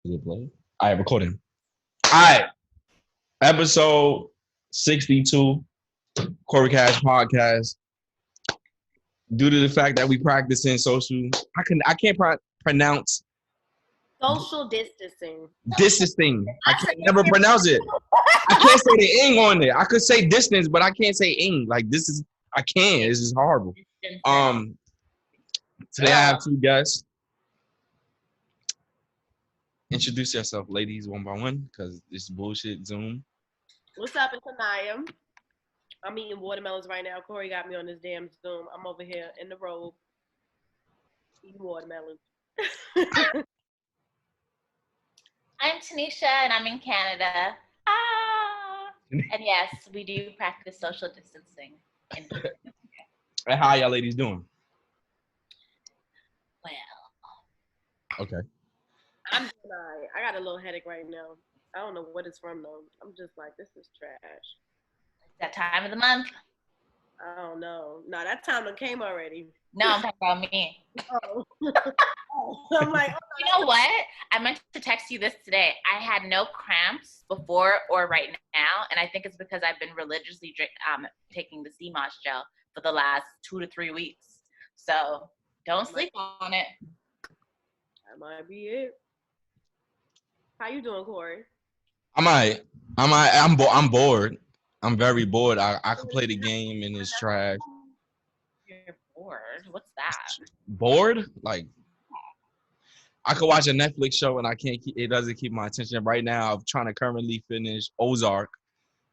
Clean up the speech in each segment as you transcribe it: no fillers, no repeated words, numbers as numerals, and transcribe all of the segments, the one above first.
Is it play? All right, recording. All right, episode 62, Cory Cash podcast. Due to the fact that we practicing social, I can't pronounce social distancing. distancing. I can never pronounce it. I can't say the ing on it. I could say distance, but I can't say ing. Like this is, I can't. This is horrible. Today I have two guests. Introduce yourself, ladies, one by one, because this bullshit Zoom. What's up, it's Anaya. I'm eating watermelons right now. Cory got me on this damn Zoom. I'm over here in the robe eating watermelons. I'm Tanisha, and I'm in Canada. And yes, we do practice social distancing. And how y'all ladies doing? Well. Okay. I'm doing all right. I got a little headache right now. I don't know what it's from, though. I'm just like, this is trash. It's that time of the month. I don't know. No, that time done came already. No, I'm talking about me. Oh. I'm like, oh, you know what? I meant to text you this today. I had no cramps before or right now, and I think it's because I've been religiously taking the CMOS gel for the last 2 to 3 weeks. So don't sleep on it. That might be it. How you doing, Cory? I'm bored. I'm very bored. I could play the game and it's trash. You're bored? What's that? Bored? Like I could watch a Netflix show and it doesn't keep my attention. Right now, I'm trying to currently finish Ozark.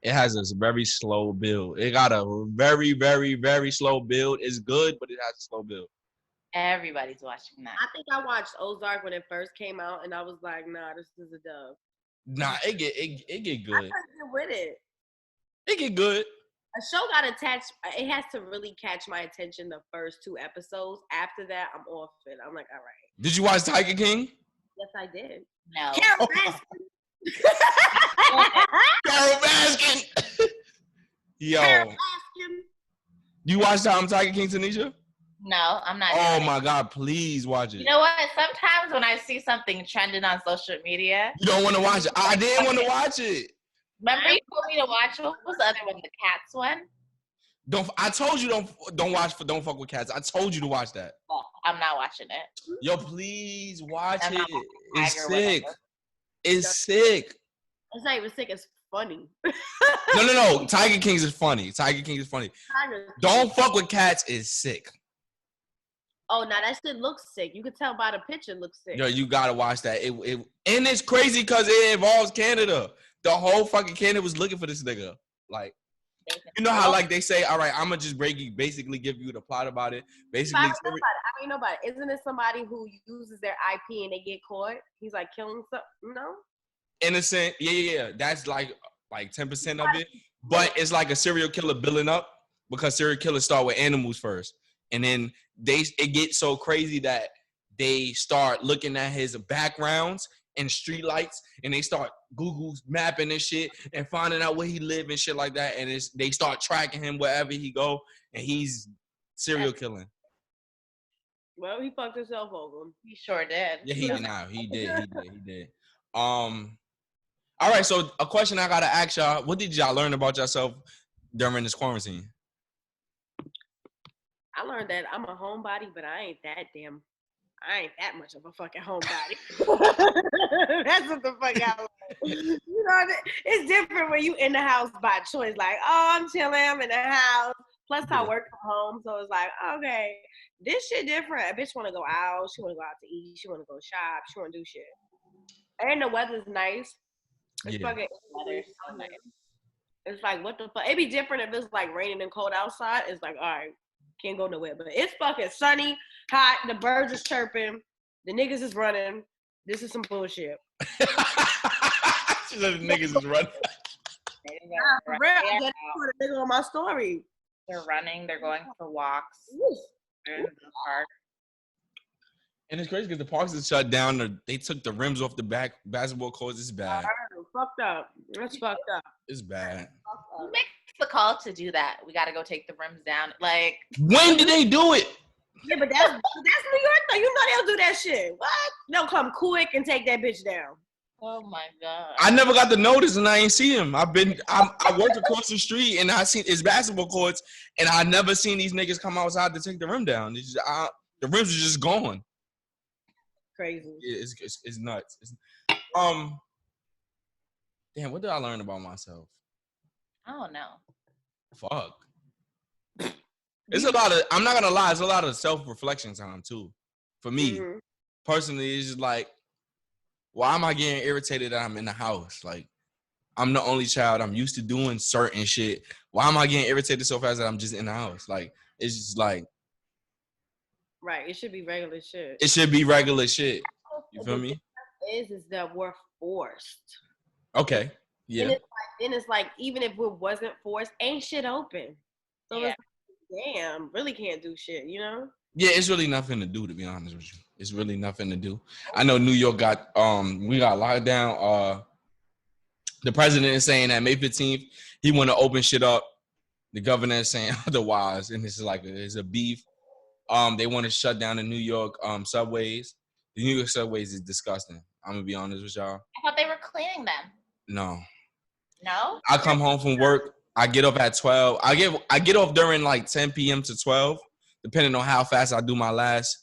It has a very slow build. It got a very, very, very slow build. It's good, but it has a slow build. Everybody's watching that. I think I watched Ozark when it first came out, and I was like, nah, this is a dub. Nah, it get good. I couldn't get with it. It get good. A show got attached. It has to really catch my attention the first 2 episodes. After that, I'm off it. I'm like, all right. Did you watch Tiger King? Yes, I did. No. Carol Baskin. Carol Baskin. Yo. Carol Baskin. You watched Tiger King, Tanisha? No, I'm not. Oh my God, please watch it. You know what? Sometimes when I see something trending on social media, you don't want to watch it. I didn't want to watch it. Remember you told me to watch what was the other one, the cats one? I told you don't fuck with cats. I told you to watch that. Well, I'm not watching it. Yo, please watch I'm it. It's sick. It's sick. It's not even sick. It's funny. No. Tiger King is funny. Don't fuck with cats is sick. Oh, now that shit looks sick. You can tell by the picture it looks sick. Yo, you gotta watch that. And it's crazy because it involves Canada. The whole fucking Canada was looking for this nigga. Like, you know how like they say, all right, I'm gonna just basically give you the plot about it. Basically, nobody. Isn't it somebody who uses their IP and they get caught? He's like killing something, no? Innocent, yeah. That's like 10% of it. But it's like a serial killer building up because serial killers start with animals first. And then it gets so crazy that they start looking at his backgrounds and street lights, and they start Google mapping and shit and finding out where he live and shit like that. And they start tracking him wherever he go, and he's serial killing. Well, he fucked himself over. He sure did. Yeah, he did. All right, so a question I gotta ask y'all: what did y'all learn about yourself during this quarantine? I learned that I'm a homebody, but I ain't that much of a fucking homebody. That's what the fuck I learned. You know, it's different when you in the house by choice. Like, oh, I'm chilling, I'm in the house. Plus, I work from home, so it's like, okay, this shit different. A bitch want to go out. She want to go out to eat. She want to go shop. She want to do shit. And the weather's nice. It's fucking weather's so nice. It's like, what the fuck? It'd be different if it's like raining and cold outside. It's like, all right. Can't go nowhere, but it's fucking sunny, hot. The birds is chirping. The niggas is running. This is some bullshit. She said the niggas is running. For real, I just put a nigga on my story. They're running. They're going for walks. They're in the park. And it's crazy because the parks is shut down. They took the rims off the back basketball courts. It's bad. Fucked up. That's fucked up. It's bad. Who makes the call to do that? We got to go take the rims down. Like, when did they do it? Yeah, but that's New York though. You know they'll do that shit. What? They'll come quick and take that bitch down. Oh my God. I never got the notice and I ain't see him. I worked across the street and I seen it's basketball courts and I never seen these niggas come outside to take the rim down. The rims are just gone. Crazy. Yeah, it's nuts. Damn, what did I learn about myself? I don't know. Fuck. It's a lot of, I'm not gonna lie, it's a lot of self-reflection time too. For me, personally, it's just like, why am I getting irritated that I'm in the house? Like, I'm the only child. I'm used to doing certain shit. Why am I getting irritated so fast that I'm just in the house? Like, it's just like. Right. It should be regular shit. It should be regular shit. You feel me? Is that we're forced. Okay. Yeah. And it's like, even if it wasn't forced, ain't shit open. So it's like, damn, really can't do shit, you know? Yeah, it's really nothing to do, to be honest with you. It's really nothing to do. I know New York got we got locked down. The president is saying that May 15th he want to open shit up. The governor is saying otherwise, and this is like it's a beef. They want to shut down the New York subways. The New York subways is disgusting. I'm gonna be honest with y'all. I thought they were cleaning them. No. No? I come home from work. I get up at 12. I get off during like 10 p.m. to 12, depending on how fast I do my last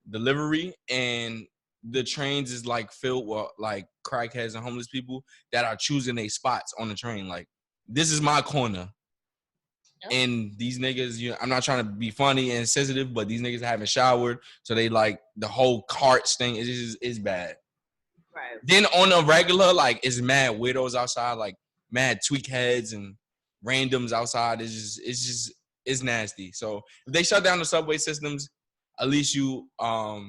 delivery. And the trains is like filled with like crackheads and homeless people that are choosing their spots on the train. Like, this is my corner. And these niggas, you know, I'm not trying to be funny and sensitive, but these niggas haven't showered, so they like the whole carts thing is bad. Right. Then on a regular, like, it's mad widows outside, like mad tweak heads and randoms outside. It's nasty. So if they shut down the subway systems, at least you I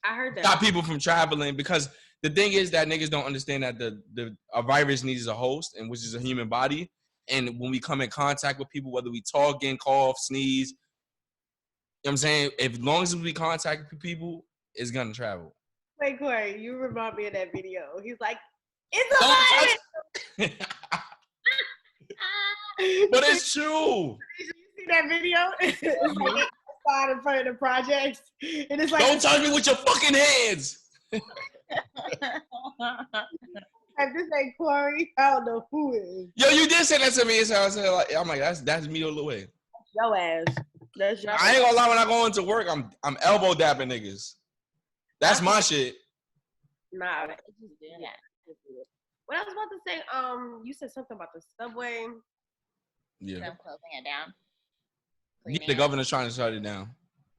heard that. stop people from traveling, because the thing is that niggas don't understand that a virus needs a host, and which is a human body. And when we come in contact with people, whether we talk, cough, sneeze, you know what I'm saying? As long as we contact people, it's gonna travel. Wait, Cory, you remind me of that video. He's like, it's a virus! But it's true. Did you see that video? It's like outside in front of the projects. And it's like, don't touch me with your fucking hands. If this ain't Cory, I don't know who is. Yo, you did say that to me. So I'm like, that's me all the way. Your ass. That's your I ain't gonna lie, when I go into work, I'm elbow dapping niggas. That's my shit. Nah, what I was about to say, you said something about the subway. Yeah. Them closing it down. Yeah, the governor's trying to shut it down.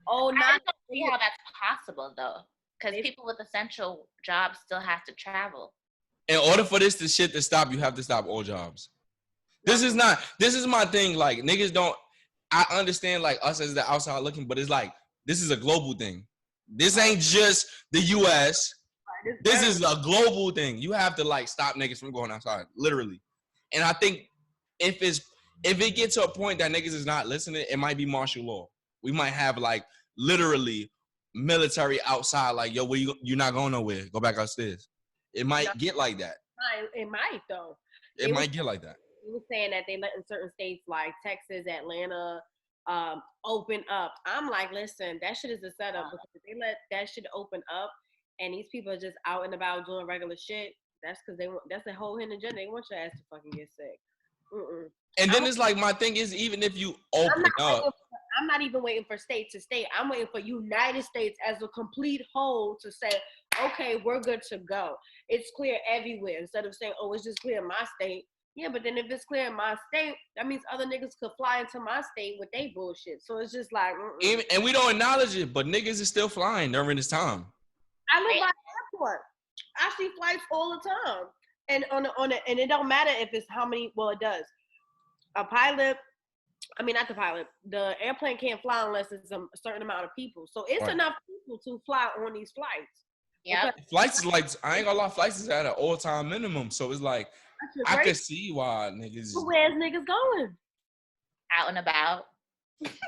Oh, I not don't see how that's possible though, because people with essential jobs still have to travel. In order for this shit to stop, you have to stop all jobs. This is my thing. Like, niggas don't, I understand like us as the outside looking, but it's like, this is a global thing. This ain't just the US. This is a global thing. You have to like stop niggas from going outside, literally. And I think if it gets to a point that niggas is not listening, it might be martial law. We might have like literally military outside, like, yo, you're not going nowhere. Go back upstairs. It might get like that. It might though. It might get like that. He was saying that they let in certain states like Texas, Atlanta, open up. I'm like, listen, that shit is a setup, because if they let that shit open up and these people are just out and about doing regular shit, that's because that's a whole hidden agenda. They want your ass to fucking get sick. And then it's like, my thing is, even if you open up, I'm not even waiting for state to state. I'm waiting for United States as a complete whole to say, okay, we're good to go. It's clear everywhere. Instead of saying, oh, it's just clear in my state. Yeah, but then if it's clear in my state, that means other niggas could fly into my state with they bullshit. So it's just like, and we don't acknowledge it, but niggas is still flying during this time. I live by the airport. I see flights all the time. And and it don't matter if it's how many, well, it does. The airplane can't fly unless it's a certain amount of people. So it's enough people to fly on these flights. Yeah. Flights is like, I ain't gonna lie, flights is at an all-time minimum. So it's like, I could see why niggas. But where's niggas going? Out and about.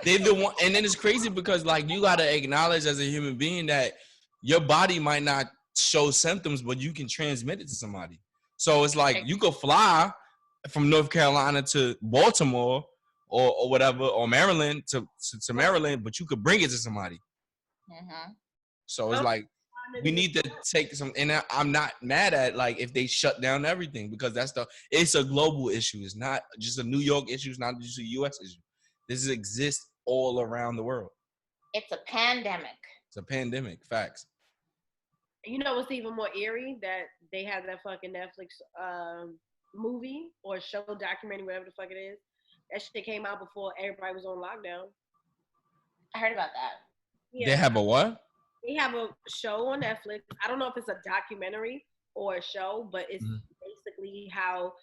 They the one, and then it's crazy because like you gotta acknowledge as a human being that your body might not show symptoms, but you can transmit it to somebody. So it's like you could fly from North Carolina to Baltimore or whatever, or Maryland to Maryland, but you could bring it to somebody. Mm-hmm. So it's like, we need to take some. And I'm not mad at like if they shut down everything because it's a global issue. It's not just a New York issue. It's not just a U.S. issue. This exists all around the world. It's a pandemic. It's a pandemic. Facts. You know what's even more eerie? That they have that fucking Netflix movie or show, documentary, whatever the fuck it is. That shit came out before everybody was on lockdown. I heard about that. Yeah. They have a what? They have a show on Netflix. I don't know if it's a documentary or a show, but it's basically how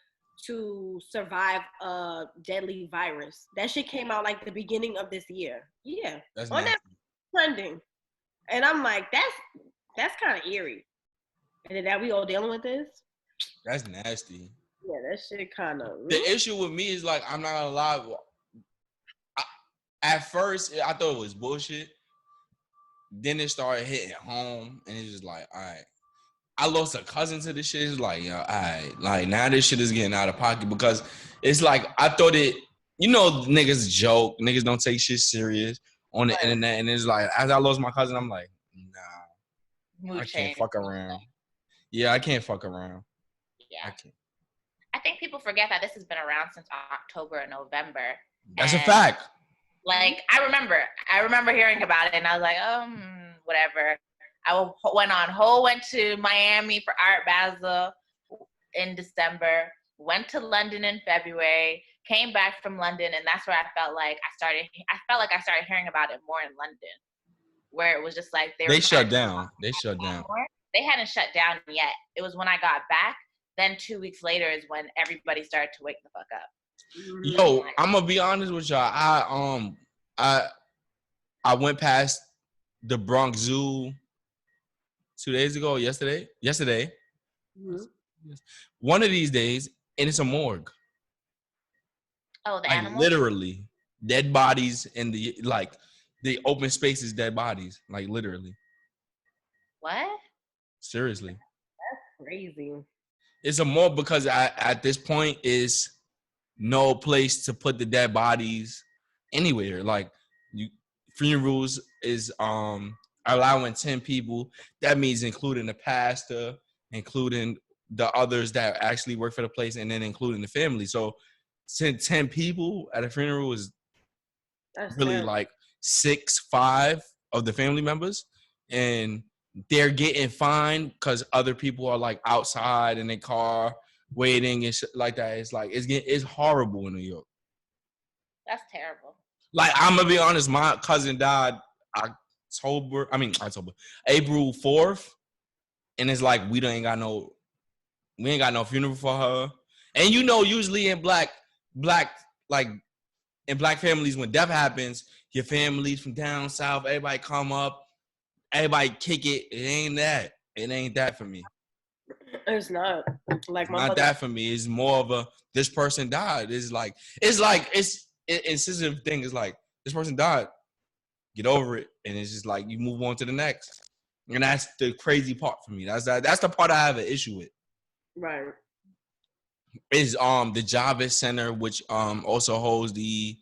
to survive a deadly virus. That shit came out like the beginning of this year. Yeah. That's on nasty. Netflix trending. And I'm like, that's kind of eerie. And then that we all dealing with this? That's nasty. Yeah, that shit kind of. The issue with me is like I'm not gonna lie. At first, I thought it was bullshit. Then it started hitting home, and it's just like, all right. I lost a cousin to this shit. It's like, yo, all right. Like now this shit is getting out of pocket because it's like I thought it. You know, niggas joke. Niggas don't take shit serious on the internet, and it's like as I lost my cousin, I'm like, nah, I can't fuck around. Yeah, I can't fuck around. Yeah, I can't. I think people forget that this has been around since October and November. That's a fact. Like I remember hearing about it, and I was like, whatever. Went to Miami for Art Basel in December. Went to London in February. Came back from London, and that's where I felt like I started hearing about it more in London, where it was just like they shut down. They shut down. They hadn't shut down yet. It was when I got back. Then 2 weeks later is when everybody started to wake the fuck up. Yo, I'm gonna be honest with y'all. I went past the Bronx Zoo 2 days ago. Yesterday. Mm-hmm. One of these days, and it's a morgue. Oh, the like animals? Literally, dead bodies in the open spaces, dead bodies, like literally. What? Seriously. That's crazy. It's a morgue because at this point is no place to put the dead bodies anywhere. Like funerals is allowing 10 people. That means including the pastor, including the others that actually work for the place, and then including the family. So 10 people at a funeral is really terrible. like 5 of the family members, and they're getting fined because other people are like outside in their car waiting and shit like that. It's like it's horrible in New York. That's terrible. Like I'm gonna be honest, my cousin died April 4th, and it's like we ain't got no funeral for her. And you know, usually in black families, when death happens, your families from down south, everybody come up, everybody kick it. It ain't that. It ain't that for me. It's not. Like it's not that for me. It's more of this person died. It's sensitive thing. It's like this person died. Get over it, and it's just like you move on to the next. And that's the crazy part for me. That's the part I have an issue with. Right. Is the Javits Center, which also holds the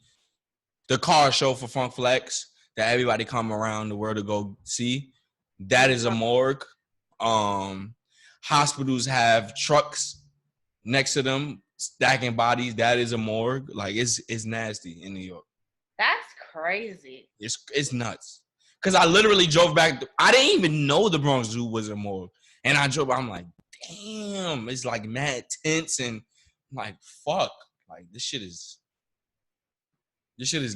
car show for Funk Flex that everybody come around the world to go see. That is a morgue. Hospitals have trucks next to them stacking bodies. That is a morgue. Like it's nasty in New York. That's crazy. It's nuts. Cause I literally drove back. I didn't even know the Bronx Zoo was a morgue, and I drove. I'm like, damn, it's like mad tense, and I'm like, fuck, like this shit is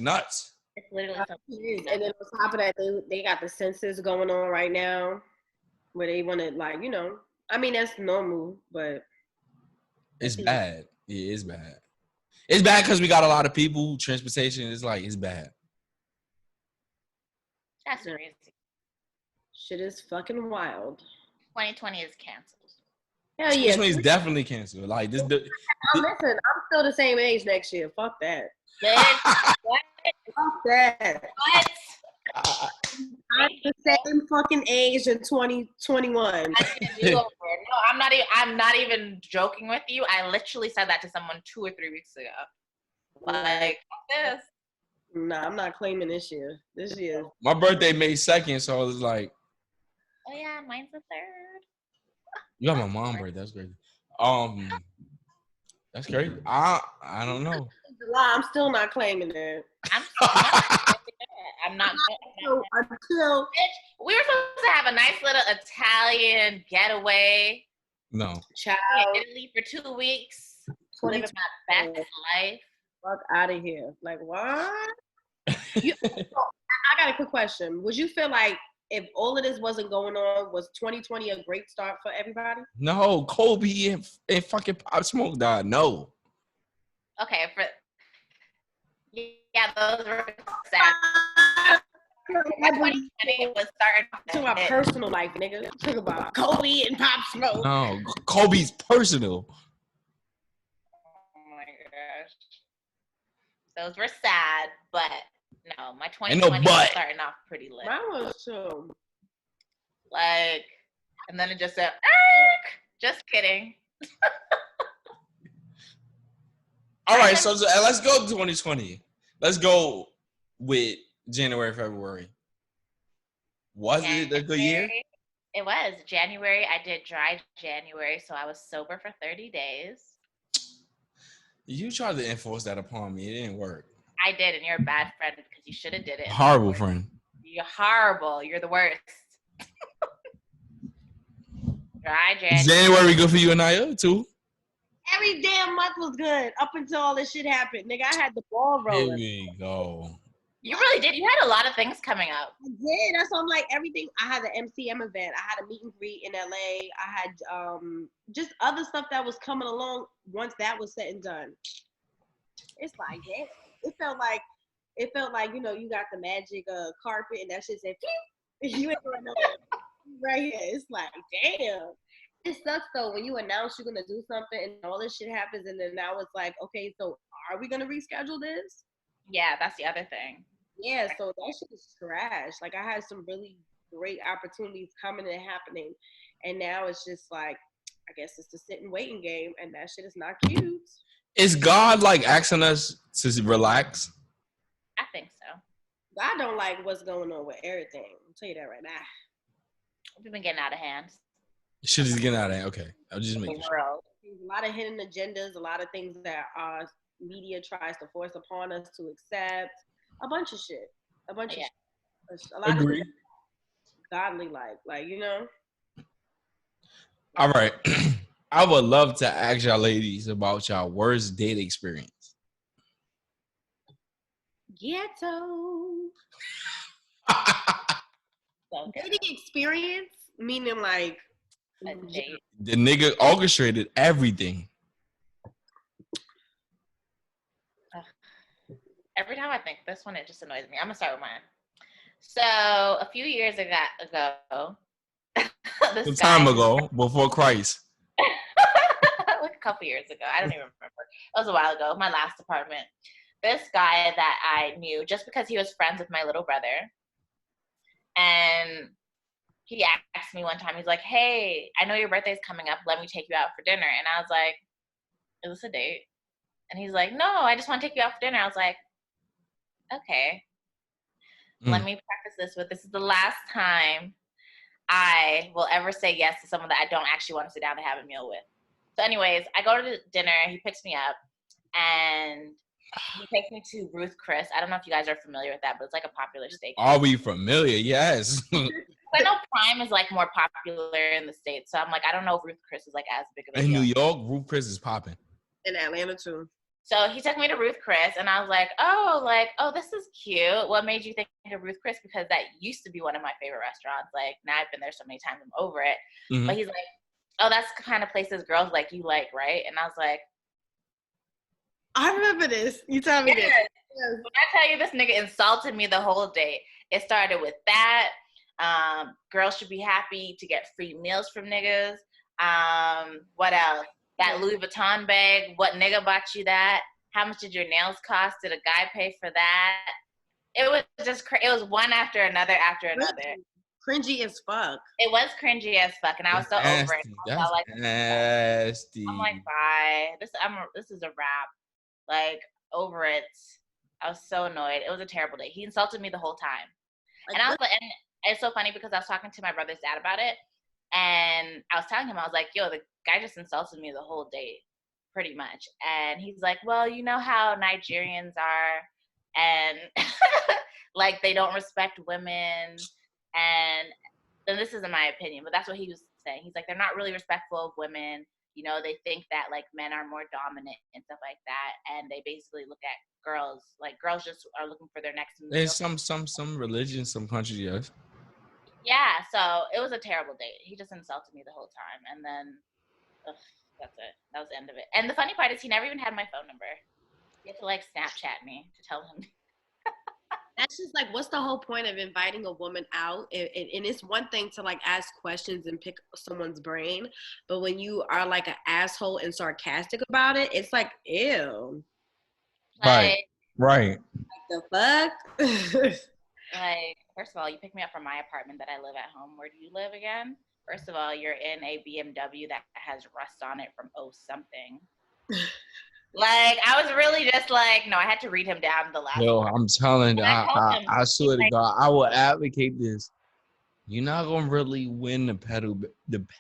nuts. It's literally something. And then on top of that, they got the census going on right now, where they want to I mean that's normal, but it's bad. Yeah, it's bad. It's bad because we got a lot of people. Transportation is like it's bad. That's crazy. Shit is fucking wild. 2020 is canceled. Hell yeah. 2020 is definitely canceled. Like this. Listen, I'm still the same age next year. Fuck that. What? Fuck that. What? I'm the same fucking age in 2021. No, I'm not even joking with you. I literally said that to someone 2 or 3 weeks ago. Like this. Nah, I'm not claiming this year. This year. My birthday May 2nd, so it's like Oh yeah, mine's the 3rd. You got my mom birthday. That's crazy. That's crazy. I don't know. I'm still not claiming it. I'm not. I'm not. Until We were supposed to have a nice little Italian getaway. No. Child. In Italy for 2 weeks. Living my best life. Fuck out of here. Like, what? I got a quick question. Would you feel like if all of this wasn't going on, was 2020 a great start for everybody? No, Kobe and fucking Pop Smoke died. No. Okay, those were sad. 2020 was starting to my personal life, nigga. Talk about Cory and Pop Smoke. No, Kobe's personal. Oh my gosh. Those were sad, but no, my 2020 was starting off pretty lit. Mine was too. Like, and then it just said, just kidding. All right, so let's go to 2020. Let's go with January, February. Was it a good year? It was. January, I did dry January, so I was sober for 30 days. You tried to enforce that upon me. It didn't work. I did, and you're a bad friend because you should have did it. Horrible friend. You're horrible. You're the worst. Dry January. January good for you, Anaya, too? Every damn month was good up until all this shit happened. Nigga, I had the ball rolling. Here we go. You really did. You had a lot of things coming up. I did. That's why I'm like, everything. I had the MCM event. I had a meet and greet in LA. I had just other stuff that was coming along once that was said and done. It's like, yeah. It felt like, you know, you got the magic carpet and that shit said, you ain't going nowhere. Right here. It's like, damn. It sucks though when you announce you're gonna do something and all this shit happens and then now it's like, okay, so are we gonna reschedule this? Yeah, that's the other thing. Yeah, so that shit is trash. Like I had some really great opportunities coming and happening, and now it's just like, I guess it's the sit and waiting game, and that shit is not cute. Is God like asking us to relax? I think so. God don't like what's going on with everything. I'll tell you that right now. We've been getting out of hand. Shit is getting out of hand. Okay, I'll just make sure. A lot of hidden agendas, a lot of things that our media tries to force upon us to accept. A bunch of shit. A bunch of shit. A lot Agree. of godly like, you know. All right. I would love to ask y'all ladies about y'all worst date experience. Ghetto. Dating experience, meaning like the nigga orchestrated everything. Every time I think this one, it just annoys me. I'm gonna start with mine. So a few years ago, some time ago, before Christ. Like a couple years ago. I don't even remember. It was a while ago. My last apartment. This guy that I knew just because he was friends with my little brother. And he asked me one time, he's like, hey, I know your birthday's coming up. Let me take you out for dinner. And I was like, is this a date? And he's like, no, I just want to take you out for dinner. I was like, okay. Let me preface this with, this is the last time I will ever say yes to someone that I don't actually want to sit down and have a meal with. So anyways, I go to the dinner, he picks me up, and he takes me to Ruth Chris. I don't know if you guys are familiar with that, but it's like a popular steak. Are we familiar? Yes. I know Prime is like more popular in the States, so I'm like, I don't know if Ruth Chris is like as big of a deal. In New York, Ruth Chris is popping. In Atlanta too. So he took me to Ruth Chris, and I was like, oh, this is cute. What made you think of Ruth Chris? Because that used to be one of my favorite restaurants. Like, now I've been there so many times, I'm over it. Mm-hmm. But he's like, oh, that's the kind of places girls like you like, right? And I was like, I remember this. You tell me this. Yes. When I tell you this nigga insulted me the whole day. It started with that. Girls should be happy to get free meals from niggas. What else? That Louis Vuitton bag. What nigga bought you that? How much did your nails cost? Did a guy pay for that? It was just it was one after another after another. Cringy as fuck. It was cringy as fuck, and I was so over it. That's like, nasty. I'm like, bye. This is a wrap. Like, over it. I was so annoyed. It was a terrible day. He insulted me the whole time. Like, and I was like, it's so funny because I was talking to my brother's dad about it, and I was telling him, I was like, yo, the guy just insulted me the whole date, pretty much. And he's like, well, you know how Nigerians are, and like they don't respect women, and then this isn't my opinion, but that's what he was saying. He's like, they're not really respectful of women. You know, they think that like men are more dominant and stuff like that, and they basically look at girls like girls just are looking for their next meal. There's some religions, some countries, yes. Yeah, so it was a terrible date. He just insulted me the whole time, and then that's it. That was the end of it. And the funny part is he never even had my phone number. He had to like Snapchat me to tell him. That's just like, what's the whole point of inviting a woman out? And it's one thing to like ask questions and pick someone's brain, but when you are like an asshole and sarcastic about it, it's like, ew. Like, Right. The fuck? like, first of all, you pick me up from my apartment that I live at home. Where do you live again? First of all, you're in a BMW that has rust on it from something. Like, I was really just like, no, I had to read him down the last Yo, part. I'm telling you, I I swear to like, God, I will advocate this. You're not gonna really win the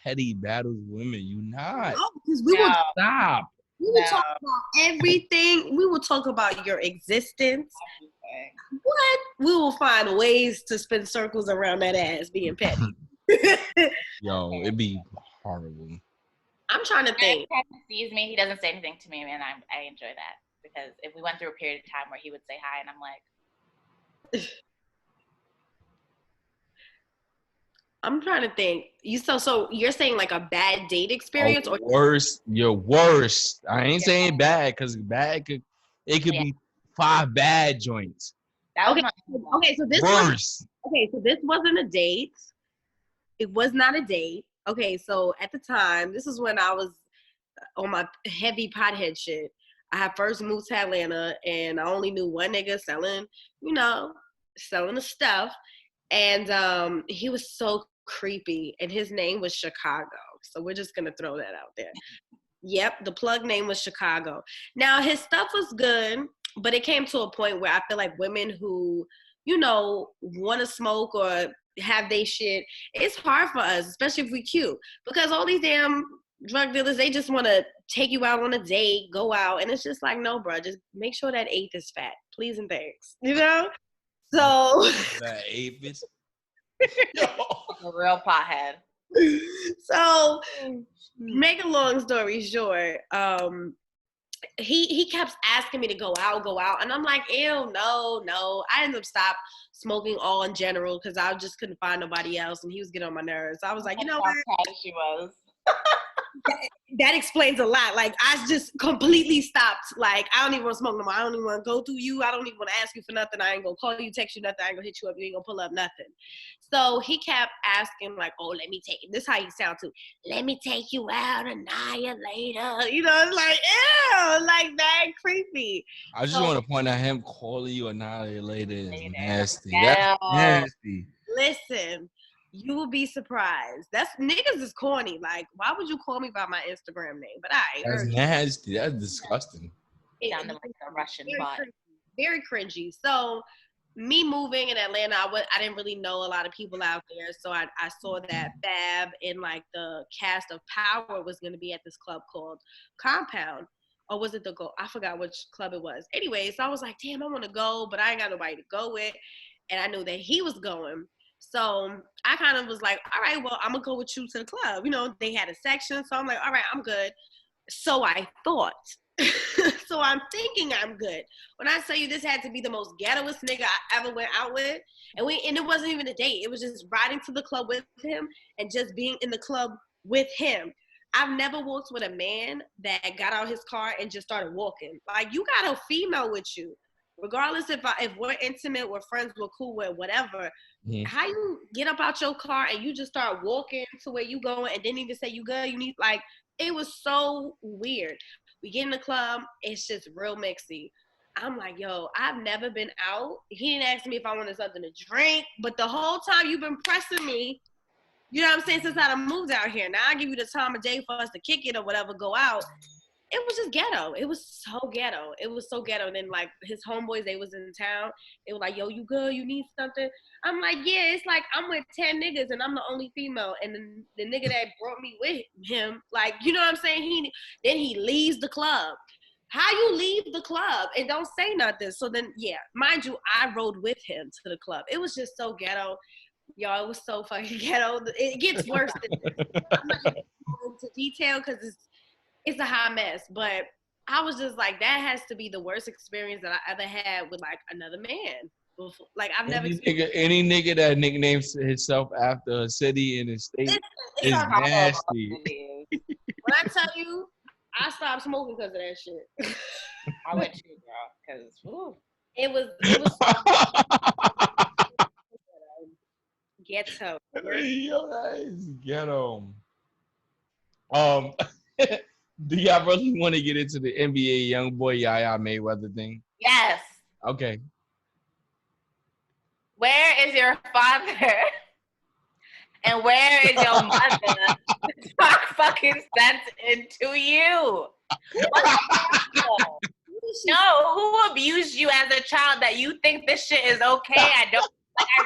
petty battles with women. You not. No, because we will Stop. We will talk about everything. We will talk about your existence. What? We will find ways to spin circles around that ass being petty. Yo, it'd be horrible. I'm trying to think. He sees me, he doesn't say anything to me, and I enjoy that because if we went through a period of time where he would say hi, and I'm like, I'm trying to think. So you're saying like a bad date experience, or worst? Your worst. I ain't saying bad because bad could be 5 bad joints. Okay, so this worst. So this wasn't a date. It was not a date. Okay, so at the time, this is when I was on my heavy pothead shit. I had first moved to Atlanta, and I only knew one nigga selling the stuff. And he was so creepy, and his name was Chicago. So we're just going to throw that out there. Yep, the plug name was Chicago. Now, his stuff was good, but it came to a point where I feel like women who, want to smoke or have they shit, it's hard for us, especially if we cute, because all these damn drug dealers, they just want to take you out on a date, go out, and it's just like, no, bro, just make sure that eighth is fat, please and thanks, So that eighth is a real pothead. So, make a long story short, he kept asking me to go out, and I'm like, ew, no. I ended up stopped smoking all in general because I just couldn't find nobody else, and he was getting on my nerves. So I was like, you know what? She was. That explains a lot. Like, I just completely stopped. Like, I don't even want to smoke no more. I don't even want to go through you. I don't even want to ask you for nothing. I ain't gonna call you, text you, nothing. I ain't gonna hit you up. You ain't gonna pull up nothing. So he kept asking, like, oh, let me take – this is how you sound too. Let me take you out, Anaya, later. It's like, ew, like that creepy. I just want to point out him calling you Anaya later is nasty. That's nasty. Listen. You will be surprised. Niggas is corny. Like, why would you call me by my Instagram name? But that's nasty. That's disgusting. It sounded like a Russian bot. Very cringy. So, me moving in Atlanta, I didn't really know a lot of people out there. So I saw that Fab and like the cast of Power was going to be at this club called Compound. Or was it I forgot which club it was. Anyway, so I was like, damn, I want to go, but I ain't got nobody to go with. And I knew that he was going. So I kind of was like, all right, well, I'm going to go with you to the club. They had a section. So I'm like, all right, I'm good. So I thought. So I'm thinking I'm good. When I tell you this had to be the most ghettoest nigga I ever went out with. And it wasn't even a date. It was just riding to the club with him and just being in the club with him. I've never walked with a man that got out his car and just started walking. Like, you got a female with you. Regardless if we're intimate, we're friends, we're cool, we're whatever. Mm-hmm. How you get up out your car and you just start walking to where you going and didn't even say you good, you need, like, it was so weird. We get in the club, it's just real mixy. I'm like, yo, I've never been out. He didn't ask me if I wanted something to drink, but the whole time you've been pressing me, you know what I'm saying, since I moved out here. Now I give you the time of day for us to kick it or whatever, go out. it was just ghetto. It was so ghetto. It was so ghetto. And then like his homeboys, they was in town. They were like, yo, you good? You need something? I'm like, yeah, it's like I'm with 10 niggas and I'm the only female. And then the nigga that brought me with him, like, you know what I'm saying? Then he leaves the club. How you leave the club and don't say nothing? So then, yeah, mind you, I rode with him to the club. It was just so ghetto. Y'all, it was so fucking ghetto. It gets worse than this. I'm not going to go into detail because it's a hot mess. But I was just like, that has to be the worst experience that I ever had with like another man. Like I've never any nigga that nicknames himself after a city in a state is nasty. When I tell you, I stopped smoking because of that shit. I would too, girl, because it was ghetto. Yo, that is ghetto. Do y'all really want to get into the NBA young boy Yaya Mayweather thing? Yes. Okay. Where is your father? And where is your mother to talk fucking sense into you? No, who abused you as a child that you think this shit is okay? I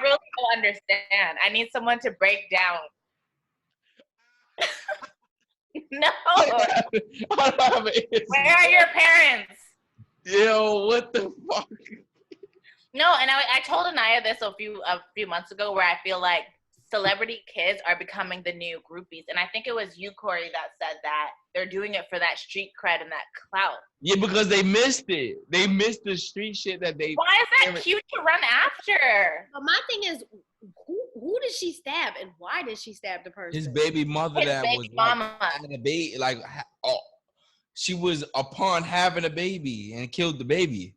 really don't understand. I need someone to break down. No. Where are your parents? Yo, what the fuck? No, and I told Anaya this a few months ago where I feel like celebrity kids are becoming the new groupies. And I think it was you, Cory, that said that they're doing it for that street cred and that clout. Yeah, because they missed it. They missed the street shit that they... Why is that cute to run after? But my thing is, who did she stab and why did she stab the person? His baby mother His that baby was mama. like, having a baby, like, she was upon having a baby and killed the baby.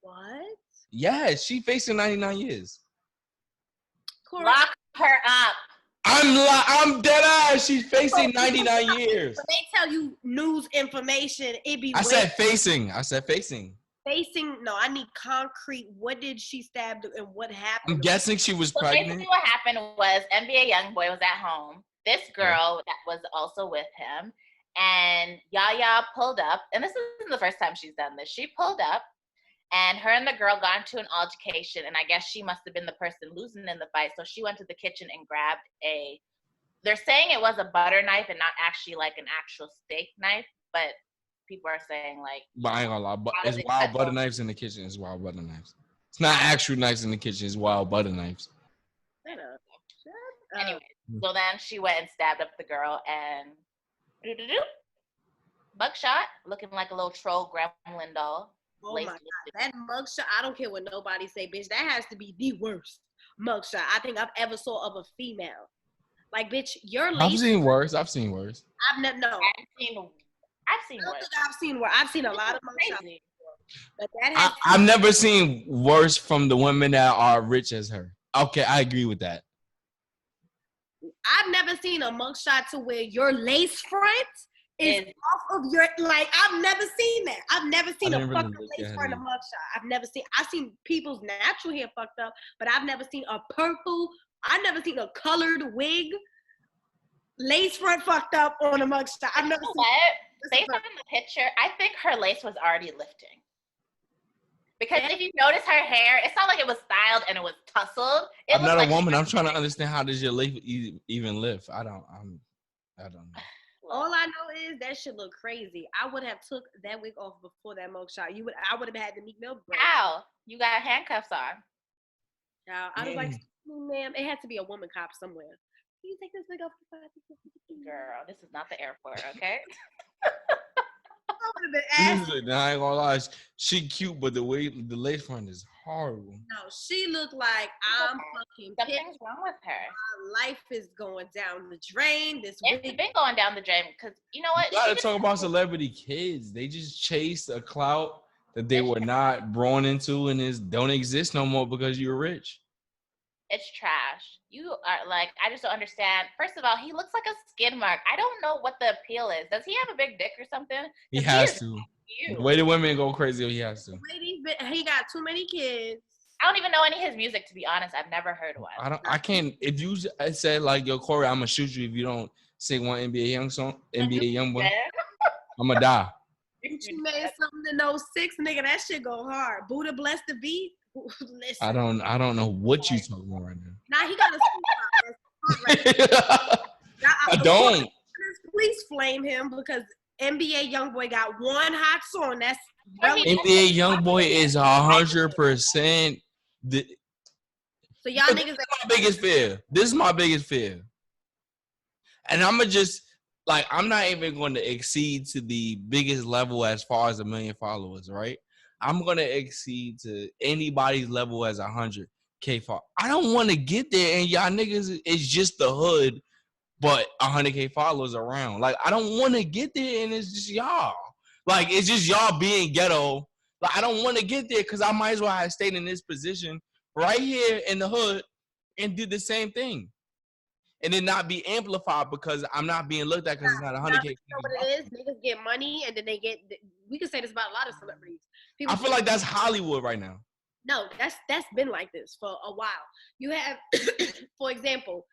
What? Yeah, she facing 99 years. Cory, lock her up. I'm dead ass. She's facing 99 years. When they tell you news information, it be. I said facing. Facing. No, I need concrete. What did she stab and what happened? I'm guessing she was pregnant. Basically, what happened was NBA YoungBoy was at home. This girl that was also with him, and Yaya pulled up. And this isn't the first time she's done this. She pulled up. And her and the girl got into an altercation, and I guess she must have been the person losing in the fight. So she went to the kitchen and grabbed they're saying it was a butter knife and not actually like an actual steak knife, but people are saying like. But I ain't gonna lie, but it's wild butter knives in the kitchen. It's wild butter knives. It's not actual knives in the kitchen. It's wild butter knives. Anyway, so then she went and stabbed up the girl and mugshot, looking like a little troll gremlin doll. Oh my God, that mugshot, I don't care what nobody say, bitch. That has to be the worst mugshot I think I've ever saw of a female. Like, bitch, your lace. I've seen worse. I've seen worse. I've seen a lot of mugshots. But I've never seen worse from the women that are rich as her. Okay, I agree with that. I've never seen a mugshot to where your lace front is off of your, like, I've never seen that. I've never seen a fucking lace front of mugshot. I've seen people's natural hair fucked up, but I've never seen I've never seen a colored wig lace front fucked up on a mugshot. I've never seen based on the picture, I think her lace was already lifting. Because if you notice her hair, it's not like it was styled and it was tousled. I'm not a woman. I'm trying to understand how does your lace even lift. I don't know. All I know is that shit look crazy. I would have took that wig off before that mugshot. I would have had the Meek Mill break. Ow, you got handcuffs on. I was like, ma'am, it had to be a woman cop somewhere. Can you take this wig off? Girl, this is not the airport, okay? I would have been asking. I ain't gonna lie, she cute, but the lace front is horrible. No, she looked like I'm fucking pissed. Something's wrong with her. My life is going down the drain. It's been going down the drain because you know what? You gotta talk about celebrity kids. They just chased a clout that they were not born into and don't exist no more because you're rich. It's trash. You are like, I just don't understand. First of all, he looks like a skid mark. I don't know what the appeal is. Does he have a big dick or something? He has to. The way the women go crazy, he has to. He got too many kids. I don't even know any of his music, to be honest. I've never heard one. I can't. If you said like, yo, Cory, I'm gonna shoot you if you don't sing one NBA Young boy, I'm gonna die. She made something in 06, nigga. That shit go hard. Buddha bless the beat. Listen. I don't know what you talking about right Now he got a right. now. I don't. Please flame him because NBA YoungBoy got one hot song. That's NBA YoungBoy is 100%. So y'all niggas. This is my biggest fear. This is my biggest fear. And I'm going to just, like, I'm not even going to exceed to the biggest level as far as 1 million followers, right? I'm going to exceed to anybody's level as 100K followers. I don't want to get there and y'all niggas is just the hood, but 100K followers around. Like, I don't want to get there and it's just y'all. Like, it's just y'all being ghetto. Like, I don't want to get there because I might as well have stayed in this position right here in the hood and did the same thing. And then not be amplified because I'm not being looked at because it's not 100K. You know what it is? Niggas get money and then they get. We can say this about a lot of celebrities. I feel like that's Hollywood right now. No, that's been like this for a while. You have, for example,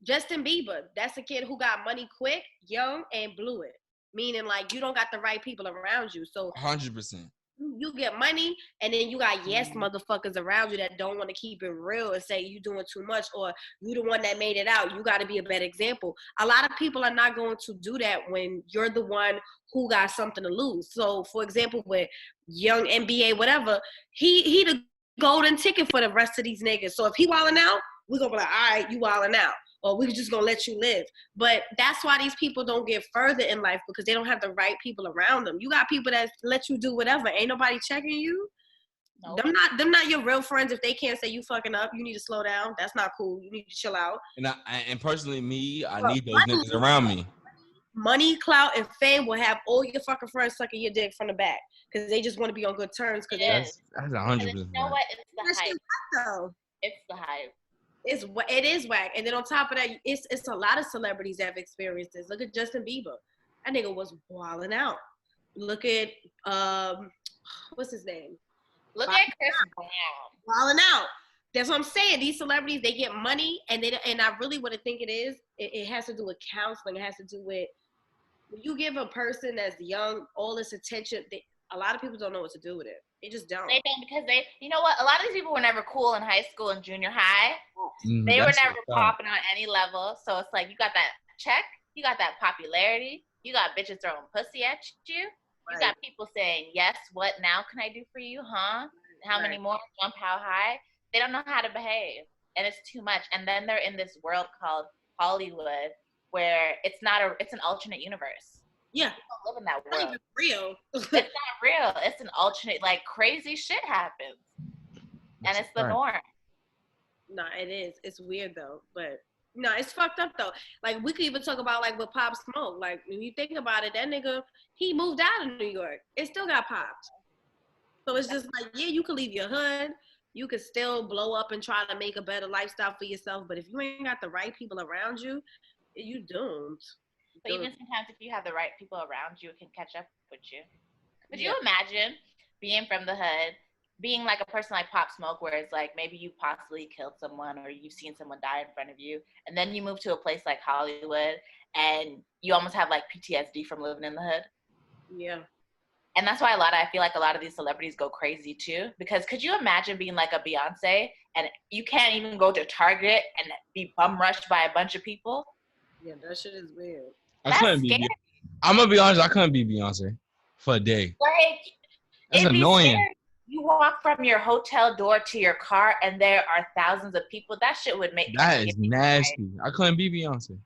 Justin Bieber. That's a kid who got money quick, young, and blew it. Meaning, like, you don't got the right people around you. So 100%. You get money, and then you got motherfuckers around you that don't want to keep it real and say you doing too much or you the one that made it out. You got to be a better example. A lot of people are not going to do that when you're the one who got something to lose. So, for example, with young NBA, whatever, he the golden ticket for the rest of these niggas. So if he wilding out, we're going to be like, all right, you wilding out. Or we're just going to let you live. But that's why these people don't get further in life because they don't have the right people around them. You got people that let you do whatever. Ain't nobody checking you. Nope. Them not your real friends. If they can't say you fucking up, you need to slow down. That's not cool. You need to chill out. And personally, I need those niggas around me. Money, clout, and fame will have all your fucking friends sucking your dick from the back because they just want to be on good terms. That's 100%. You know what? It's the hype. It's the hype. It is whack. And then on top of that, it's a lot of celebrities that have experienced this. Look at Justin Bieber. That nigga was wilding out. Look at what's his name? Look at Chris Brown. Wilding out. That's what I'm saying. These celebrities, they get money, and I really what I think it is. It has to do with counseling. It has to do with when you give a person that's young all this attention. A lot of people don't know what to do with it. They just don't. They don't because you know what? A lot of these people were never cool in high school and junior high. They were never popping on any level. So it's like you got that check, you got that popularity, you got bitches throwing pussy at you. Right. You got people saying, yes, what now can I do for you, huh? How many more? Jump how high? They don't know how to behave. And it's too much. And then they're in this world called Hollywood where it's an alternate universe. Yeah. You don't live in that world. It's not even real. It's not real. It's an alternate, like crazy shit happens. And it's the norm. No, it is. It's weird though. But no, it's fucked up though. Like we could even talk about like with Pop Smoke. Like when you think about it, that nigga, he moved out of New York. It still got popped. So it's just like, yeah, you could leave your hood. You could still blow up and try to make a better lifestyle for yourself. But if you ain't got the right people around you, you doomed. But even sometimes if you have the right people around you, it can catch up with you. Could you imagine being from the hood, being like a person like Pop Smoke, where it's like maybe you possibly killed someone or you've seen someone die in front of you, and then you move to a place like Hollywood and you almost have like PTSD from living in the hood? Yeah. And that's why I feel like a lot of these celebrities go crazy too. Because could you imagine being like a Beyonce and you can't even go to Target and be bum rushed by a bunch of people? Yeah, that shit is weird. I'm gonna be honest, I couldn't be Beyonce for a day. Like, that's annoying. You walk from your hotel door to your car and there are thousands of people. That shit would make that is nasty. I couldn't be Beyonce.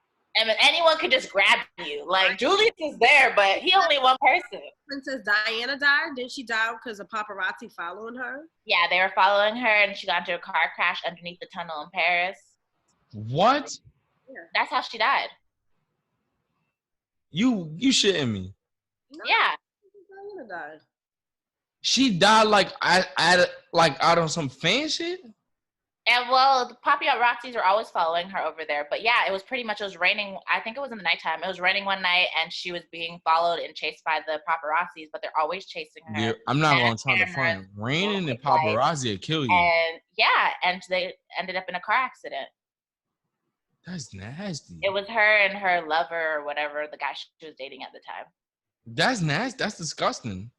I mean, anyone could just grab you. Like, Julius is there, but he only one person. Princess Diana died. Didn't she die because of paparazzi following her? Yeah, they were following her and she got into a car crash underneath the tunnel in Paris. What? Yeah. That's how she died. You shitting me? No, yeah. Diana died. She died like out of some fan shit? And well, the paparazzis are always following her over there. But yeah, it was raining. I think it was in the nighttime. It was raining one night and she was being followed and chased by the paparazzis, but they're always chasing her. Yeah, I'm not going to try to find raining and paparazzi will kill you. And they ended up in a car accident. That's nasty. It was her and her lover or whatever, the guy she was dating at the time. That's nasty. That's disgusting.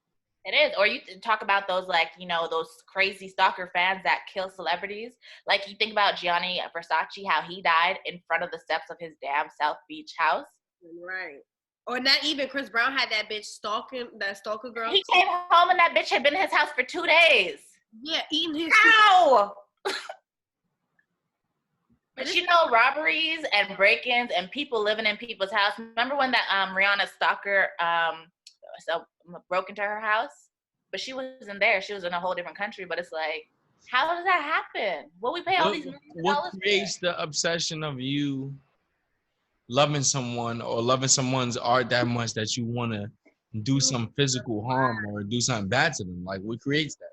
It is. Or you talk about those, like, you know, those crazy stalker fans that kill celebrities. Like, you think about Gianni Versace, how he died in front of the steps of his damn South Beach house. Right. Or not even Chris Brown had that bitch stalking, that stalker girl. He came home and that bitch had been in his house for 2 days. Yeah, eating his Ow! But you know, robberies and break-ins and people living in people's house. Remember when that Rihanna stalker broke into her house? But she wasn't there. She was in a whole different country. But it's like, how does that happen? What we pay all these millions of What dollars creates the obsession of you loving someone or loving someone's art that much that you want to do some physical harm or do something bad to them? Like, what creates that?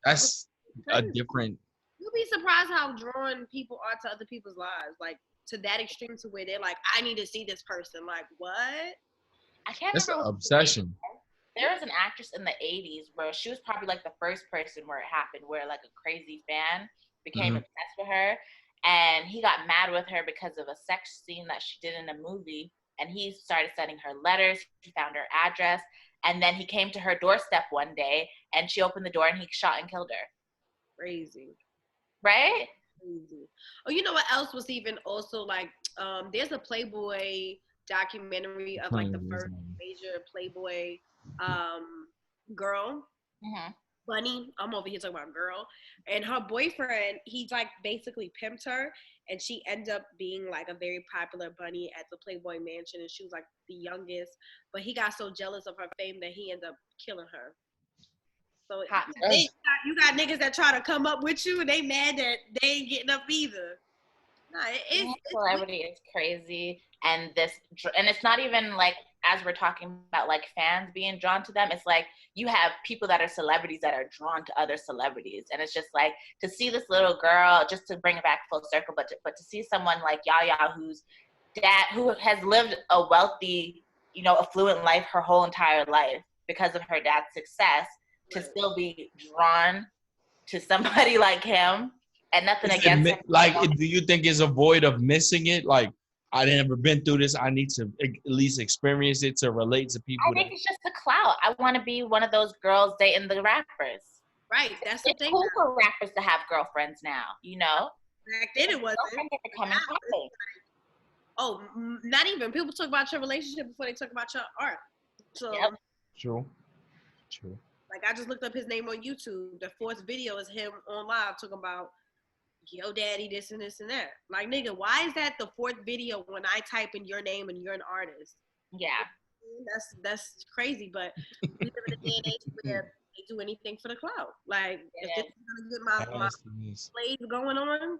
That's a different. You'll be surprised how drawn people are to other people's lives, like to that extreme to where they're like, I need to see this person. Like, what? I can't That's an remember. obsession. There was an actress in the 80s where she was probably like the first person where it happened, where like a crazy fan became obsessed with her. And he got mad with her because of a sex scene that she did in a movie. And he started sending her letters. He found her address. And then he came to her doorstep one day and she opened the door and he shot and killed her. Crazy. Right? Crazy. Oh, you know what else was even also like, there's a Playboy documentary of like the first major Playboy girl. Mm-hmm. Bunny, I'm over here talking about girl, and her boyfriend, he's like basically pimped her, and she ended up being like a very popular bunny at the Playboy Mansion, and she was like the youngest, but he got so jealous of her fame that he ended up killing her. So you got niggas that try to come up with you, and they mad that they ain't getting up either. Nah, celebrity is crazy, and it's not even like, as we're talking about like fans being drawn to them, it's like you have people that are celebrities that are drawn to other celebrities, and it's just like to see this little girl, just to bring it back full circle, but to see someone like Yaya, who has lived a wealthy, you know, affluent life her whole entire life because of her dad's success, to still be drawn to somebody like him. And nothing against him. Like, do you think it's a void of missing it? Like, I never been through this. I need to at least experience it to relate to people. I think it's just the clout. I want to be one of those girls dating the rappers. Right, that's the thing. It's cool for rappers to have girlfriends now, you know? Back then it wasn't. Oh, not even. People talk about your relationship before they talk about your art. So True. Like, I just looked up his name on YouTube. The fourth video is him on live talking about yo daddy, this and this and that. Like, nigga, why is that the fourth video when I type in your name and you're an artist? Yeah. That's crazy, but we live in a day and age where they do anything for the clout. Like, if this is gonna get my slaves going on,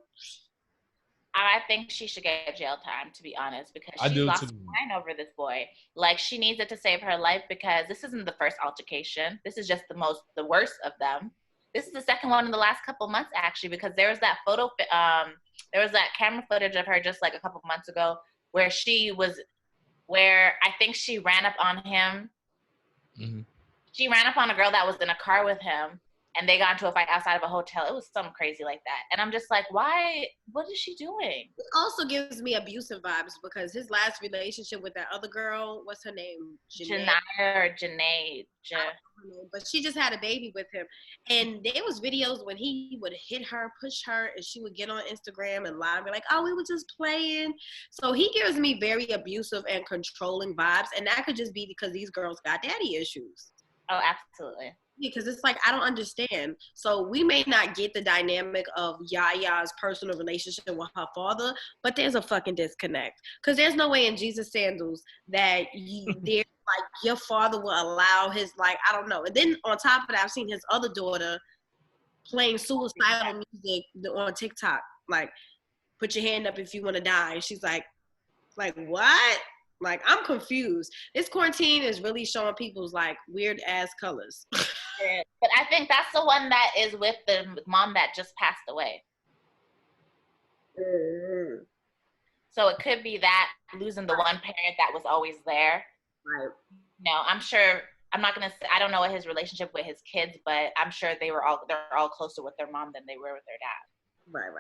I think she should get jail time, to be honest, because she lost her mind over this boy. Like, she needs it to save her life, because this isn't the first altercation. This is just the worst of them. This is the second one in the last couple months, actually, because there was that there was that camera footage of her just like a couple months ago where I think she ran up on him. Mm-hmm. She ran up on a girl that was in a car with him, and they got into a fight outside of a hotel. It was something crazy like that. And I'm just like, why? What is she doing? It also gives me abusive vibes, because his last relationship with that other girl, what's her name? Janae. But she just had a baby with him. And there was videos when he would hit her, push her, and she would get on Instagram and lie and be like, oh, we were just playing. So he gives me very abusive and controlling vibes. And that could just be because these girls got daddy issues. Oh, absolutely. Because it's like, I don't understand. So we may not get the dynamic of Yaya's personal relationship with her father, but there's a fucking disconnect. Because there's no way in Jesus' sandals that like your father will allow his, like, I don't know. And then on top of that, I've seen his other daughter playing suicidal music on TikTok. Like, put your hand up if you want to die. And she's like, what? Like, I'm confused. This quarantine is really showing people's, like, weird-ass colors. But I think that's the one that is with the mom that just passed away. Mm-hmm. So it could be that, losing the one parent that was always there. Right. No, I'm sure, I'm not going to say, I don't know what his relationship with his kids, but I'm sure they're all closer with their mom than they were with their dad. Right.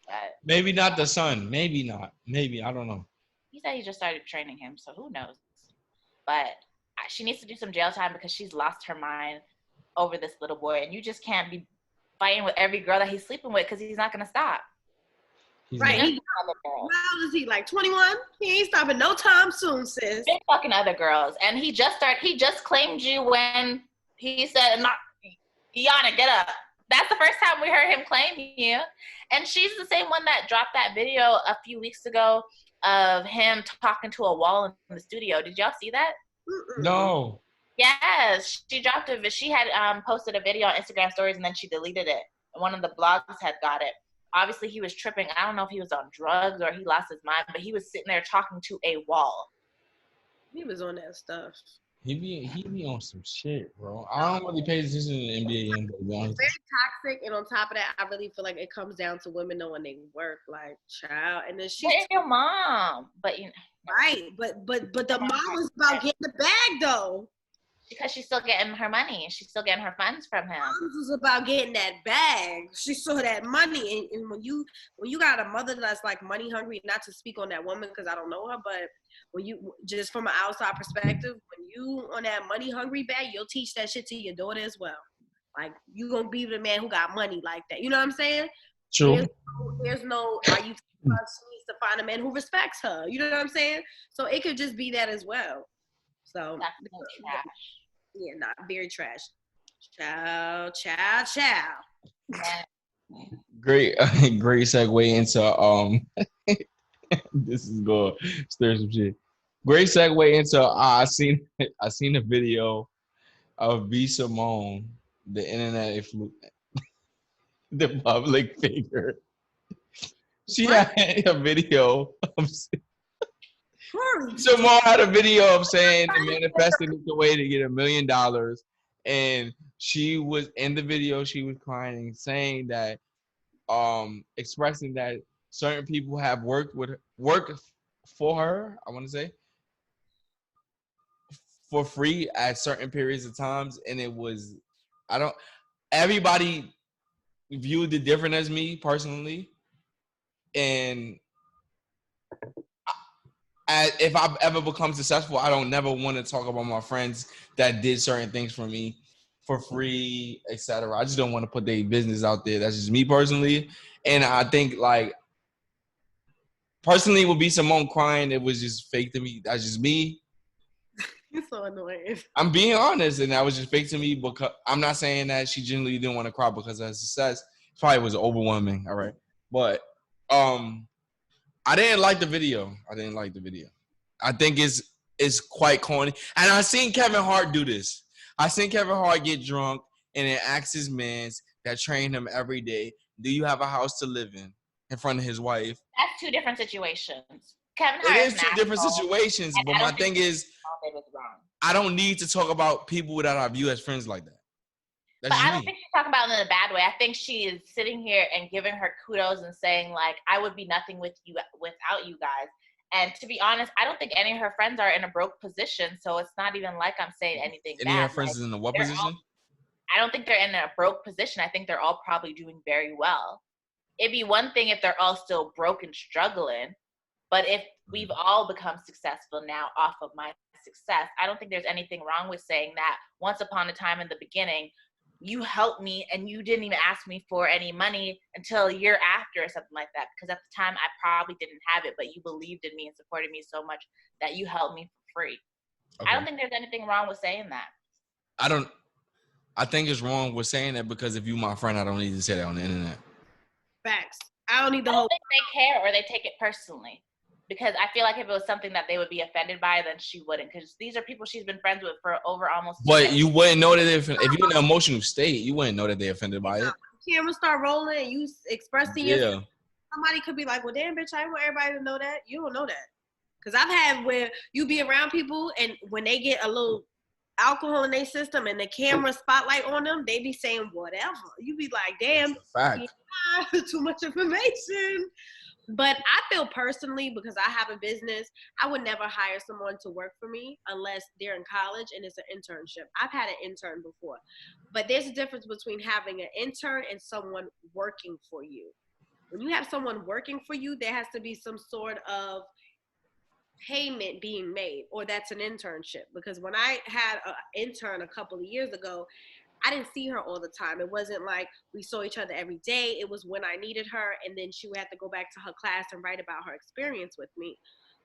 But maybe not the son. Maybe not. Maybe. I don't know. He said he just started training him, so who knows? But she needs to do some jail time because she's lost her mind over this little boy, and you just can't be fighting with every girl that he's sleeping with because he's not gonna stop. Right. How old is he? Like 21? He ain't stopping no time soon, sis. Big fucking other girls. And he just claimed you when he said, Yana, get up. That's the first time we heard him claim you. And she's the same one that dropped that video a few weeks ago of him talking to a wall in the studio. Did y'all see that? No. Yes. She dropped she had posted a video on Instagram stories and then she deleted it. And one of the blogs had got it. Obviously, he was tripping. I don't know if he was on drugs or he lost his mind, but he was sitting there talking to a wall. He was on that stuff. He be on some shit, bro. I don't really pay attention to the NBA. Very toxic, and on top of that, I really feel like it comes down to women knowing they work, like child, and then she's your mom, but you know, right, but the mom was about getting the bag though. Because she's still getting her money. She's still getting her funds from him. Mom's was about getting that bag. She saw that money. And when you got a mother that's like money hungry, not to speak on that woman because I don't know her, but when you, just from an outside perspective, when you on that money hungry bag, you'll teach that shit to your daughter as well. Like, you going to be the man who got money like that. You know what I'm saying? True. There's no, she needs to find a man who respects her. You know what I'm saying? So it could just be that as well. So that's trash. Yeah, not very trash. Ciao. Great segue into this is good. Stir some shit. Great segue into I seen a video of B Simone, the internet influencer, the public figure. She had a video of Simone had a video of saying and manifesting the way to get $1 million, and she was in the video. She was crying and saying that, expressing that certain people have worked for her. I want to say for free at certain periods of times, and it was everybody viewed it different as me personally, and if I've ever become successful, I don't never want to talk about my friends that did certain things for me for free, etc. I just don't want to put their business out there. That's just me personally. And I think, like, personally, with B Simone crying, it was just fake to me. That's just me. You're so annoying. I'm being honest, and that was just fake to me because I'm not saying that she genuinely didn't want to cry because of her success. It probably was overwhelming, all right? But I didn't like the video. I think it's quite corny. And I seen Kevin Hart do this. I seen Kevin Hart get drunk and then ask his mans that train him every day, do you have a house to live in front of his wife? That's two different situations. Kevin Hart is two different situations, but my thing is, I don't need to talk about people that I view as friends like that. But I don't think she's talking about it in a bad way. I think she is sitting here and giving her kudos and saying, like, I would be nothing without you guys. And to be honest, I don't think any of her friends are in a broke position, so it's not even like I'm saying anything bad. Any of her friends is in a what position? I don't think they're in a broke position. I think they're all probably doing very well. It'd be one thing if they're all still broke and struggling, but if we've all become successful now off of my success, I don't think there's anything wrong with saying that once upon a time in the beginning, you helped me and you didn't even ask me for any money until a year after or something like that. Because at the time I probably didn't have it, but you believed in me and supported me so much that you helped me for free. Okay. I don't think there's anything wrong with saying that. I think it's wrong with saying that because if you my friend, I don't need to say that on the internet. Facts. I don't need the whole. I don't think they care or they take it personally. Because I feel like if it was something that they would be offended by, then she wouldn't. Because these are people she's been friends with for over almost 2 But you wouldn't know that if you're in an emotional state, you wouldn't know that they're offended by it. Camera start rolling and you expressing yourself. Somebody could be like, well, damn, bitch, I want everybody to know that. You don't know that. Because I've had where you be around people and when they get a little alcohol in their system and the camera spotlight on them, they be saying whatever. You be like, damn, too much information. But I feel personally, because I have a business, I would never hire someone to work for me unless they're in college and it's an internship. I've had an intern before. But there's a difference between having an intern and someone working for you. When you have someone working for you, there has to be some sort of payment being made, or that's an internship. Because when I had an intern a couple of years ago, I didn't see her all the time. It wasn't like we saw each other every day. It was when I needed her, and then she would have to go back to her class and write about her experience with me.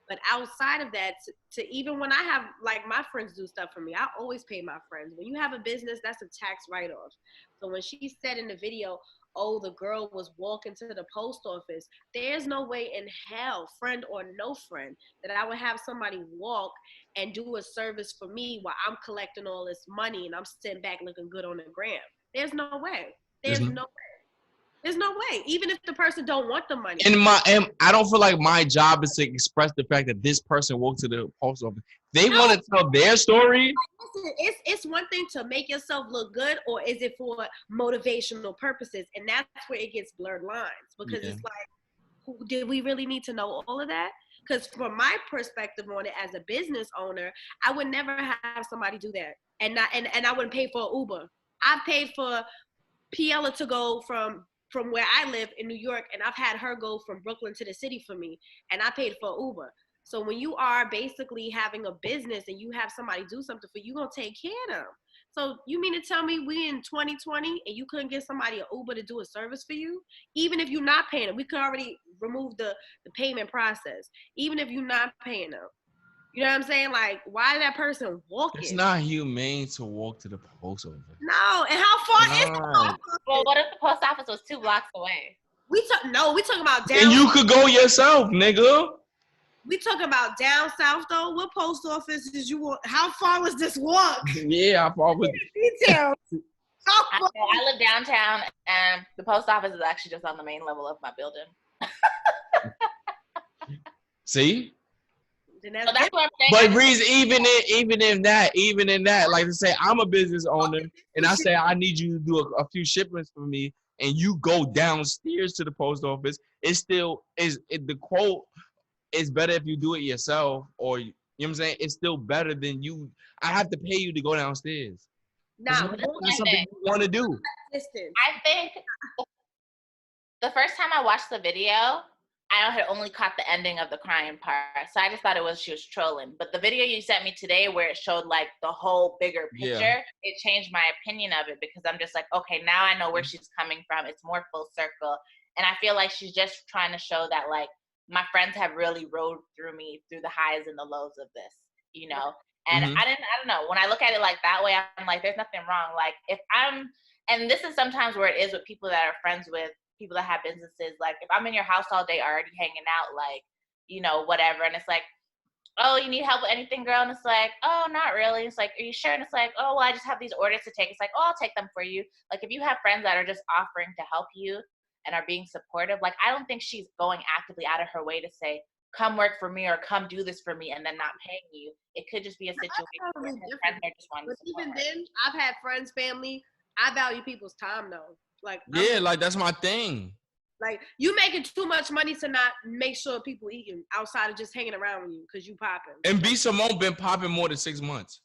But outside of that, to even when I have, like, my friends do stuff for me, I always pay my friends. When you have a business, that's a tax write-off. So when she said in the video, oh, the girl was walking to the post office, there's no way in hell, friend or no friend, that I would have somebody walk and do a service for me while I'm collecting all this money and I'm sitting back looking good on the gram. There's no way. There's no way. There's no way. Even if the person don't want the money. And I don't feel like my job is to express the fact that this person walked to the post office. They want to tell their story. Listen, it's one thing to make yourself look good, or is it for motivational purposes? And that's where it gets blurred lines, because it's like, did we really need to know all of that? Because from my perspective on it as a business owner, I would never have somebody do that, and I wouldn't pay for Uber. I paid for Piella to go from where I live in New York, and I've had her go from Brooklyn to the city for me, and I paid for Uber. So when you are basically having a business and you have somebody do something for you, you're going to take care of them. So you mean to tell me we in 2020 and you couldn't get somebody an Uber to do a service for you? Even if you're not paying them, we could already remove the payment process. Even if you're not paying them. You know what I'm saying? Like, why did that person walk in? It's not humane to walk to the post office. No, and how far is the post office? Well, what if the post office was 2 blocks away? We talking about down. And you could go yourself, nigga. We talking about down south though. What post office did you want? How far was this walk? Yeah, how far was Details. I live downtown, and the post office is actually just on the main level of my building. See? So that's what I'm saying. But Breeze, even in that, like to say, I'm a business owner, and I say I need you to do a few shipments for me, and you go downstairs to the post office. It still is. The quote is better if you do it yourself, or you know what I'm saying. It's still better than you. I have to pay you to go downstairs. Nah, that's something you want to do. I think the first time I watched the video, I had only caught the ending of the crying part. So I just thought she was trolling. But the video you sent me today where it showed like the whole bigger picture, it changed my opinion of it, because I'm just like, okay, now I know where she's coming from. It's more full circle. And I feel like she's just trying to show that, like, my friends have really rode through me through the highs and the lows of this, you know? And I don't know. When I look at it like that way, I'm like, there's nothing wrong. Like, and this is sometimes where it is with people that are friends with people that have businesses. Like, if I'm in your house all day already hanging out, like, you know, whatever. And it's like, oh, you need help with anything, girl? And it's like, oh, not really. It's like, are you sure? And it's like, oh, well, I just have these orders to take. It's like, oh, I'll take them for you. Like, if you have friends that are just offering to help you and are being supportive, like, I don't think she's going actively out of her way to say, come work for me or come do this for me, and then not paying you. It could just be a situation where friends are just wanting to support even her. then, I've had friends, family. I value people's time though. Like, like that's my thing. Like, you making too much money to not make sure people eating outside of just hanging around with you because you popping. And B Simone been popping more than 6 months.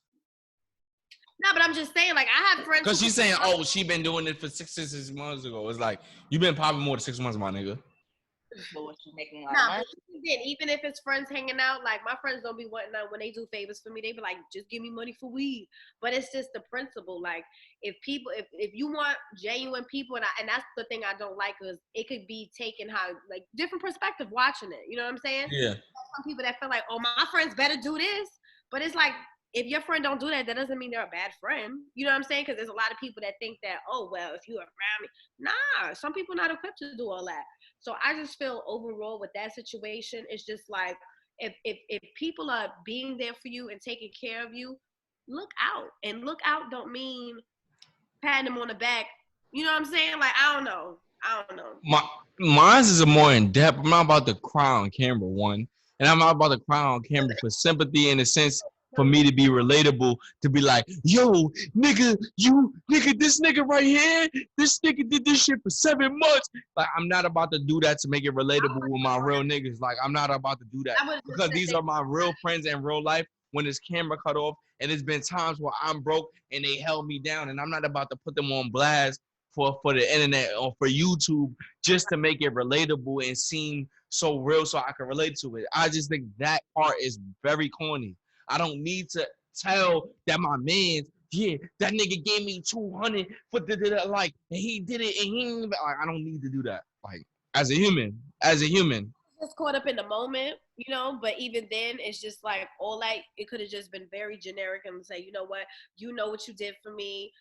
No, but I'm just saying, like, I have friends. Because she's saying, oh, she been doing it for 6 months ago. It's like, you been popping more than 6 months, my nigga. But what, she's making a lot of money? Even if it's friends hanging out, like, my friends don't be wanting that when they do favors for me. They be like, just give me money for weed. But it's just the principle. Like, if you want genuine people, and that's the thing I don't like, because it could be taken how, like, different perspective watching it. You know what I'm saying? Yeah. Some people that feel like, oh, my friends better do this. But it's like, if your friend don't do that, that doesn't mean they're a bad friend. You know what I'm saying? Because there's a lot of people that think that, oh, well, if you're around me. Nah, some people not equipped to do all that. So I just feel overall with that situation, it's just like, if people are being there for you and taking care of you, look out. And look out don't patting them on the back. You know what I'm saying? Like, I don't know. Mine's is a more in depth. I'm not about to cry on camera, one. And I'm not about to cry on camera for sympathy, in a sense, for me to be relatable, to be like, yo, nigga, this nigga right here, this nigga did this shit for 7 months. Like, I'm not about to do that to make it relatable with my real niggas. Like, I'm not about to do that. Because these are my real friends in real life when this camera cut off. And there's been times where I'm broke and they held me down. And I'm not about to put them on blast for the internet or for YouTube just to make it relatable and seem so real so I can relate to it. I just think that part is very corny. I don't need to tell that my man, yeah, that nigga gave me 200 for like, and he did it, and he like, I don't need to do that. Like, as a human. Just caught up in the moment, but even then it's just like all like it could have just been very generic and say, you know what you did for me,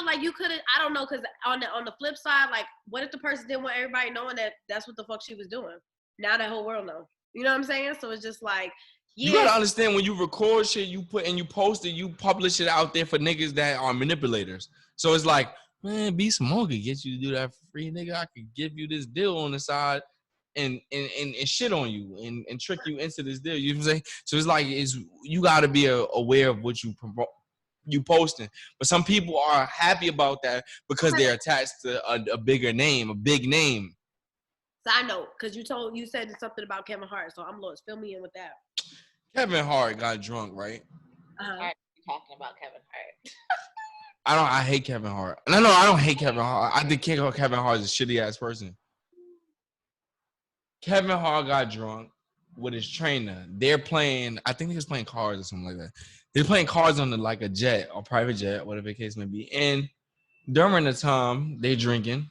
like you could have, I don't know, because on the flip side, like what if the person didn't want everybody knowing that that's what the fuck she was doing? Now that whole world knows, you know what I'm saying? So it's just like, yeah. You gotta understand, when you record shit, you put and you post it, you publish it out there for niggas that are manipulators. So it's like, man, Be Small could get you to do that for free, nigga. I could give you this deal on the side and shit on you and trick you into this deal. You know what I'm saying? So it's like, you gotta be aware of what you promote, you posting. But some people are happy about that because they're attached to a bigger name, a big name. Side note, because you said something about Kevin Hart, so I'm lost. Fill me in with that. Kevin Hart got drunk, right? Aren't you talking about Kevin Hart? I hate Kevin Hart. No, I don't hate Kevin Hart. I think Kevin Hart is a shitty ass person. Kevin Hart got drunk with his trainer. They're playing, I think he was playing cards or something like that. They're playing cards on like a jet or private jet, whatever the case may be. And during the time they drinking,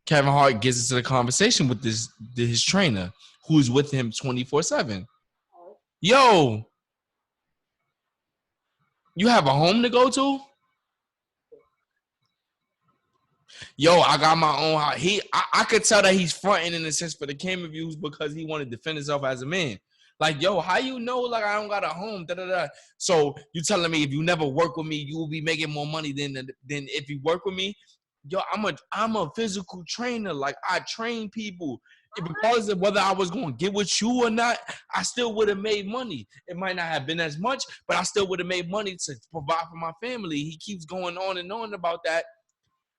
Kevin Hart gets into the conversation with his trainer, who's with him 24/7. Yo, you have a home to go to? Yo, I got my own house. I could tell that he's fronting in a sense for the camera views because he wanted to defend himself as a man. Like, yo, how you know, like, I don't got a home, da-da-da. So you telling me if you never work with me, you will be making more money than if you work with me? Yo, I'm a physical trainer. Like, I train people. Because of whether I was going to get with you or not, I still would have made money. It might not have been as much, but I still would have made money to provide for my family. He keeps going on and on about that.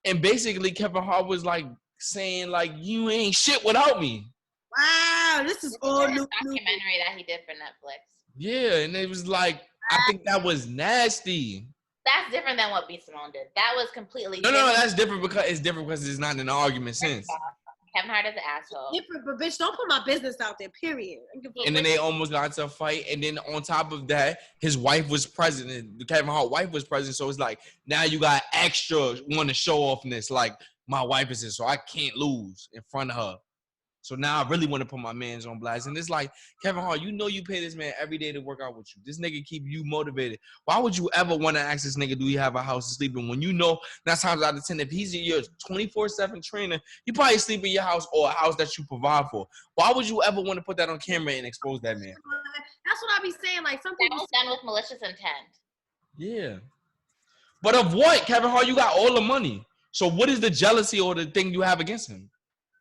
And basically, Kevin Hart was like saying, like, you ain't shit without me. Wow, this is all new. Documentary that he did for Netflix. Yeah, and it was like, I think that was nasty. That's different than what B. Simone did. That was completely different. No, that's different because it's not in an argument sense. Kevin Hart is an asshole. Different, but bitch, don't put my business out there, period. And then they almost got into a fight. And then on top of that, his wife was president. Kevin Hart's wife was president. So it's like, now you got extra want to show offness. Like, my wife is this, so I can't lose in front of her. So now I really want to put my mans on blast. And it's like, Kevin Hart, you know you pay this man every day to work out with you. This nigga keep you motivated. Why would you ever want to ask this nigga, do you have a house to sleep in? When you know 9 times out of 10, if he's your 24/7 trainer, you probably sleep in your house or a house that you provide for. Why would you ever want to put that on camera and expose that man? That's what I be saying. Like, some people was done with malicious intent. Yeah. But of what, Kevin Hart? You got all the money. So what is the jealousy or the thing you have against him?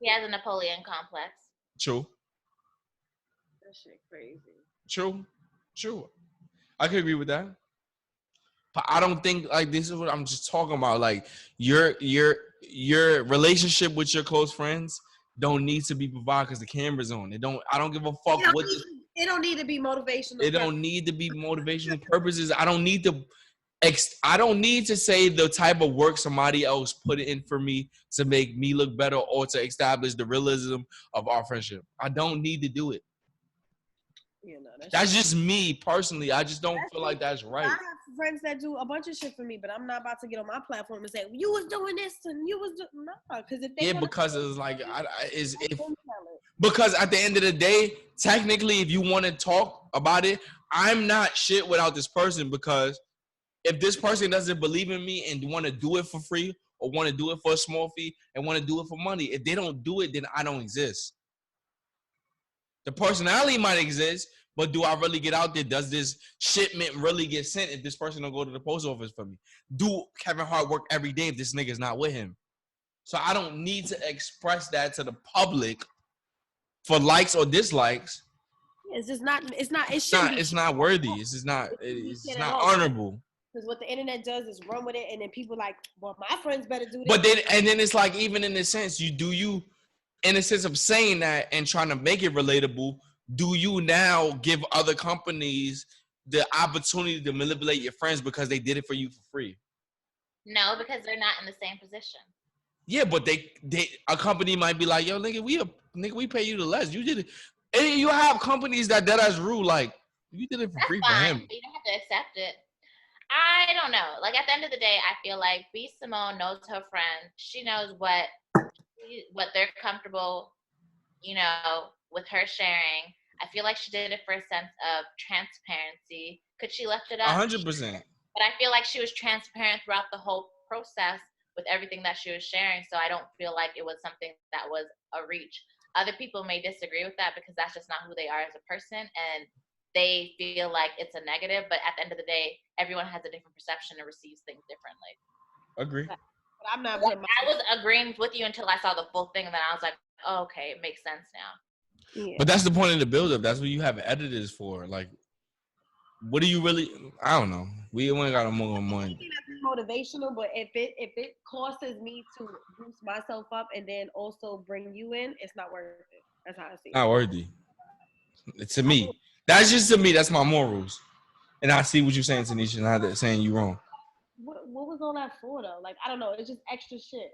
He has a Napoleon complex. True. That shit crazy. True. I can agree with that. But I don't think, like, this is what I'm just talking about. Like, your relationship with your close friends don't need to be provided because the camera's on. I don't give a fuck what. It don't need to be motivational. It don't need to be motivational purposes. I don't need to say the type of work somebody else put in for me to make me look better or to establish the realism of our friendship. I don't need to do it. Yeah, no, that's just me personally. I just don't feel like that's right. I have friends that do a bunch of shit for me, but I'm not about to get on my platform and say, you was doing this and you was doing no, because if they because it's like because at the end of the day, technically, if you want to talk about it, I'm not shit without this person, because if this person doesn't believe in me and want to do it for free or want to do it for a small fee and want to do it for money, if they don't do it, then I don't exist. The personality might exist, but do I really get out there? Does this shipment really get sent if this person don't go to the post office for me? Do Kevin Hart work every day if this nigga's not with him? So I don't need to express that to the public for likes or dislikes. It's just not. It's not. It's not worthy. It's not honorable. Because what the internet does is run with it, and then people like, well, my friends better do this. But then it's like, even in the sense, in a sense of saying that and trying to make it relatable, do you now give other companies the opportunity to manipulate your friends because they did it for you for free? No, because they're not in the same position. Yeah, but a company might be like, yo, nigga, we nigga, we pay you the less. You did it. And you have companies that as rule, like, you did it for free for him. You don't have to accept it. I don't know. Like, at the end of the day, I feel like B. Simone knows her friend. She knows what they're comfortable, with her sharing. I feel like she did it for a sense of transparency. Could she left it up? 100%. But I feel like she was transparent throughout the whole process with everything that she was sharing. So I don't feel like it was something that was a reach. Other people may disagree with that because that's just not who they are as a person. And they feel like it's a negative. But at the end of the day, everyone has a different perception and receives things differently. Agree. But I'm not. I was agreeing with you until I saw the full thing. And then I was like, oh, okay, it makes sense now. Yeah. But that's the point of the build-up. That's what you have editors for. Like, what do you really? I don't know. We only got a more. Motivational, but if it causes me to boost myself up and then also bring you in, it's not worth it. That's how I see it. Not worthy. To me, that's just to me. That's my morals. And I see what you're saying, Tanisha. Not that saying you wrong. What was all that for though? Like, I don't know. It's just extra shit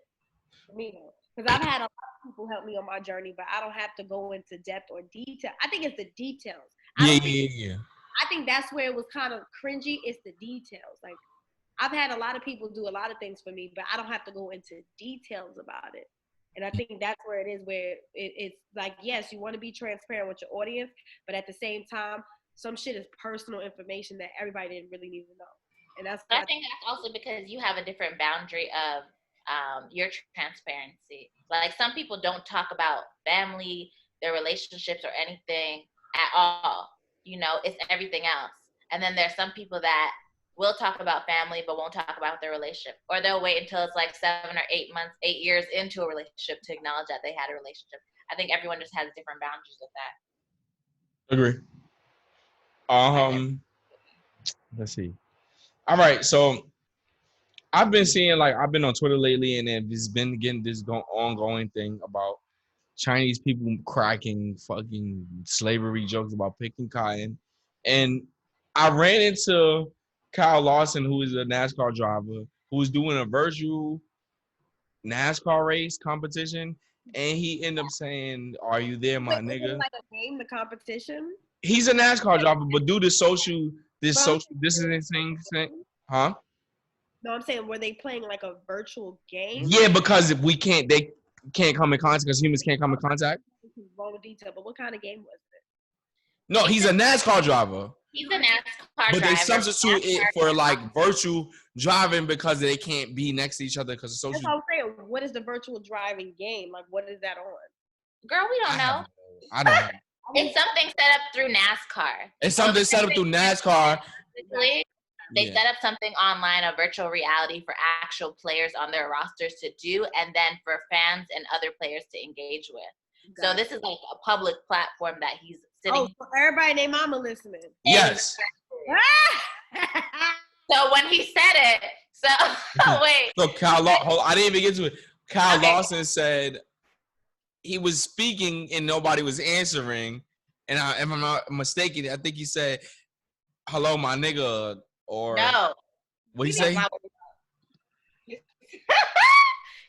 for me though. Because I've had a lot of people help me on my journey, but I don't have to go into depth or detail. I think it's the details. Yeah. I think that's where it was kind of cringy. It's the details. Like, I've had a lot of people do a lot of things for me, but I don't have to go into details about it. And I think that's where it is, where it's like, yes, you want to be transparent with your audience, but at the same time, some shit is personal information that everybody didn't really need to know. And that's. But I think that's also because you have a different boundary of your transparency. Like, some people don't talk about family, their relationships, or anything at all. It's everything else. And then there's some people that will talk about family but won't talk about their relationship, or they'll wait until it's like 7 or 8 months, 8 years into a relationship to acknowledge that they had a relationship. I think everyone just has different boundaries with that. Agree. Let's see. All right, so I've been seeing, like, I've been on Twitter lately, and it's been getting this ongoing thing about Chinese people cracking fucking slavery jokes about picking cotton. And I ran into Kyle Larson, who is a NASCAR driver, who was doing a virtual NASCAR race competition, and he ended up saying, "Are you there, my nigga?" Like a game, the competition. He's a NASCAR driver, but do this social distancing thing, huh? No, I'm saying, were they playing like a virtual game? Yeah, because if they can't come in contact, because humans can't come in contact. Wrong with detail, but what kind of game was it? No, he's a NASCAR driver. He's a NASCAR driver. But they substitute it for like virtual driving because they can't be next to each other because of social. That's what I'm saying. What is the virtual driving game? Like, what is that on? Girl, we don't know. I don't know. It's something set up through NASCAR. It's something set up through NASCAR. They set up something online, a virtual reality for actual players on their rosters to do, and then for fans and other players to engage with. So this is like a public platform that he's sitting. Oh, so everybody named Mama listening. Yes. So when he said it, wait. So I didn't even get to it. Kyle Larson said he was speaking and nobody was answering. And if I'm not mistaken, I think he said, "Hello, my nigga," or no. What he say?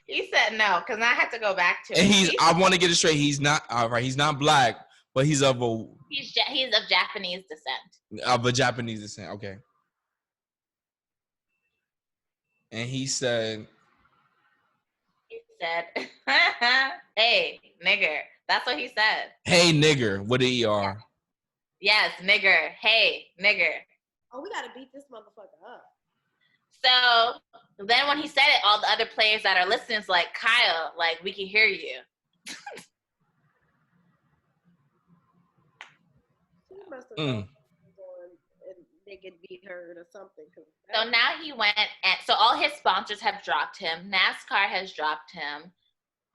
He said no, because I had to go back to and it. I want to get it straight. He's not He's not black, but he's of he's of Japanese descent. Of a Japanese descent. Okay. And he said, "Hey, nigger." That's what he said. Hey, nigger, with an ER. Yes, nigger. Hey, nigger. Oh, we gotta beat this motherfucker up. So then when he said it, all the other players that are listening is like, Kyle, like, we can hear you. She must have and they could be heard or something. So now he went, and so all his sponsors have dropped him. NASCAR has dropped him.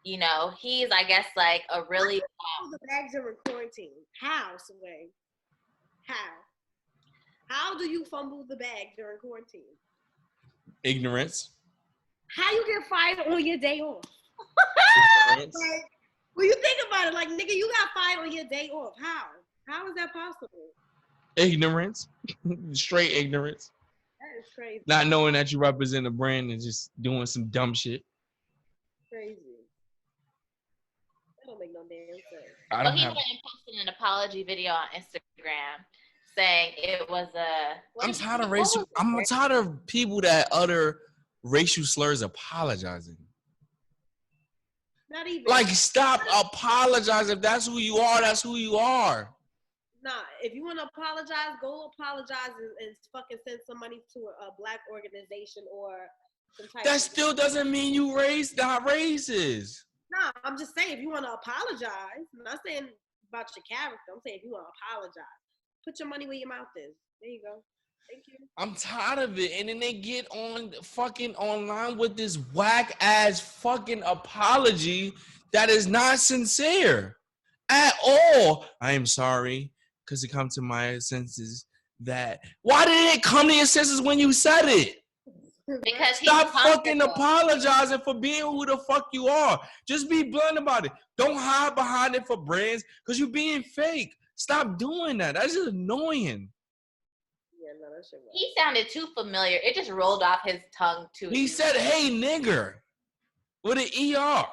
He's, I guess, like a really... The bags are in quarantine. How, Sway? How do you fumble the bag during quarantine? Ignorance. How you get fired on your day off? Like, when you think about it, like, nigga, you got fired on your day off. How is that possible? Ignorance. Straight ignorance. That is crazy. Not knowing that you represent a brand and just doing some dumb shit. Crazy. That don't make make no damn sense. Well, he went and posted an apology video on Instagram saying it was a. I'm tired of people that utter racial slurs apologizing. Not even. Like, stop apologizing. If that's who you are, that's who you are. Nah, if you want to apologize, go apologize and fucking send some money to a black organization or some type. That still doesn't mean you not racist. Nah, I'm just saying if you want to apologize, I'm not saying about your character. I'm saying if you want to apologize, put your money where your mouth is. There you go. Thank you. I'm tired of it. And then they get on fucking online with this whack ass fucking apology that is not sincere at all. I am sorry, because it come to my senses that. Why did it come to your senses when you said it? Because stop fucking apologizing for being who the fuck you are. Just be blunt about it. Don't hide behind it for brands because you're being fake. Stop doing that. That's just annoying. Yeah, no, that shit was. He sounded too familiar. It just rolled off his tongue too. He said, "Hey, nigger," with an ER.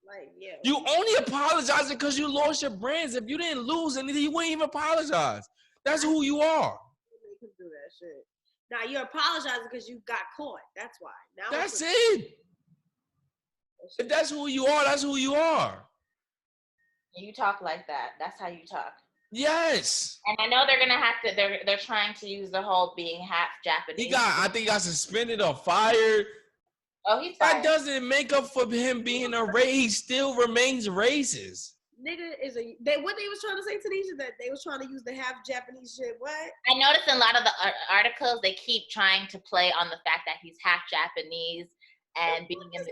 Like, yeah. You only apologizing because you lost your brands. If you didn't lose anything, you wouldn't even apologize. That's who you are. They can do that shit. Now you're apologizing because you got caught. That's why. Now that's it. If that's who you are, that's who you are. You talk like that. That's how you talk. Yes. And I know they're gonna have to. They're trying to use the whole being half Japanese. I think he got suspended or fired. Oh, he's fired. That doesn't make up for him being a race. He still remains racist. Nigga is what they was trying to say, Tanisha, that they was trying to use the half Japanese shit. What? I noticed in a lot of the articles they keep trying to play on the fact that he's half Japanese and being in the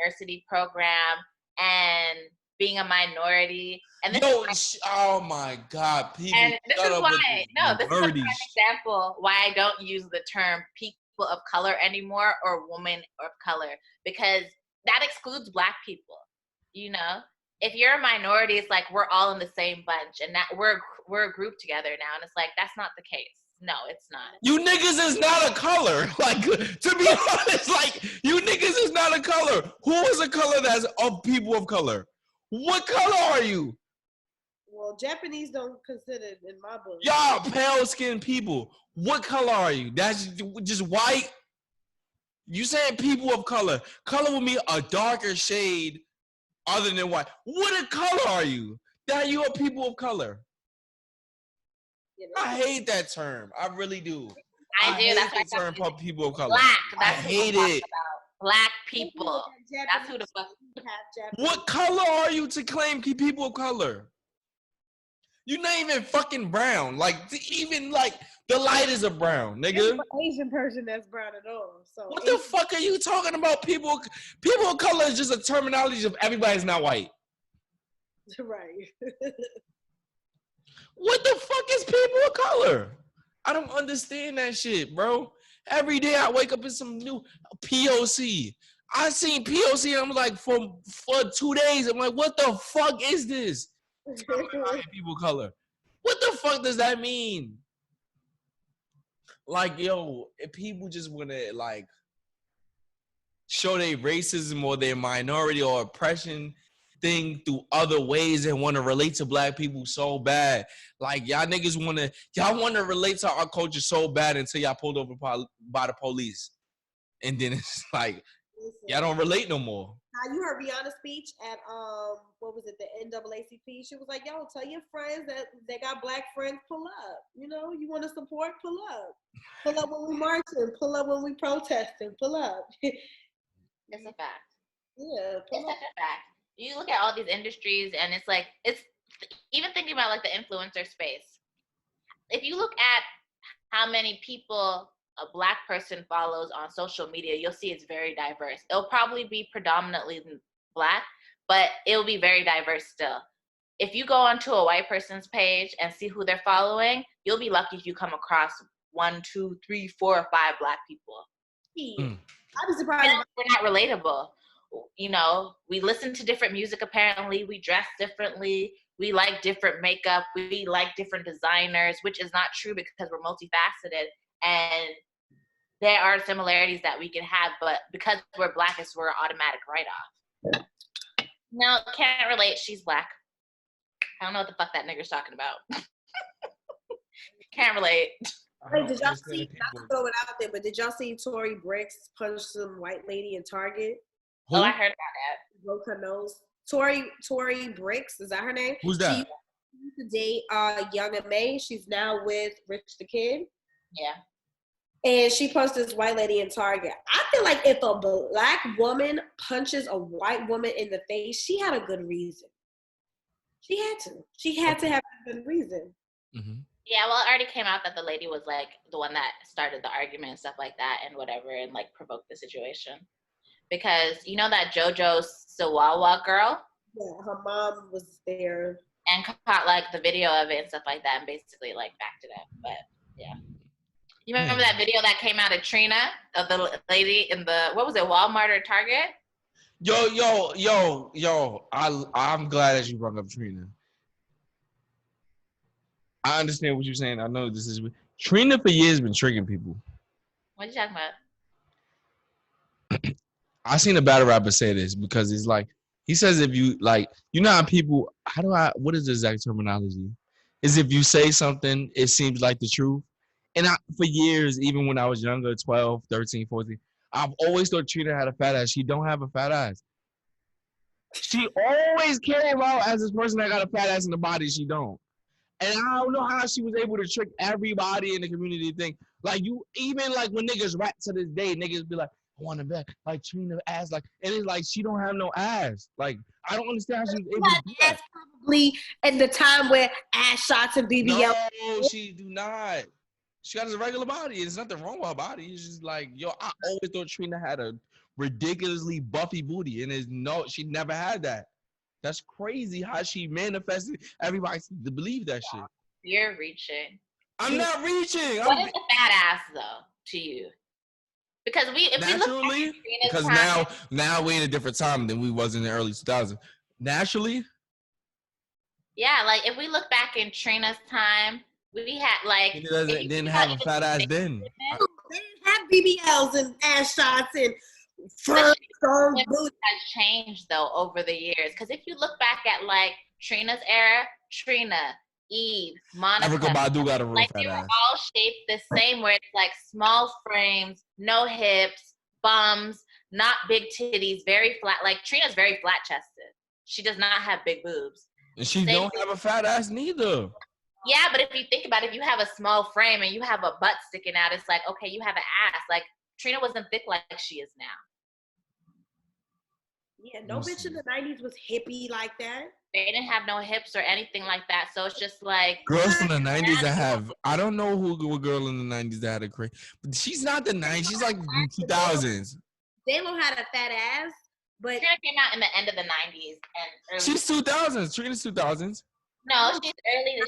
diversity program and being a minority. And this oh my God, people! And this is why this is a prime example why I don't use the term people of color anymore or woman of color, because that excludes Black people. You know, if you're a minority, it's like we're all in the same bunch, and that we're a group together now, and it's like that's not the case. No, it's not. You niggas is not a color. Like, to be honest, like you niggas is not a color. Who is a color that's of people of color? What color are you? Well, Japanese don't consider it in my book. Y'all pale-skinned people. What color are you? That's just white? You saying people of color. Color will mean a darker shade other than white. What a color are you? That you are people of color. I hate that term. I really do. I do. Hate the term people of color. Black. That's I hate it. Black people. That's who the fuck. What color are you to claim people of color? You're not even fucking brown. Like, even like the light is a brown, nigga. An Asian person that's brown at all. So what the fuck are you talking about? People of color is just a terminology of everybody's not white. Right. What the fuck is people of color? I don't understand that shit, bro. Every day I wake up in some new POC. I seen POC and I'm like, for 2 days, I'm like, what the fuck is this? People of color. What the fuck does that mean? Like, yo, if people just want to, like, show their racism or their minority or oppression thing through other ways and want to relate to Black people so bad. Like, y'all niggas want to relate to our culture so bad until y'all pulled over by the police. And then it's like, y'all don't relate no more. Now, you heard Rihanna's speech at, what was it, the NAACP? She was like, yo, tell your friends that they got Black friends, pull up. You know, you want to support, pull up. Pull up when we marching, pull up when we protesting, pull up. It's a fact. Yeah. It's such a fact. You look at all these industries and it's like, it's even thinking about like the influencer space. If you look at how many people a Black person follows on social media, you'll see it's very diverse. It'll probably be predominantly Black, but it'll be very diverse still. If you go onto a white person's page and see who they're following, you'll be lucky if you come across 1, 2, 3, 4, or 5 Black people. I'd be surprised. We're not relatable. You know, we listen to different music apparently, we dress differently, we like different makeup, we like different designers, which is not true because we're multifaceted, and there are similarities that we can have, but because we're Black, it's we're automatic write-off. No, can't relate. She's black. I don't know what the fuck that nigger's talking about. Can't relate. Wait, did y'all see? Not to throw it out there, but did y'all see Tory Bricks punch some white lady in Target? Who? Oh, I heard about that. Broke her nose. Tory Bricks, is that her name? Who's that? She used to date Young and May. She's now with Rich the Kid. Yeah. And she punched this white lady in Target. I feel like if a black woman punches a white woman in the face, she had a good reason. She had to. She had to have a good reason. Mm-hmm. Yeah, well, it already came out that the lady was like the one that started the argument and stuff like that and whatever and like provoked the situation. Because you know that JoJo Siwawa girl? Yeah, her mom was there. And caught like the video of it and stuff like that and basically like backed it up. But yeah. You remember that video that came out of Trina of the lady in the, what was it, Walmart or Target? Yo. I'm glad that you brought up Trina. I understand what you're saying. I know this is Trina for years been tricking people. What are you talking about? I seen a battle rapper say this because it's like he says if you like, you know how people, what is the exact terminology? Is if you say something, it seems like the truth. And for years, even when I was younger, 12, 13, 14, I've always thought Trina had a fat ass. She don't have a fat ass. She always came out as this person that got a fat ass in the body. She don't. And I don't know how she was able to trick everybody in the community to think, like, you, even like when niggas rap to this day, niggas be like, I want to bet, like, Trina ass, like, and it's like, she don't have no ass. Like, I don't understand how she was able to do that. Probably at the time where ass shots and BBL. No, she do not. She got a regular body. There's nothing wrong with her body. It's just like, yo, I always thought Trina had a ridiculously buffy booty, and she never had that. That's crazy how she manifested everybody to believe that shit. You're reaching. I'm not reaching. What is a fat ass though to you? Because naturally, because now we're in a different time than we was in the early 2000s. Naturally. Yeah, like if we look back in Trina's time, we had like didn't have a fat ass then. They didn't have BBLs and ass shots and fur boots. Has changed though over the years. Because if you look back at like Trina's era, Trina, Eve, Monica, Erykah Badu got a real like fat they were ass. all shaped the same, where it's like small frames, no hips, bums, not big titties, very flat. Like Trina's very flat chested. She does not have big boobs. And she don't have a fat ass neither. Yeah, but if you think about it, if you have a small frame and you have a butt sticking out, it's like, okay, you have an ass. Like Trina wasn't thick like she is now. Yeah, no bitch in the 90s was hippie like that. They didn't have no hips or anything like that. So it's just like girls from the 90s that have, I don't know who a girl in the 90s that had a crazy, but she's not the 90s. She's like 2000s. J-Lo had a fat ass, but Trina came out in the end of the 90s and early. She's 2000s. Trina's 2000s. No,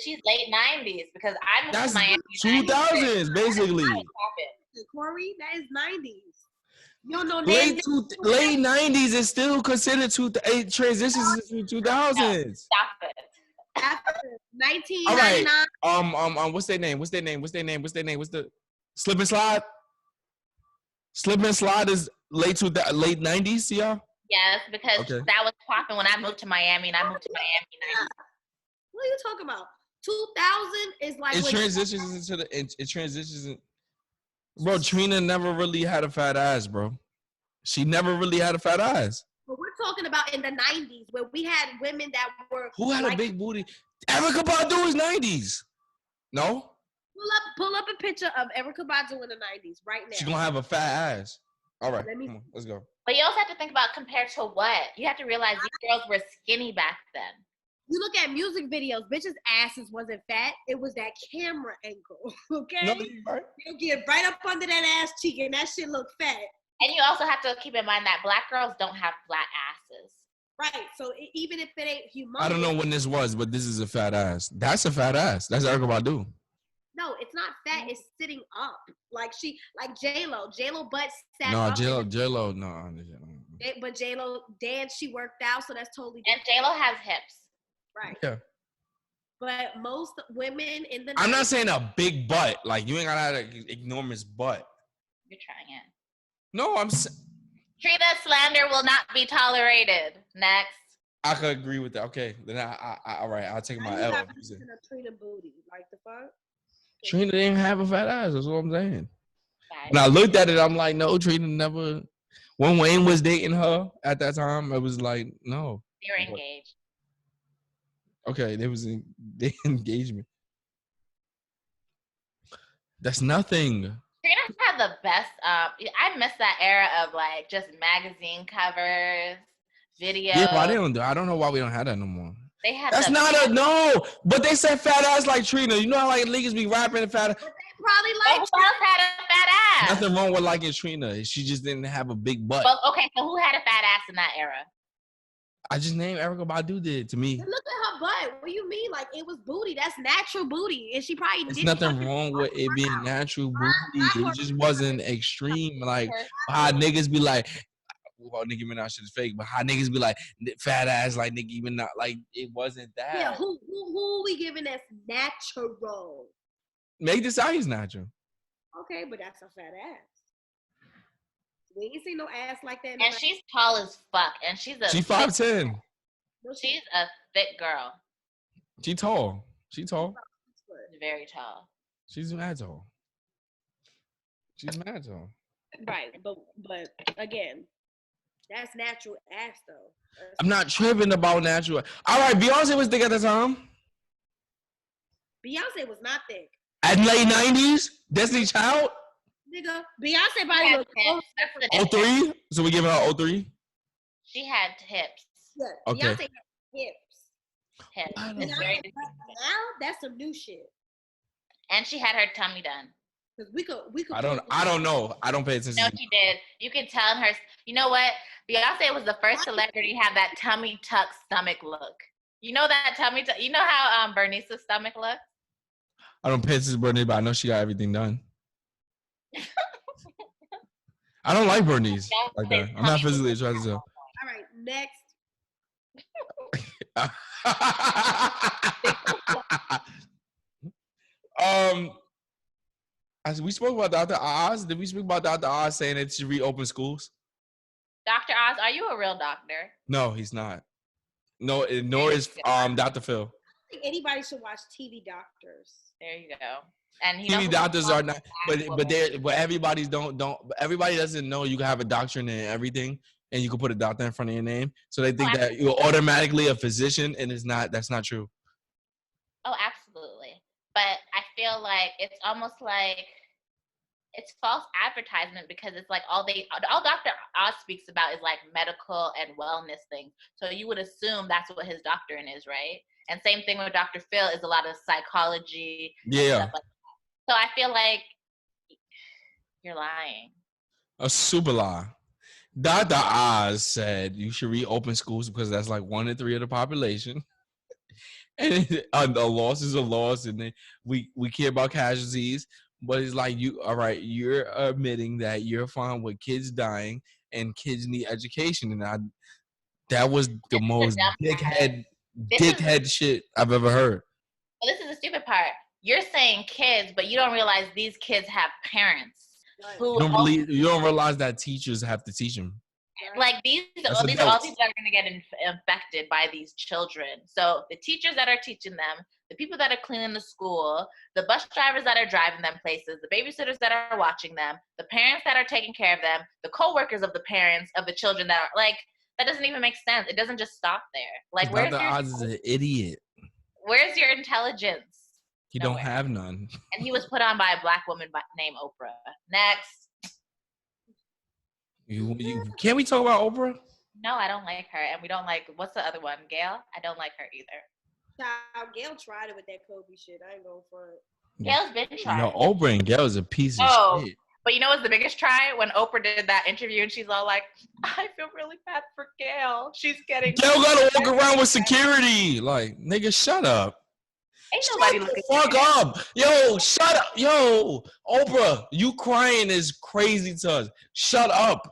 she's late 90s because I moved to Miami. 2000s, basically. Cory, that is 90s. You don't know late 90s is still considered transitions to 2000s. No, stop it. After 1999. All right. What's their name? What's the Slip and Slide? Slip and Slide is late 90s, y'all? Yes, because that was popping when I moved to Miami, and I moved to Miami 90s. What are you talking about? 2000 is like it transitions in. Bro, Trina never really had a fat ass, bro. She never really had a fat ass. But we're talking about in the 90s where we had women that were who had a big booty. Erykah Badu is 90s. No? Pull up a picture of Erykah Badu in the 90s right now. She's gonna have a fat ass. All right, come on, let's go. But you also have to think about compared to what? You have to realize these girls were skinny back then. You look at music videos, bitches' asses wasn't fat. It was that camera angle, okay? No, right. They'll get right up under that ass cheek and that shit look fat. And you also have to keep in mind that black girls don't have flat asses. Right, so even if it ain't humongous. I don't know when this was, but this is a fat ass. That's a fat ass. That's Erykah Badu. No, it's not fat. It's sitting up. Like J-Lo. J-Lo butt sat up. No, J-Lo, no. But J-Lo danced, she worked out, so that's totally different. And J-Lo has hips. Right. Yeah. But most women in the I'm not saying a big butt. Like, you ain't got to have an enormous butt. You're trying it. No, Trina slander will not be tolerated. Next. I could agree with that. Okay, then all right. I'll take my L. got a Trina booty. Like the fuck? Trina didn't have a fat ass. That's what I'm saying. Guys, When I looked at it, I'm like, no, Trina never. When Wayne was dating her at that time, it was like, no. they were engaged. Okay, there was the engagement. That's nothing. Trina had the best. I miss that era of like just magazine covers, videos. Yeah, why they don't do? I don't know why we don't have that no more. They had. That's not a no. But they said fat ass like Trina. You know how like niggas be rapping and fat. But they probably like. Who else had a fat ass? Nothing wrong with liking Trina. She just didn't have a big butt. Well, okay, so who had a fat ass in that era? I just named Erykah Badu did to me. Look at her butt. What do you mean? Like it was booty. That's natural booty, and she probably. There's nothing wrong with it being natural booty. It just wasn't extreme. Like how niggas be like, well, Nicki Minaj shit is fake, but how niggas be like fat ass like Nicki Minaj. Like it wasn't that. Yeah, who are we giving that's natural? Meg Thee Stallion's natural. Okay, but that's a fat ass. We ain't seen no ass like that. And she's tall as fuck, and she's 5'10". She's a thick girl. She tall. She tall. Very tall. She's mad tall. She's mad tall. Right, but again, that's natural ass though. I'm not tripping about natural. All right, Beyonce was thick at the time. Beyonce was not thick. At late 90s? Destiny Child? Nigga, Beyonce body look 03? So we giving her 03? She had hips. Yeah, Okay. Beyonce had hips. It's very now that's some new shit. And she had her tummy done. Cause we could. I don't know. I don't pay attention. No, she did. You could tell in her. You know what? Beyonce was the first celebrity to have that tummy tuck stomach look. You know that tummy tuck. You know how Bernice's stomach looks. I don't pay attention to Bernice, but I know she got everything done. I don't like Bernice like that. I'm not physically attracted to her. All right, next. We spoke about Dr. Oz. Did we speak about Dr. Oz saying that she reopen schools? Dr. Oz, are you a real doctor? No, he's not. No, nor is Dr. Phil. I think anybody should watch TV doctors. There you go. And TV doctors are not, but everybody doesn't know you can have a doctorate in everything, and you can put a doctor in front of your name, so they think that you're automatically a physician, and it's not. That's not true. Oh, absolutely. But I feel like it's almost like it's false advertisement because it's like all Dr. Oz speaks about is like medical and wellness things. So you would assume that's what his doctorate is, right? And same thing with Dr. Phil is a lot of psychology. Yeah. Stuff like that. So I feel like you're lying. A super lie. Dr. Oz said you should reopen schools because that's like 1 in 3 of the population. And a loss is a loss, and we care about casualties. But it's like you're admitting that you're fine with kids dying and kids need education, and that was the most dickhead shit I've ever heard. Well, this is the stupid part. You're saying kids, but you don't realize these kids have parents. You don't realize that teachers have to teach them. Like all these are going to get infected by these children. So the teachers that are teaching them, the people that are cleaning the school, the bus drivers that are driving them places, the babysitters that are watching them, the parents that are taking care of them, the co-workers of the parents of the children that are like, that doesn't even make sense. It doesn't just stop there. Like, Dr. Oz is an idiot. Where's your intelligence? He don't have none. And he was put on by a black woman named Oprah. Next. Can't we talk about Oprah? No, I don't like her. And we don't like, what's the other one? Gail? I don't like her either. Child, Gail tried it with that Kobe shit. I ain't going for it. Gail's been trying. No, Oprah and Gail is a piece of shit. But you know what's the biggest try? When Oprah did that interview and she's all like, I feel really bad for Gail. She's getting... Gail gotta walk around with security. Like, nigga, shut up. Ain't nobody looking fuck up. Yo, shut up. Yo, Oprah, you crying is crazy to us. Shut up.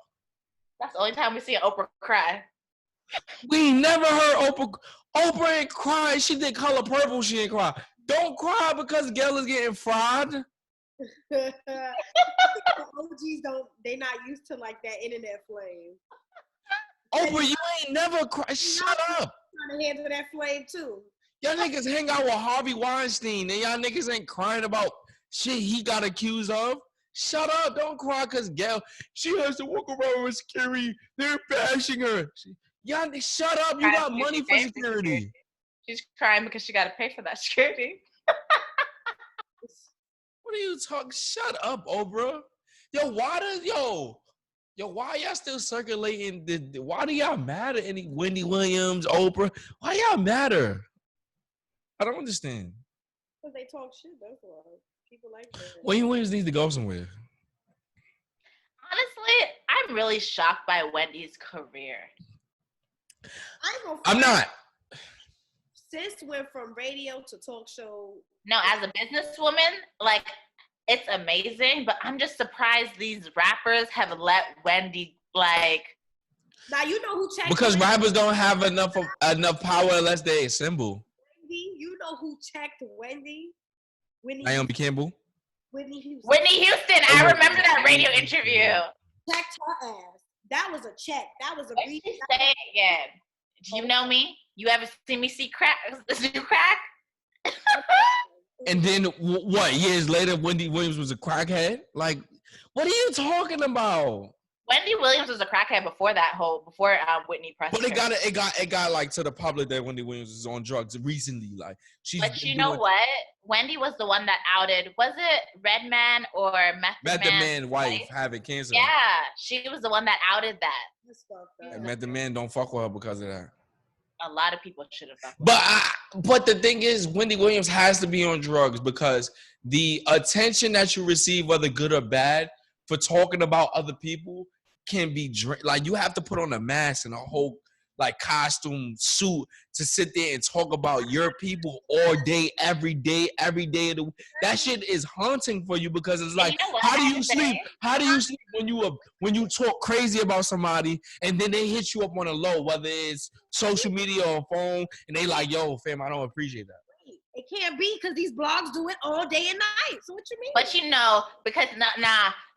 That's the only time we see Oprah cry. We never heard Oprah. Oprah ain't cry. She did Color Purple. She ain't cry. Don't cry because Gail is getting fried. The OGs they not used to like that internet flame. Oprah, you ain't never cried. Shut up. Trying to handle that flame too. Y'all niggas hang out with Harvey Weinstein and y'all niggas ain't crying about shit he got accused of. Shut up. Don't cry because Gail, she has to walk around with security. They're bashing her. Y'all, shut up. You got money for security. She's crying because she got to pay for that security. What are you talking? Shut up, Oprah. Yo, why y'all still circulating? Why do y'all matter? Any Wendy Williams, Oprah? Why y'all matter? I don't understand. Because they talk shit, that's why. People like that. Wendy Williams needs to go somewhere. Honestly, I'm really shocked by Wendy's career. I'm not. Sis went from radio to talk show. No, as a businesswoman, like, it's amazing, but I'm just surprised these rappers have let Wendy, like... Now, you know who checked Because Wendy? rappers don't have enough power unless they assemble. Wendy, you know who checked Wendy? Naomi Campbell? Whitney Houston. Whitney Houston, I remember that radio interview. Checked her ass. That was a check. That was a What did she say again? Do you know me? You ever seen me see crack? Do crack? And then what? Years later, Wendy Williams was a crackhead. Like, what are you talking about? Wendy Williams was a crackhead before Whitney pressed But her. it got like to the public that Wendy Williams was on drugs recently. Like, she's. But you know what? Wendy was the one that outed. Was it Redman or Method Man's wife having cancer? Yeah, she was the one that outed that. And Method Man don't fuck with her because of that. A lot of people should have fucked with her. But the thing is, Wendy Williams has to be on drugs because the attention that you receive, whether good or bad, for talking about other people can be like you have to put on a mask and a whole like costume suit to sit there and talk about your people all day, every day of the week. That shit is haunting for you because it's like, you know, how do you sleep? How do you sleep when you talk crazy about somebody and then they hit you up on a low, whether it's social media or phone, and they like, yo, fam, I don't appreciate that. It can't be because these blogs do it all day and night. So what you mean? But you know, because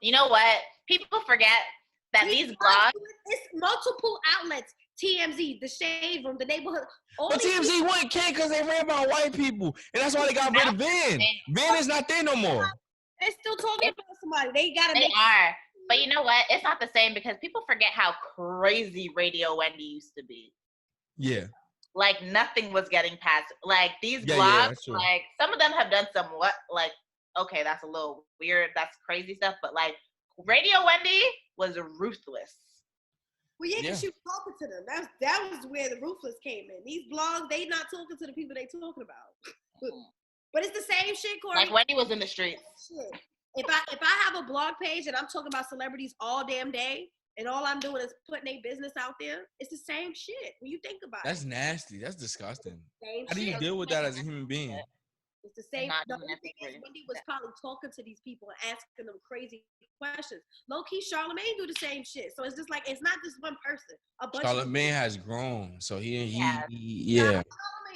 you know what? People forget that these blogs. It's multiple outlets. TMZ, the Shade Room, the Neighborhood. But TMZ wouldn't care because they ran by white people, and that's why they got rid of Van. Van is not there no more. They're still talking about somebody. They are. But you know what? It's not the same because people forget how crazy Radio Wendy used to be. Yeah. Like nothing was getting past. Like these blogs, like some of them have done some okay, that's a little weird. That's crazy stuff. But like Radio Wendy was ruthless. Well, because she was talking to them. That was where the ruthless came in. These blogs, they not talking to the people they talking about. But it's the same shit, Cory. Like Wendy was in the streets. Shit. If I have a blog page and I'm talking about celebrities all damn day, and all I'm doing is putting their business out there, it's the same shit when you think about it. That's nasty. That's disgusting. How do shit. you deal with that as a human being? It's the same. The only thing is Wendy was probably talking to these people and asking them crazy questions. Low-key, Charlamagne do the same shit. So it's just like, it's not just one person. Charlamagne has grown. So he Charlamagne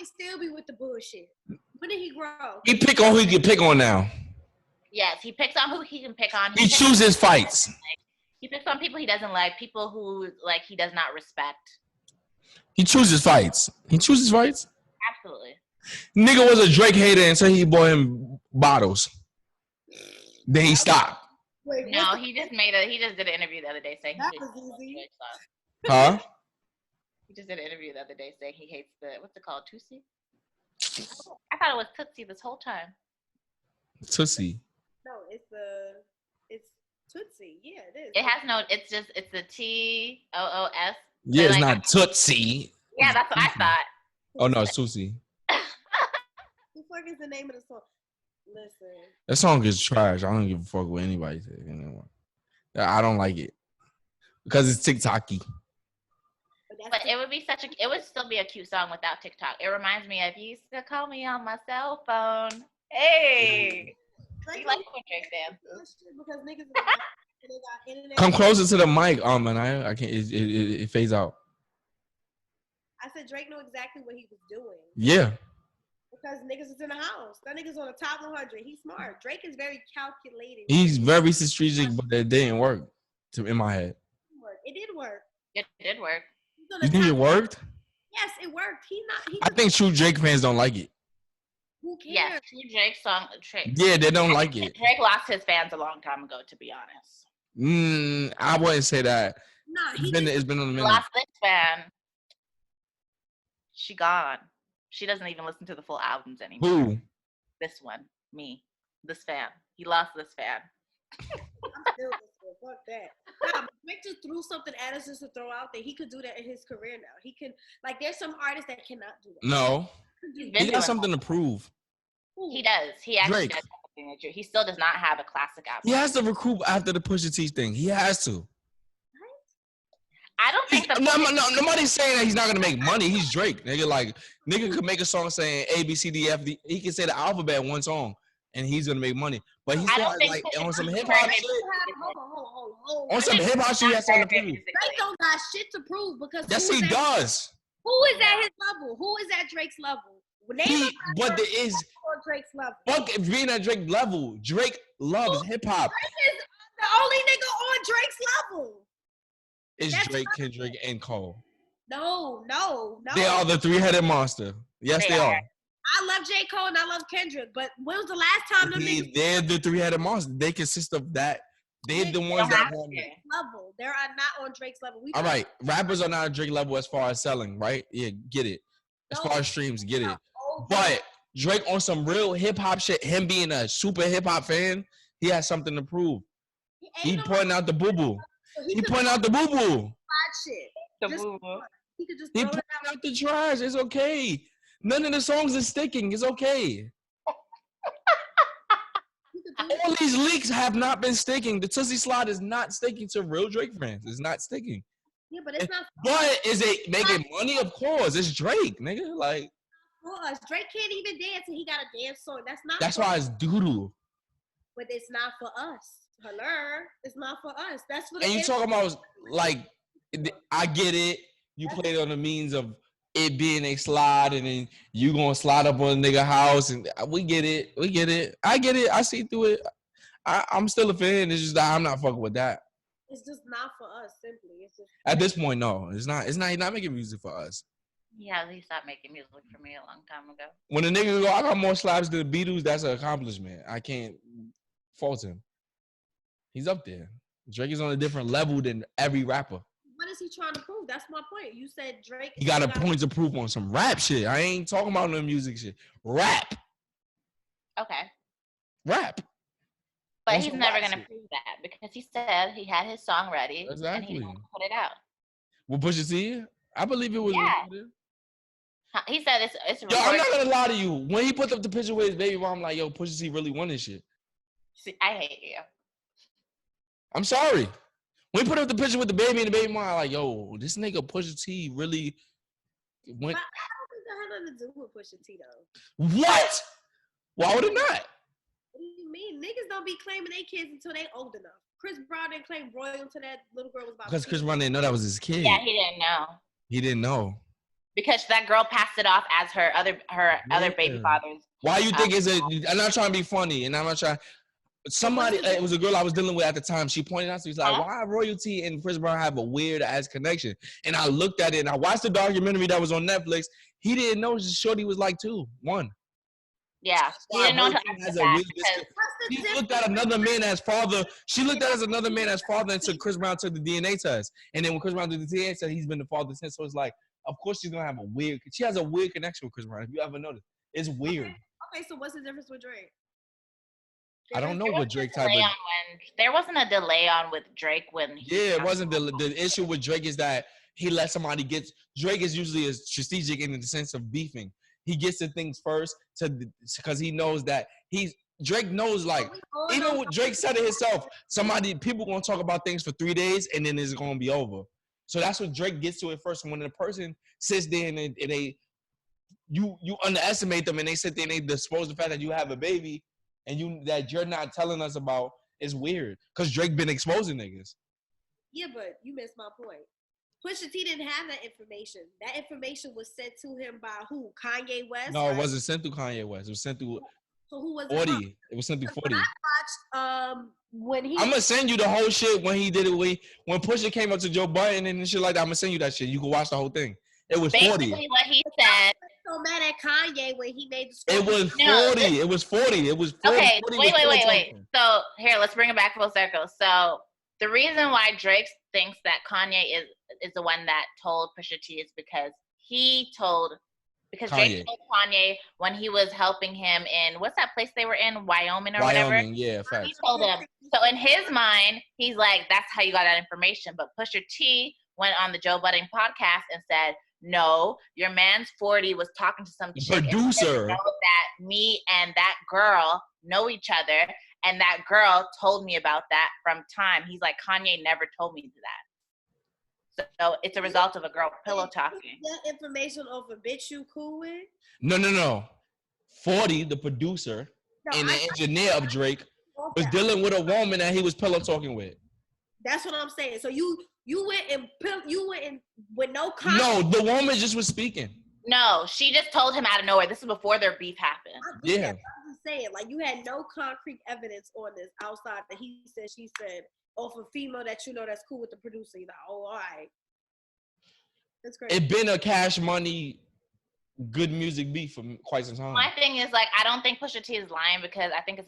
still be with the bullshit. When did he grow? He pick on who he can pick on now. Yes, he picks on who he can pick on. He chooses fights. He picks on people he doesn't like, people who like he does not respect. He chooses fights. Absolutely. Nigga was a Drake hater until he bought him bottles. Then he stopped. Wait, no, he just did an interview the other day saying that was easy. Huh? He just did an interview the other day saying he hates what's it called, Tootsie? I thought it was Tootsie this whole time. Tootsie. No, it's Tootsie. Yeah, it is. It has no. It's the TOOS. Yeah, it's not Tootsie. Yeah, that's what I thought. Oh no, it's Tootsie. The fuck is the name of the song? Listen. That song is trash. I don't give a fuck what anybody says. I don't like it because it's TikTok-y. But it would still be a cute song without TikTok. It reminds me of, you used to call me on my cell phone. Hey. You like when Drake dances. Because niggas got internet. Come closer to the mic, man. I can't. It fades out. I said Drake knew exactly what he was doing. Yeah. Because niggas is in the house. That nigga's on the top 100. He's smart. Drake is very calculated. He's very strategic, but that didn't work in my head. It did work. It did work. You think it worked? Yes, it worked. I think true Drake fans don't like it. Who cares? Yes, true Drake song. Yeah, they don't like it. Drake lost his fans a long time ago, to be honest. I wouldn't say that. No, It's been on a minute. Lost this fan. She gone. She doesn't even listen to the full albums anymore. Who? This one. Me. This fan. He lost this fan. I'm still listening. Fuck that. Nah, Drake just threw something at us just to throw out there. He could do that in his career now. He can, like, there's some artists that cannot do that. No. He got something to prove. He does. He actually Drake. does have something to do. He still does not have a classic album. He has to recoup after the Pusha T thing. He has to. I don't think nobody's saying that he's not gonna make money. He's Drake. Nigga could make a song saying A, B, C, D, F, D. He can say the alphabet in one song, and he's gonna make money. But he's still like on some hip hop shit. Hold. On some hip hop shit, he has something to prove. Drake don't got shit to prove because Yes, he does. Who is at his level? Who is at Drake's level? But there is on Drake's level. fuck being at Drake level. Drake loves hip hop. Drake is the only nigga on Drake's level. It's Drake, Kendrick, and Cole. No. They are the three-headed monster. Yes, they are. I love J. Cole and I love Kendrick, but when was the last time them niggas? They're the three-headed monster. They consist of that. They're the ones that on Drake's level. They are not on Drake's level. All right, rappers are not at Drake level as far as selling, right? Yeah, get it. As far as streams, get it. But Drake on some real hip hop shit. Him being a super hip hop fan, he has something to prove. He pointing out the boo boo. He pointing out the boo boo. The boo boo. He pointing out the trash. It's okay. None of the songs are sticking. It's okay. All these leaks have not been sticking. The Tootsie Slide is not sticking to real Drake fans. It's not sticking. Yeah, but it's not. But is it making money? Of course. It's Drake, nigga. Like. For us, Drake can't even dance, and he got a dance song. That's why it's doodle. But it's not for us. Hello, it's not for us. That's for. And you talking about like, I get it. You played on the means of it being a slide, and then you gonna slide up on a nigga house, and we get it. I get it. I see through it. I'm still a fan. It's just that I'm not fucking with that. It's just not for us. Simply, it's just. At this point, no, it's not. He's not making music for us. Yeah, he stopped making music for me a long time ago. When a nigga go, I got more slaps than the Beatles. That's an accomplishment. I can't fault him. He's up there. Drake is on a different level than every rapper. What is he trying to prove? That's my point. You said Drake. He got a point to prove on some rap shit. I ain't talking about no music shit. Rap. Okay. Rap. But he's never going to prove that because he said he had his song ready. Exactly. And he put it out. Well, Pusha T? I believe it was. Yeah. He said it's yo, I'm not gonna lie to you. When he put up the picture with his baby mom, I'm like, yo, Pusha T really won this shit. See, I hate you. I'm sorry. When he put up the picture with the baby and the baby mom, I'm like, yo, this nigga Pusha T really went. But I don't think that had nothing to do with Pusha T though. What? Why would it not? What do you mean? Niggas don't be claiming their kids until they old enough. Chris Brown didn't claim royal until that little girl was about. Because Chris Brown didn't know that was his kid. Yeah, he didn't know. He didn't know. Because that girl passed it off as her other baby father's. Why you think it's a? I'm not trying to be funny, and I'm not trying. Somebody, it was a girl I was dealing with at the time. She pointed out to me, she's like, why royalty and Chris Brown have a weird ass connection? And I looked at it and I watched the documentary that was on Netflix. He didn't know Shorty was like 1. Yeah, he didn't know She looked at another man as father. She looked at as another man as father until Chris Brown took the DNA test. And then when Chris Brown took the DNA test, he's been the father since. So it's like, of course she's gonna have she has a weird connection with Chris Brown. If you ever noticed, it's weird. Okay, so what's the difference with Drake? I don't know what Drake type of. There wasn't a delay on with Drake when. Yeah, it wasn't the issue with Drake is that he let somebody get. Drake is usually as strategic in the sense of beefing. He gets the things first because he knows that Drake knows like even with Drake said it himself. People gonna talk about things for 3 days and then it's gonna be over. So that's what Drake gets to it first. And when the person sits there and you underestimate them and they sit there and they dispose the fact that you have a baby and that you're not telling us about, it's weird. Because Drake been exposing niggas. Yeah, but you missed my point. Pusha T didn't have that information. That information was sent to him by who? Kanye West? No, it wasn't sent through Kanye West. It was sent through so who was 40. It was sent through 40. When I watched I'm gonna send you the whole shit when he did it. When Pusha came up to Joe Budden and shit like that, I'm gonna send you that shit. You can watch the whole thing. It was 40. Basically, what he said. So mad at Kanye when he made the. It was 40. It was 40. It was 40. Okay, 40 wait. So here, let's bring it back full circle. So the reason why Drake thinks that Kanye is the one that told Pusha T is because Drake told Kanye when he was helping him in what's that place they were in, Wyoming or whatever. Yeah, facts. He told him. So in his mind, he's like, that's how you got that information. But Pusha T went on the Joe Budden podcast and said, no, your man's 40 was talking to some chick producer. Know that me and that girl know each other, and that girl told me about that from time. He's like, Kanye never told me that. So it's a result of a girl pillow talking. That information off a bitch you cool with? No. 40, the producer and the engineer of Drake, was dealing with a woman that he was pillow talking with. That's what I'm saying. So you went in with no context. No, the woman just was speaking. No, she just told him out of nowhere. This is before their beef happened. Yeah. I'm just saying, like, you had no concrete evidence on this outside that he said, she said, off a female that you know that's cool with the producer. You're like, oh, all right. That's crazy. It been a Cash Money good music beef for quite some time. My thing is, like, I don't think Pusha T is lying because I think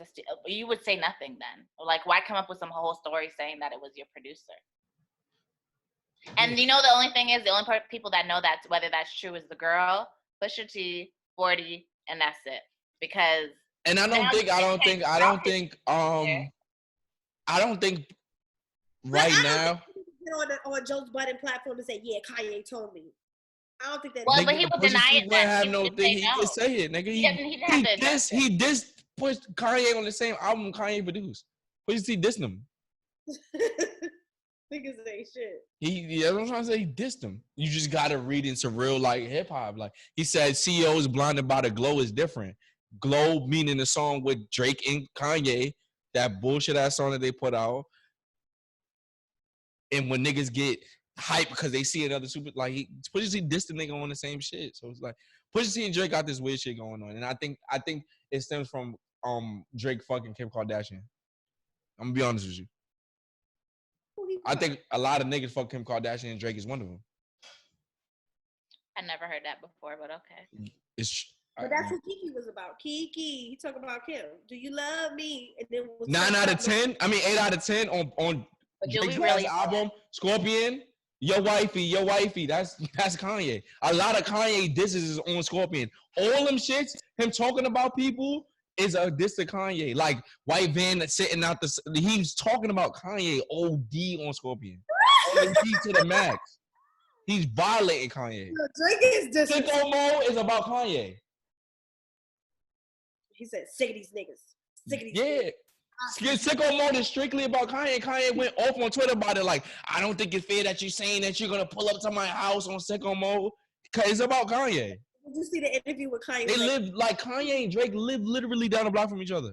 you would say nothing then. Like, why come up with some whole story saying that it was your producer? And you know, the only thing is, the only people that know that whether that's true is the girl, Pusha T, 40, and that's it. Because and I don't think right now on Joe Budden platform and say, yeah, Kanye told me. I don't think that. Well, but he would deny it. He could say it, nigga. He dissed pushed Kanye on the same album Kanye produced. Pusha T dissed him. Niggas say shit. That's what I'm trying to say. He dissed him. You just gotta read into real like hip hop. Like he said, CEOs blinded by the glow is different. Glow meaning the song with Drake and Kanye, that bullshit ass song that they put out. And when niggas get hype because they see another super like Pusha T dissed the nigga on the same shit. So it's like Pusha T and Drake got this weird shit going on. And I think it stems from Drake fucking Kim Kardashian. I'm gonna be honest with you. I think a lot of niggas fuck Kim Kardashian and Drake is one of them. I never heard that before, but okay. But that's what Kiki was about. Kiki, he talking about Kim. Do you love me? And then 9 out of 10. I mean 8 out of 10 on Drake's last album. Scorpion. Your wifey. That's Kanye. A lot of Kanye disses is on Scorpion. All them shits, him talking about people, is a diss to Kanye. Like White Van that's sitting out he's talking about Kanye OD on Scorpion. OD to the max. He's violating Kanye. Drake is just Sicko Mode is about Kanye. He said, sick of these niggas. Sick of these niggas. Sicko Mode is strictly about Kanye. Kanye went off on Twitter about it. Like, I don't think it's fair that you're saying that you're gonna pull up to my house on Sicko Mode. Cause it's about Kanye. Did you see the interview with Kanye? They live like Kanye and Drake live literally down the block from each other.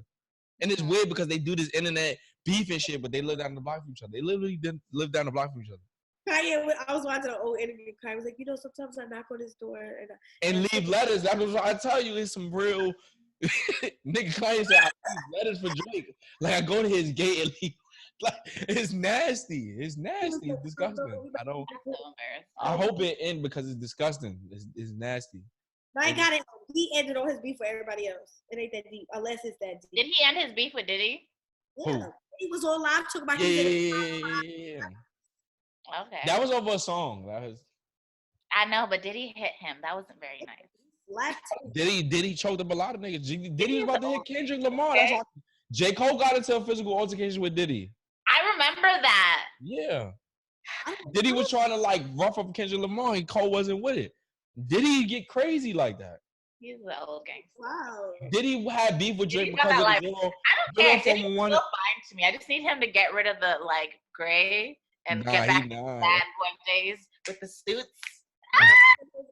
And it's weird because they do this internet beef and shit, but they live down the block from each other. They literally live down the block from each other. Kanye, I was watching an old interview. Kanye was like, you know, sometimes I knock on his door and leave letters. That was what I tell you. It's some real nigga. Kanye said I leave letters for Drake. Like I go to his gate and leave. Like it's nasty. It's nasty. It's disgusting. I hope it ends because it's disgusting. It's nasty. I got it. He ended all his beef with everybody else. It ain't that deep, unless it's that deep. Did he end his beef with Diddy? Yeah. Who? He was on live talking about yeah. Okay. That was over a song. I know, but Diddy hit him. That wasn't very nice. Diddy choked up a lot of niggas. Diddy was about to hit Kendrick Lamar. That's why J. Cole got into a physical altercation with Diddy. I remember that. Yeah. Diddy was trying to like rough up Kendrick Lamar and Cole wasn't with it. Diddy get crazy like that? He's the old gangster. Wow. Diddy had beef with Drake because of the girl. I don't care. Diddy's still fine to me. I just need him to get rid of the like gray and get back to bad boy days with the suits.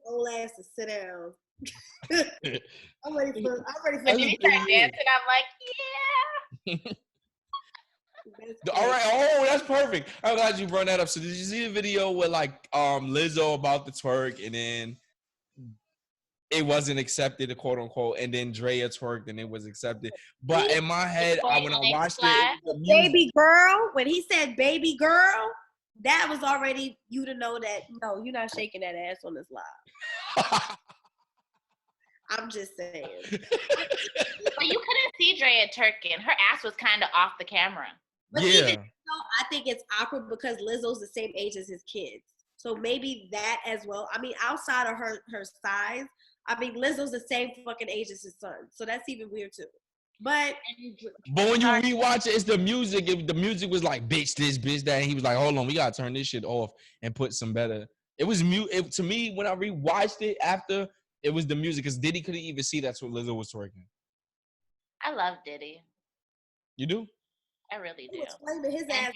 Old ass to sit down. I'm ready for. When he started dancing, I'm like, yeah. All right. Oh, that's perfect. I'm glad you brought that up. So did you see the video with like Lizzo about the twerk and then it wasn't accepted, quote unquote, and then Drea twerked and it was accepted. But in my head, when I watched it, was the music. Baby girl, when he said baby girl, that was already you to know that no, you're not shaking that ass on this live. I'm just saying. But you couldn't see Drea twerking. Her ass was kind of off the camera. But Yeah. even I think it's awkward because Lizzo's the same age as his kids. So maybe that as well. I mean, outside of her size, I mean, Lizzo's the same fucking age as his son. So that's even weird too. But when you rewatch it, it's the music. The music was like, bitch this, bitch that. And he was like, hold on, we got to turn this shit off and put some better. It was mute. To me, when I rewatched it after, it was the music. Because Diddy couldn't even see that's what Lizzo was twerking. I love Diddy. You do? I really do. His ass.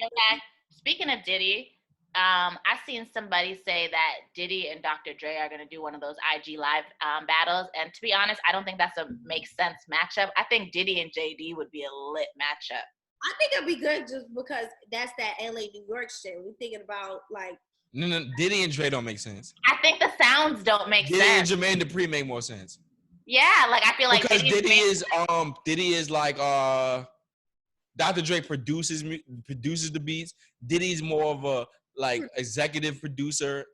Speaking of Diddy, I seen somebody say that Diddy and Dr. Dre are gonna do one of those IG live battles, and to be honest, I don't think that's a make sense matchup. I think Diddy and JD would be a lit matchup. I think it'd be good just because that's that LA New York shit. We're thinking about like. No, Diddy and Dre don't make sense. I think the sounds don't make sense. Diddy and Jermaine Dupri make more sense. Yeah, like I feel like because Diddy is like Dr. Dre produces the beats. Diddy's more of a like executive producer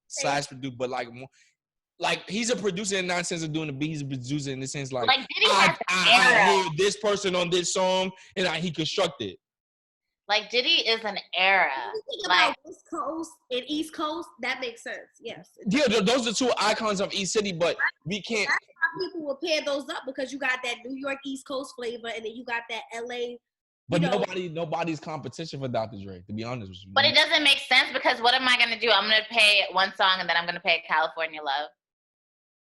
slash producer, but like more like he's a producer in the sense of doing the beat. He's a producer in the sense like Diddy has I hear this person on this song and he constructed. Like Diddy is an era. When you think about West Coast and East Coast, that makes sense. Yes. Yeah, those are two icons of East City, but we can't. That's how people will pair those up because you got that New York East Coast flavor, and then you got that LA. But nobody's competition for Dr. Dre, to be honest with you. But it doesn't make sense because what am I gonna do? I'm gonna pay one song and then I'm gonna pay California Love.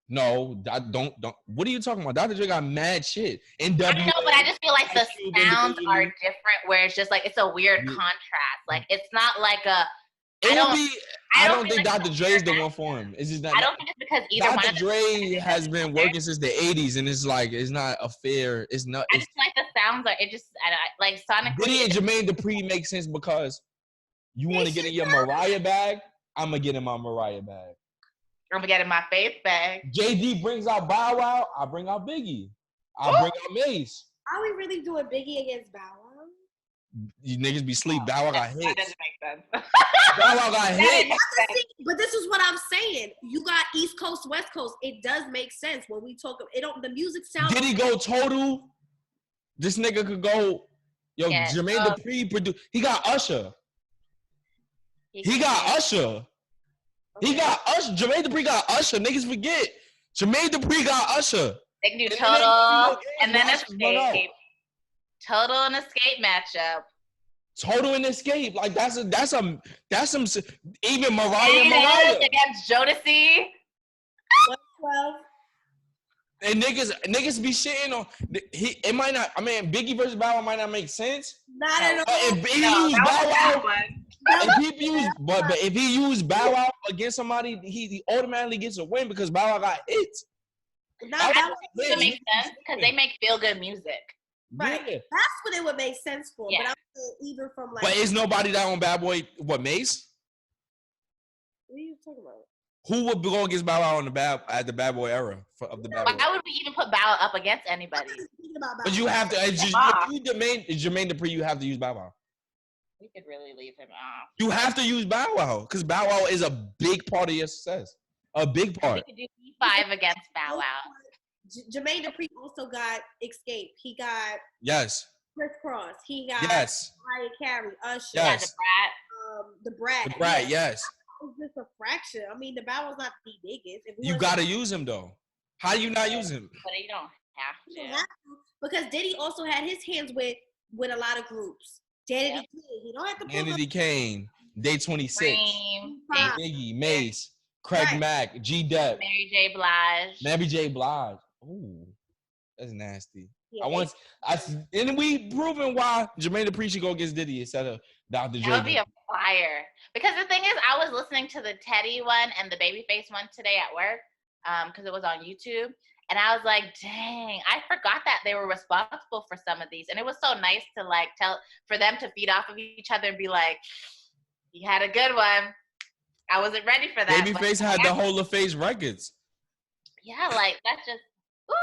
No, don't. What are you talking about? Dr. Dre got mad shit. I know, but I just feel like the sounds are different. Where it's just like it's a weird contrast. Like it's not like a. I don't think Dr. Dre's the one for him. It's just not. I don't think it's because either Dr. one. Dre has been working since the '80s, and it's like it's not a fair. It's not. I just like the sounds are. It just like sonically. Diddy and Jermaine Dupri make sense because you want to get in your Mariah bag. I'm gonna get in my Mariah bag. I'm gonna get in my faith bag. JD brings out Bow Wow. I bring out Biggie. I bring out Mace. Are we really doing Biggie against Bow Wow? You niggas be sleep. Bow Wow got hits. That doesn't make sense. Bow Wow got hits. But this is what I'm saying. You got East Coast, West Coast. It does make sense when we talk. It don't. The music sounds. Did he go total? This nigga could go. Yo, yeah, Jermaine Dupri produced. He got Usher. He got Usher. He got Usher. Jermaine Dupri got Usher. Niggas forget. Jermaine Dupri got Usher. They can do Total and then Escape. Total and Escape matchup. Total and Escape. Like that's some even Mariah against Jodeci. 12. And niggas be shitting on it might not. I mean, Biggie versus Bow Wow might not make sense. Not at all. If he used Bow Wow, if he used Bow Wow against somebody, he automatically gets a win because Bow Wow got hits. That would make sense because they make feel good music. Right. Yeah. That's what it would make sense for. Yeah. But I'm saying even from like. But is nobody that on Bad Boy? What, Mace? What are you talking about? Who would go against Bow Wow at the Bad Boy era of the Bad Boy? Why would we even put Bow Wow up against anybody? But you have to. If you Jermaine Dupri, you have to use Bow Wow. We could really leave him off. You have to use Bow Wow because Bow Wow is a big part of your success. A big part. We could do E5 against Bow Wow. Jermaine Dupri also got Escape. He got Chris Cross. He got Mariah Carey, Usher. Yes. The Brat. The Brat, yes. It's just a fraction. I mean, the Bow Wow's not the biggest. You gotta use him though. How do you not use him? But you don't have to. You don't have to because Diddy also had his hands with a lot of groups. Danity Kane. He don't have to. Danity Kane, Day 26. Biggie, Mace, Craig Mack, G-Dep, Mary J. Blige. Ooh, that's nasty. Yeah, and we proven why Jermaine Dupri should go against Diddy instead of Dr. Dre. That would be a fire. Because the thing is, I was listening to the Teddy one and the Babyface one today at work, because it was on YouTube, and I was like, dang, I forgot that they were responsible for some of these, and it was so nice to like for them to feed off of each other and be like, you had a good one. I wasn't ready for that. Babyface had the Hall of Face records. Yeah, like that's just whew,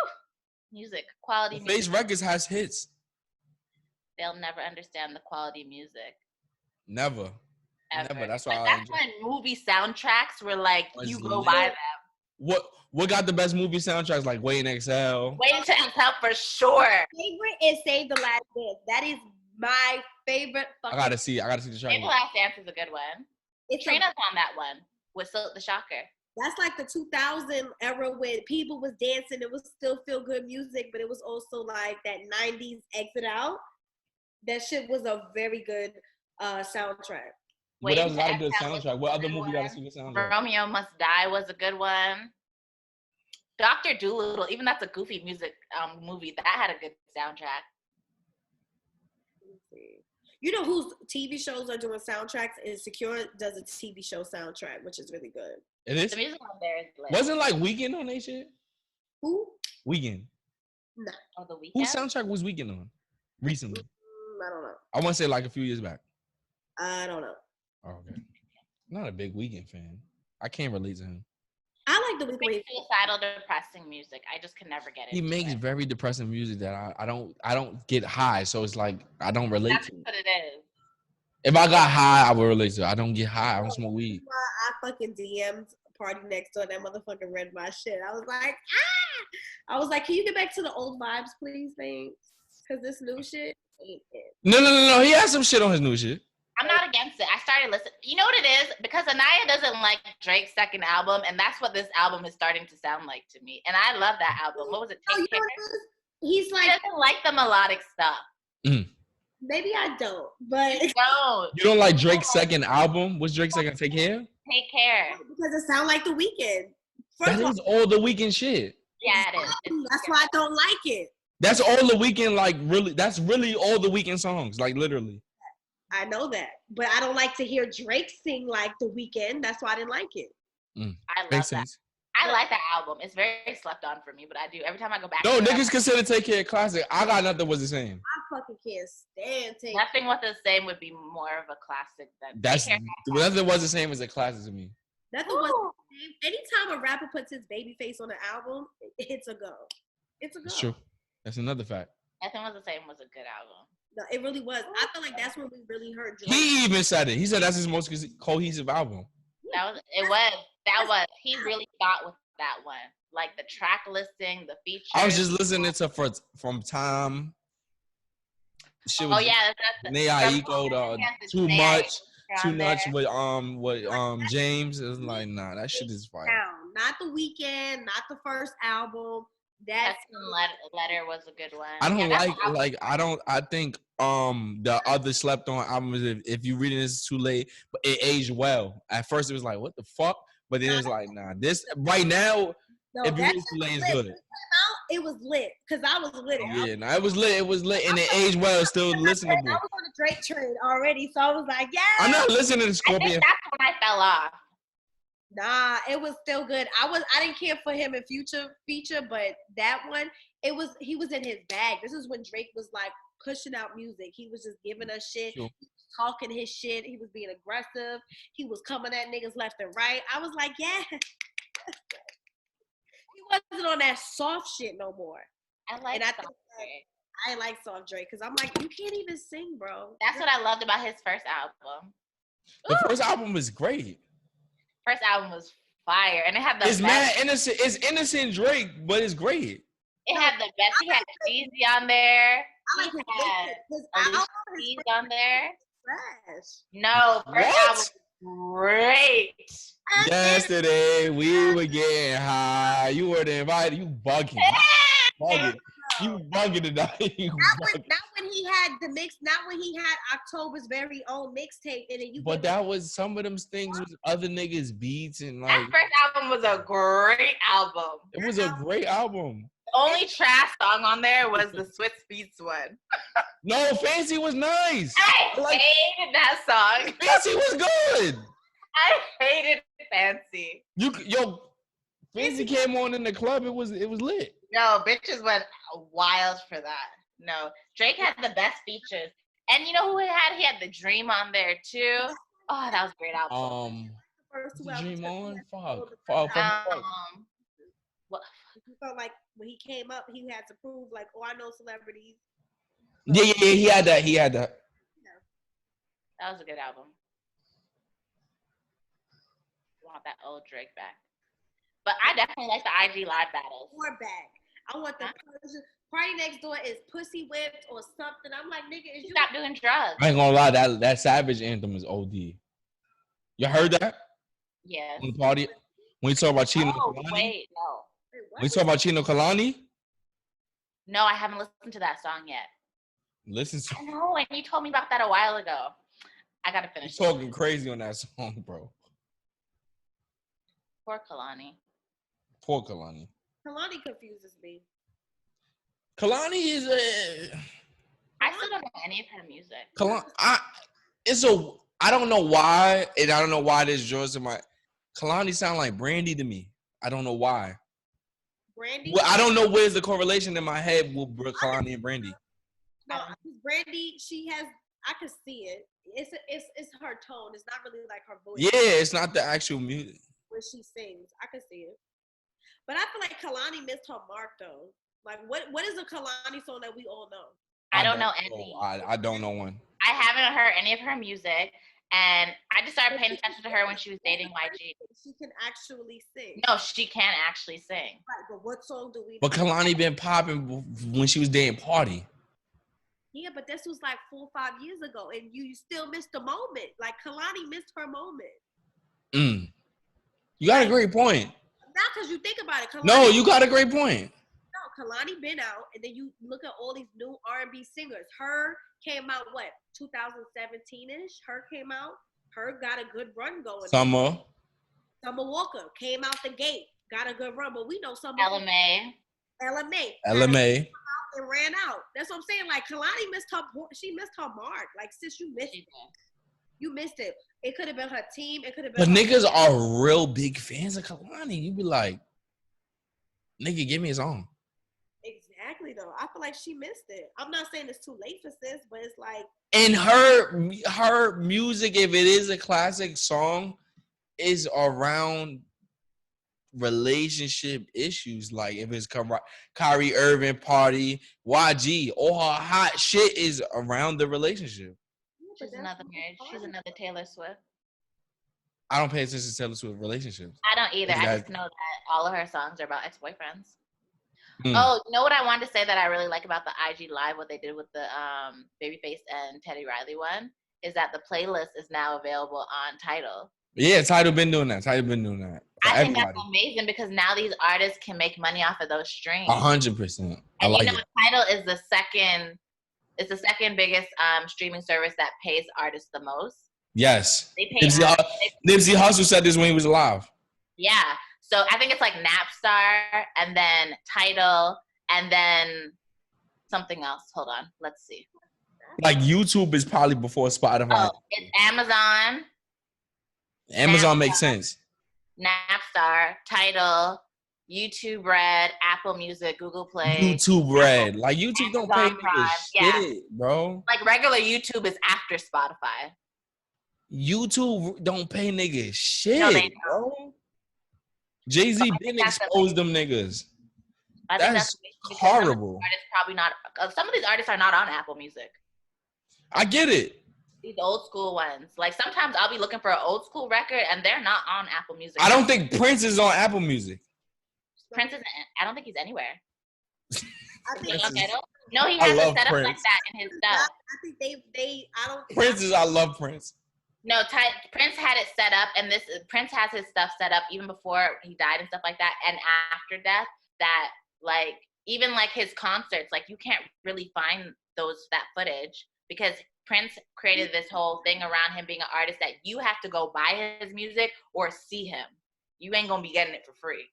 music, quality But Face music. Records has hits. They'll never understand the quality music Never. ever. That's why But I that's enjoy. when movie soundtracks were like you Was go lit. buy them. What got the best movie soundtracks? Like Waiting Exhale. Waiting to Exhale for sure. Favorite is Save the Last Dance. That is my favorite fucking. I gotta see the track. Maybe Last Dance is a good one. It's Trina's on that one with Silk the Shocker. That's like the 2000 era when people was dancing. It was still feel good music, but it was also like that 90s exit out. That shit was a very good soundtrack. What else Waiting got to a good Exhale soundtrack? was What a other good movie got a one. good soundtrack? Romeo Must Die was a good one. Dr. Dolittle, even that's a goofy music movie, that had a good soundtrack. You know whose TV shows are doing soundtracks? Insecure does a TV show soundtrack, which is really good. It is. The music on there is lit. Wasn't like Weekend on that shit? Who? Weekend. No. Oh, The Weeknd? Whose soundtrack was Weekend on recently? I don't know. I want to say like a few years back. I don't know. Oh, okay. I'm not a big Weekend fan. I can't relate to him. I like The He Weeknd. makes suicidal, depressing music. I just can never get it. He makes very depressing music that I don't get high, so it's like I don't relate That's to it. what it is. If I got high, I would relate to it. I don't get high. I don't smoke weed. I fucking DM'd Party Next Door. That motherfucker read my shit. I was like, I was like, can you get back to the old vibes, please, thanks? Because this new shit ain't it. No. He has some shit on his new shit. I'm not against it. I started listening. You know what it is? Because Anaya doesn't like Drake's second album, and that's what this album is starting to sound like to me. And I love that album. What was it? Oh, Take you know Care? what it is? He's He like, doesn't like the melodic stuff. maybe I don't, but No. You don't like Drake's second album? What's Drake's second? Take Care? Take Care. because it sounds like The Weeknd. That is all The Weeknd shit. Yeah, it is. That's why I don't like it. That's all The Weeknd, like really. That's really all The Weeknd songs, like literally. I know that, but I don't like to hear Drake sing like The Weeknd. That's why I didn't like it. I love Makes that. sense. I like that album. It's very slept on for me, but I do. Every time I go back No, to it, niggas consider Take Care a classic. I Got Nothing was the same. I fucking can't stand Take. Nothing Was the Same would be more of a classic than That's Take Care. Nothing was the same as a classic to me. Nothing was the same. Anytime a rapper puts his baby face on an album, it's a go. It's a go. It's true. That's another fact. Nothing Was the Same was a good album. No, it really was. I feel like that's when we really heard Drake. He even said it. He said that's his most cohesive album. He really thought with that one. Like the track listing, the features. I was just listening to From Time. Shit was that's Aiko, Too Much with James. It was like, nah, that shit is fire. Not The Weeknd, not the first album. That's Letter was a good one. I don't I think the other slept on albums, if you reading this too late, but it aged well. At first it was like, what the fuck? But then it's like, nah, this right now, if you read it too late, it's good. It was lit because I was lit. Yeah, no, it was lit, and it aged well. It's still listenable. I was on the Drake train already, so I was like, yeah. I'm not listening to Scorpion. I think that's when I fell off. Nah, it was still good. I didn't care for him in Future feature, but that one, he was in his bag. This is when Drake was like pushing out music. He was just giving us shit. Sure. He was talking his shit. He was being aggressive. He was coming at niggas left and right. I was like, yeah. He wasn't on that soft shit no more. I like soft Drake. I like soft Drake because I'm like, you can't even sing, bro. That's what I loved about his first album. The first album was great. First album was fire, and it had the It's mad innocent. It's innocent Drake, but it's great. It had the best. He had Jeezy on there. I like his album. He's on there. Trash. No, first album was great. Yesterday we were getting high. You weren't invited. You bugging. You bugging tonight. Not when he had the mix. Not when he had October's very own mixtape in it. But that was some of them things with other niggas beats and like. That first album was a great album. It was a great album. The only trash song on there was the Swiss Beats one. No, Fancy was nice. I hated that song. Fancy was good. I hated Fancy. Fancy came on in the club. It was lit. No, bitches went wild for that. No, Drake had the best features. And you know who he had? He had The Dream on there too. Oh, that was a great album. Dream on? Fuck. What? You felt like when he came up, he had to prove like, oh, I know celebrities. Yeah. He had that. He had that. That was a good album. I want that old Drake back. But I definitely like the IG live battles. Or back. I want the Party Next Door is Pussy Whipped or something. I'm like, nigga, is you Stop doing drugs? I ain't gonna lie. That Savage anthem is OD. You heard that? Yes. On the party. When you talk about Chino Oh, Kalani. wait, no. When you talk about Chino Kalani. No, I haven't listened to that song yet. Listen to. I know, and you told me about that a while ago. I gotta finish. You're talking crazy on that song, bro. Poor Kalani. Poor Kalani. Kalani confuses me. Kalani is a. I still don't know any of her music. Kalani, I don't know why, and I don't know why this draws to my. Kalani sound like Brandy to me. I don't know why. Brandy? Well, I don't know where's the correlation in my head with Kalani and Brandy. No, Brandy, she has. I can see it. It's her tone. It's not really like her voice. Yeah, it's not the actual music. When she sings, I can see it. But I feel like Kalani missed her mark though. Like, what is a Kalani song that we all know? I don't know any. I don't know one. I haven't heard any of her music, and I just started paying attention to her when she was dating YG. She can actually sing. No, she can actually sing. Right, but what song do we know? But Kalani been popping when she was dating Party. Yeah, but this was like 4 or 5 years ago, and you still missed the moment. Like, Kalani missed her moment. You got a great point. Not because you think about it. Kalani, No, you got a great point. No, Kalani been out, and then you look at all these new R&B singers. Her came out, 2017-ish? Her came out. Her got a good run going. Summer Walker came out the gate, got a good run, but we know Summer. LMA. LMA. And ran out. That's what I'm saying. Like, Kalani missed her mark. Like, sis, you missed it. You missed it. It could have been her team. It could have been. But niggas are real big fans of Kalani. You be like, nigga, give me a song. Exactly though. I feel like she missed it. I'm not saying it's too late for sis, but it's like. And her music, if it is a classic song, is around relationship issues. Like if it's Kyrie Irving, Party, YG, all her hot shit is around the relationship. She's another Taylor Swift. I don't pay attention to Taylor Swift relationships. I don't either. I just know that all of her songs are about ex-boyfriends. Mm. Oh, you know what I wanted to say that I really like about the IG Live, what they did with the Babyface and Teddy Riley one, is that the playlist is now available on Tidal. Yeah, Tidal been doing that. I think that's amazing because now these artists can make money off of those streams. 100%. And you know, Tidal is the second biggest streaming service that pays artists the most. Yes. They pay Nipsey Hussle said this when he was alive. Yeah. So I think it's like Napstar and then Tidal and then something else. Hold on. Let's see. Like YouTube is probably before Spotify. Oh, it's Amazon. Amazon makes sense. Napstar, Tidal, YouTube Red, Apple Music, Google Play. YouTube Red. Like YouTube don't pay me shit, bro. Like regular YouTube is after Spotify. YouTube don't pay niggas shit, No, they bro. Jay-Z been exposed them niggas. That's horrible. Artists probably not. Some of these artists are not on Apple Music. I get it. These old school ones. Like sometimes I'll be looking for an old school record and they're not on Apple Music. I don't think Prince is on Apple Music. Prince isn't. I don't think he's anywhere. I think no, he has it set up like that in his stuff. I think they. I don't. Prince is. I love Prince. No, Prince had it set up, and Prince has his stuff set up even before he died and stuff like that, and after death. That like even like his concerts, like you can't really find that footage because Prince created this whole thing around him being an artist that you have to go buy his music or see him. You ain't gonna be getting it for free.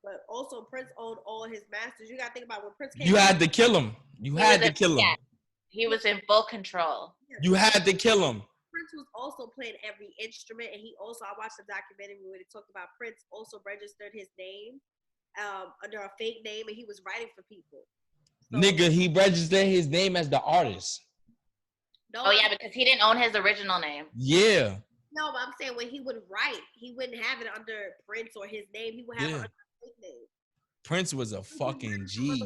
But also, Prince owned all his masters. You gotta think about when Prince came. You had to kill him. You had to kill him. Yeah, he was in full control. You had to kill him. Prince was also playing every instrument, and I watched the documentary where they talked about Prince also registered his name under a fake name, and he was writing for people. So, nigga, he registered his name as the artist. No, oh yeah, because he didn't own his original name. Yeah. No, but I'm saying when he would write, he wouldn't have it under Prince or his name. He would have it under a Prince was a fucking G.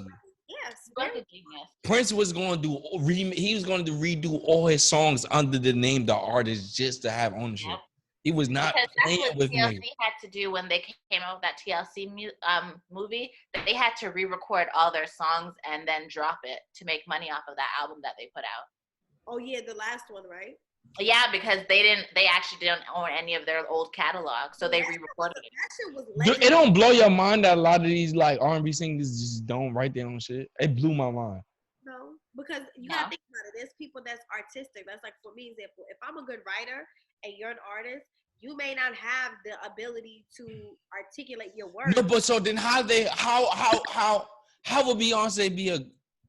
Yes, Like a genius. Prince was going to do he was going to redo all his songs under the name the artist just to have ownership. Yep. He was not Because playing that's what with TLC me. had to do when they came out with that TLC movie. They had to re-record all their songs and then drop it to make money off of that album that they put out. Oh yeah, the last one, right? Yeah, because they actually didn't own any of their old catalog, so they re-recorded it. That shit was It legendary. don't blow your mind that a lot of these like R&B singers just don't write their own shit. It blew my mind. No, because you gotta think about it. There's people that's artistic. That's like, for me, example, if I'm a good writer and you're an artist, you may not have the ability to articulate your words. No, but so then how would Beyonce be a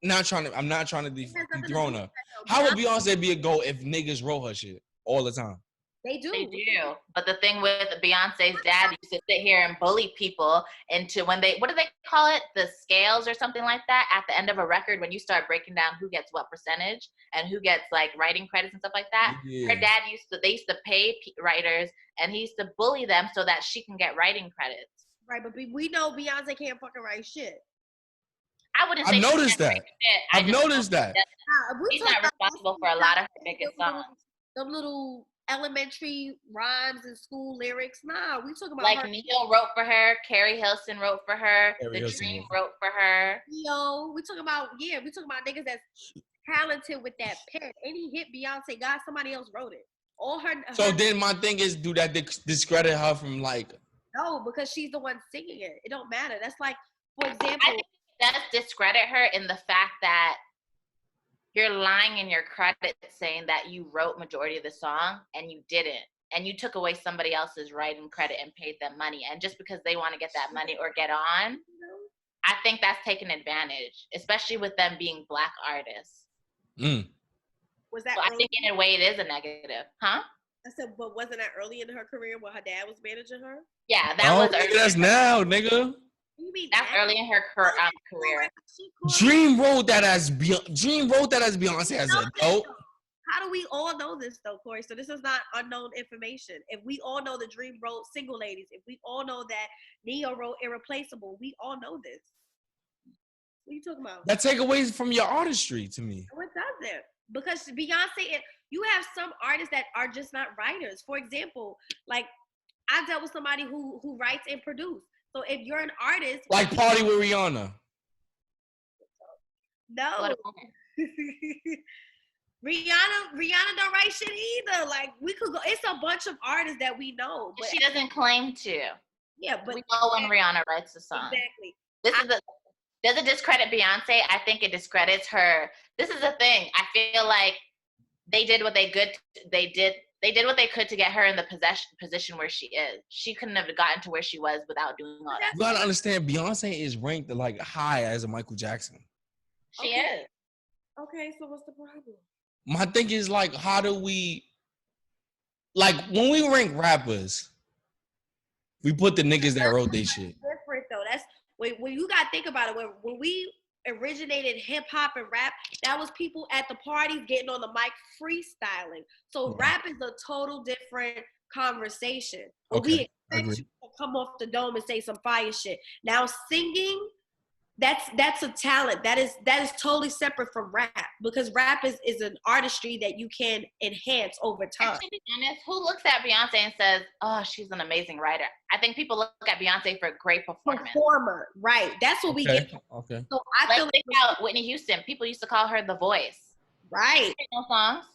I'm not trying to dethrone her. How would Beyonce be a GOAT if niggas wrote her shit all the time? They do. They do. But the thing with Beyonce's dad used to sit here and bully people into when what do they call it? The scales or something like that at the end of a record when you start breaking down who gets what percentage and who gets like writing credits and stuff like that. Yeah. Her dad they used to pay writers and he used to bully them so that she can get writing credits. Right, but we know Beyonce can't fucking write shit. I wouldn't say I've noticed that. I've noticed that. She's not responsible for a lot of her biggest songs. Them little elementary rhymes and school lyrics. Nah, we talking about like her. Neo wrote for her, Carrie Hilson wrote for her, The Dream wrote for her. Neo, we talking about niggas that's talented with that pen. Any hit Beyonce got, somebody else wrote it. All her. So then my thing is, do that discredit her from like? No, because she's the one singing it. It don't matter. That's like, for example, I think it does discredit her in the fact that you're lying in your credit saying that you wrote majority of the song and you didn't. And you took away somebody else's writing credit and paid them money. And just because they want to get that money or get on, I think that's taking advantage, especially with them being Black artists. Was that? So I think in a way it is a negative, huh? I said, but wasn't that early in her career when her dad was managing her? Yeah, that was early. That's now, nigga. You mean that's early in her career. Dream wrote that as Beyonce as a dope. How do we all know this though, Cory? So this is not unknown information. If we all know the Dream wrote Single Ladies, if we all know that Neo wrote Irreplaceable, we all know this. What are you talking about? That take away from your artistry to me. What does it? Because Beyonce, you have some artists that are just not writers. For example, like I dealt with somebody who writes and produces. So if you're an artist, like Party with Rihanna. No. Rihanna don't write shit either. Like we could go. It's a bunch of artists that we know, but she doesn't claim to. Yeah, but we know when Rihanna writes a song. Exactly. Does it discredit Beyonce? I think it discredits her. This is the thing. I feel like they did what they could. They did what they could to get her in the position where she is. She couldn't have gotten to where she was without doing all that. You gotta understand, Beyonce is ranked like high as a Michael Jackson. She is. Okay, so what's the problem? My thing is like, how do we, like when we rank rappers, we put the niggas that wrote their shit. Different though. That's when you gotta think about it. When we originated hip hop and rap, that was people at the parties getting on the mic freestyling. So rap is a total different conversation. Okay, we expect you to come off the dome and say some fire shit. Now singing, that's a talent. That is totally separate from rap, because rap is an artistry that you can enhance over time. And to be honest, who looks at Beyonce and says, "Oh, she's an amazing writer"? I think people look at Beyonce for a great performance. Performer, right? That's what we get. Okay. So I feel think about Whitney Houston. People used to call her the voice. Right. No songs.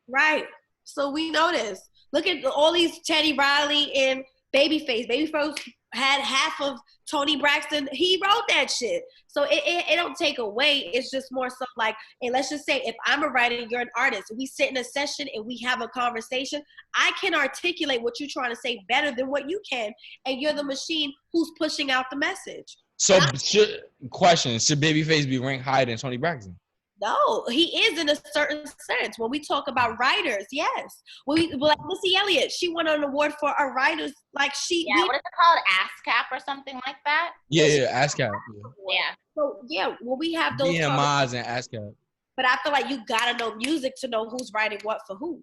Right. So we know this. Look at all these Teddy Riley and Babyface. Babyface had half of Tony Braxton. He wrote that shit. So it don't take away. It's just more so like, and let's just say if I'm a writer and you're an artist, we sit in a session and we have a conversation, I can articulate what you're trying to say better than what you can. And you're the machine who's pushing out the message. So should Babyface be ranked higher than Tony Braxton? No, he is in a certain sense. When we talk about writers, yes. Like Missy Elliott, she won an award for a writer's, like she. Yeah, what is it called? ASCAP or something like that? Yeah, ASCAP. Yeah. So yeah, well we have those. BMIs and ASCAP. But I feel like you gotta know music to know who's writing what for who.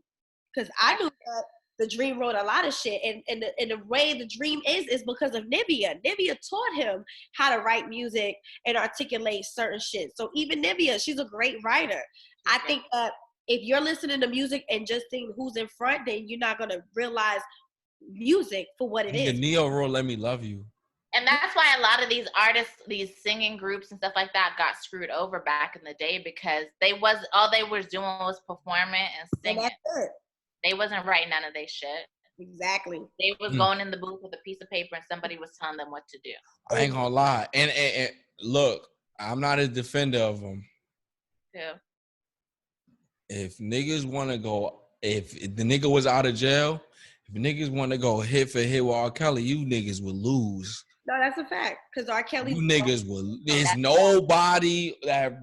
Because I knew that The Dream wrote a lot of shit, and the way the Dream is because of Nivea. Nivea taught him how to write music and articulate certain shit. So even Nivea, she's a great writer. I think that if you're listening to music and just think who's in front, then you're not gonna realize music for what it is. Neo wrote "Let Me Love You." And that's why a lot of these artists, these singing groups and stuff like that got screwed over back in the day because all they was doing was performing and singing. And that's it. They wasn't writing none of their shit. Exactly. They was going in the booth with a piece of paper and somebody was telling them what to do. I ain't gonna lie. And look, I'm not a defender of them. Yeah. If niggas want to go, if the nigga was out of jail, if niggas want to go hit for hit with R. Kelly, you niggas would lose. No, that's a fact. Because R. Kelly. You niggas will. There's nobody that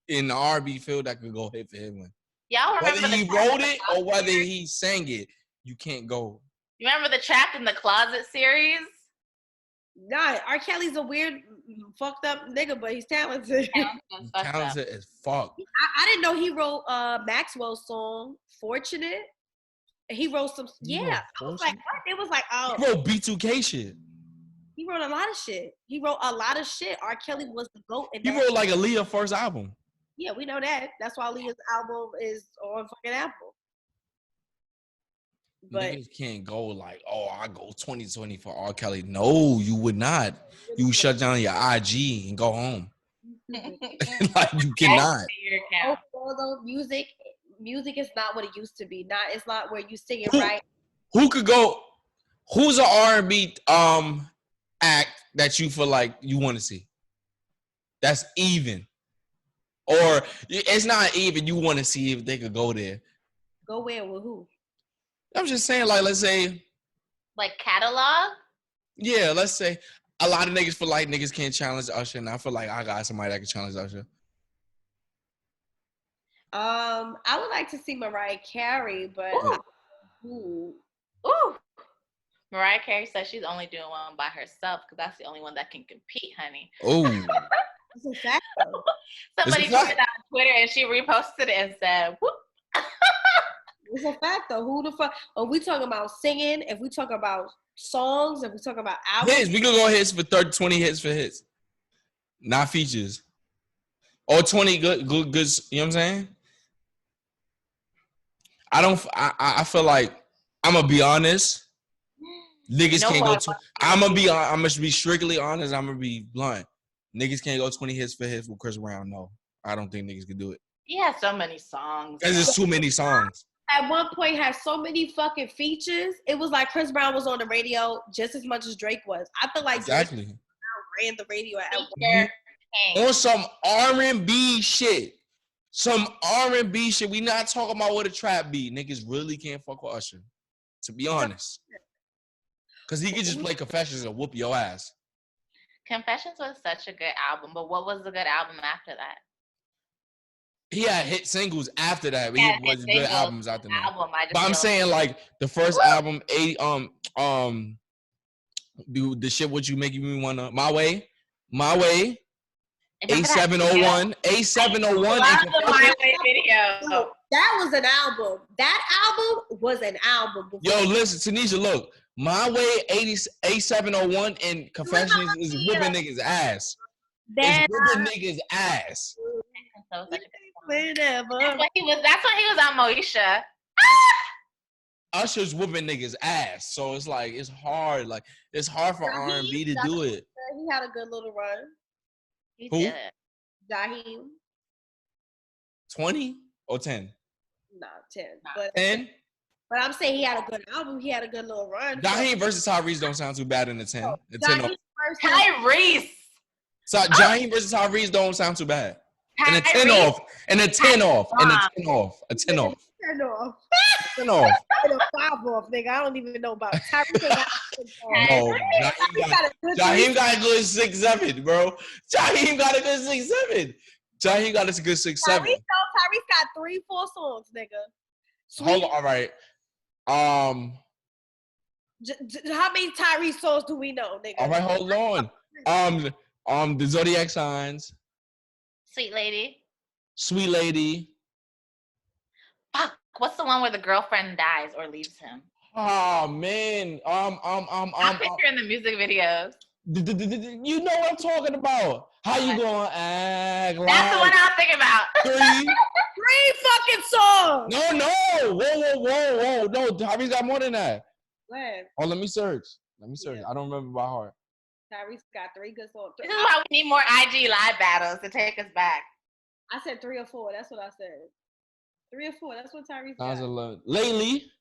in the R&B field that could go hit for hit with. Y'all remember whether he wrote it or whether he sang it, you can't go. You remember the Trapped in the Closet series? Nah, R. Kelly's a weird, fucked up nigga, but he's talented. Talented as fuck. I didn't know he wrote Maxwell's song, Fortunate. He wrote some, I was like, what? It was like, oh. He wrote B2K shit. He wrote a lot of shit. R. Kelly was the GOAT. He wrote like Aaliyah's first album. Yeah, we know that. That's why Aaliyah's album is on fucking Apple. But niggas can't go like, oh, I go 2020 for R. Kelly. No, you would not. You would shut down your IG and go home. Like you cannot. Although music is not what it used to be. It's not where you sing it right. Who could go? Who's an R&B act that you feel like you want to see? That's even. Or it's not even. You want to see if they could go there. Go where with who? I'm just saying, like, let's say. Like catalog? Yeah, let's say a lot of niggas feel like niggas can't challenge Usher, and I feel like I got somebody that can challenge Usher. I would like to see Mariah Carey, but Ooh. Mariah Carey says she's only doing one by herself because that's the only one that can compete, honey. Oh. It's a fact, though. Somebody put it on Twitter and she reposted it and said, whoop. It's a fact, though. Who the fuck? Are we talking about singing? If we talk about songs, if we talk about albums? Hits. We could go hits for 30, 20 hits for hits. Not features. Or 20 good, you know what I'm saying? I feel like, I'm going to be honest. Niggas can't go, I'm going to be strictly honest. I'm going to be blunt. Niggas can't go 20 hits for hits with Chris Brown. No, I don't think niggas can do it. He has so many songs. Because there's too many songs. At one point, had so many fucking features. It was like Chris Brown was on the radio just as much as Drake was. I feel like exactly. Drake ran the radio at on some R&B shit. Some R&B shit. We not talking about what a trap beat. Niggas really can't fuck with Usher. To be honest. Because he could just play Confessions and whoop your ass. Confessions was such a good album, but what was the good album after that? He had hit singles after that, but he was good albums after that. But I'm saying like the first album, the shit what you making me wanna My Way, A701, A701. My Way video. That was an album. That album was an album. Yo, listen, Tanisha, look. My Way, A701 and Confessions is whooping niggas' ass. It's whooping niggas' ass. That's when he was on Moesha. Usher's whooping niggas' ass. So it's like, it's hard. Like, it's hard for R&B to do it. He had a good little run. He did. Jaheim. 20 or 10? No, 10. But 10? But I'm saying he had a good album. He had a good little run. Jaheim versus Tyrese don't sound too bad in the 10. Tyrese. So Jaheim versus Tyrese don't sound too bad. And a 10 off. And a 10 off. And a 10 off. A 10 off. 10 off. 10 off. And a 5 off, nigga. I don't even know about Tyrese. No, Jaheim got a good 6'7", bro. Jaheim got a good 6'7". Jaheim got a good 6'7". Tyrese got 3-4 songs, nigga. Sweet. Hold on, all right. How many Tyrese songs do we know, nigga? All right, hold on. The Zodiac Signs. Sweet Lady. Sweet Lady. Fuck. What's the one where the girlfriend dies or leaves him? Oh man. I'm picturing the music videos. You know what I'm talking about. How you gonna act like That's the one I was thinking about. three fucking songs. No. Whoa. No, Tyrese got more than that. What? Oh, let me search. Yeah. I don't remember by heart. Tyrese got 3 good songs. This is why we need more IG live battles to take us back. I said 3 or 4. That's what I said. 3 or 4. That's what Tyrese That was got. 11. Lately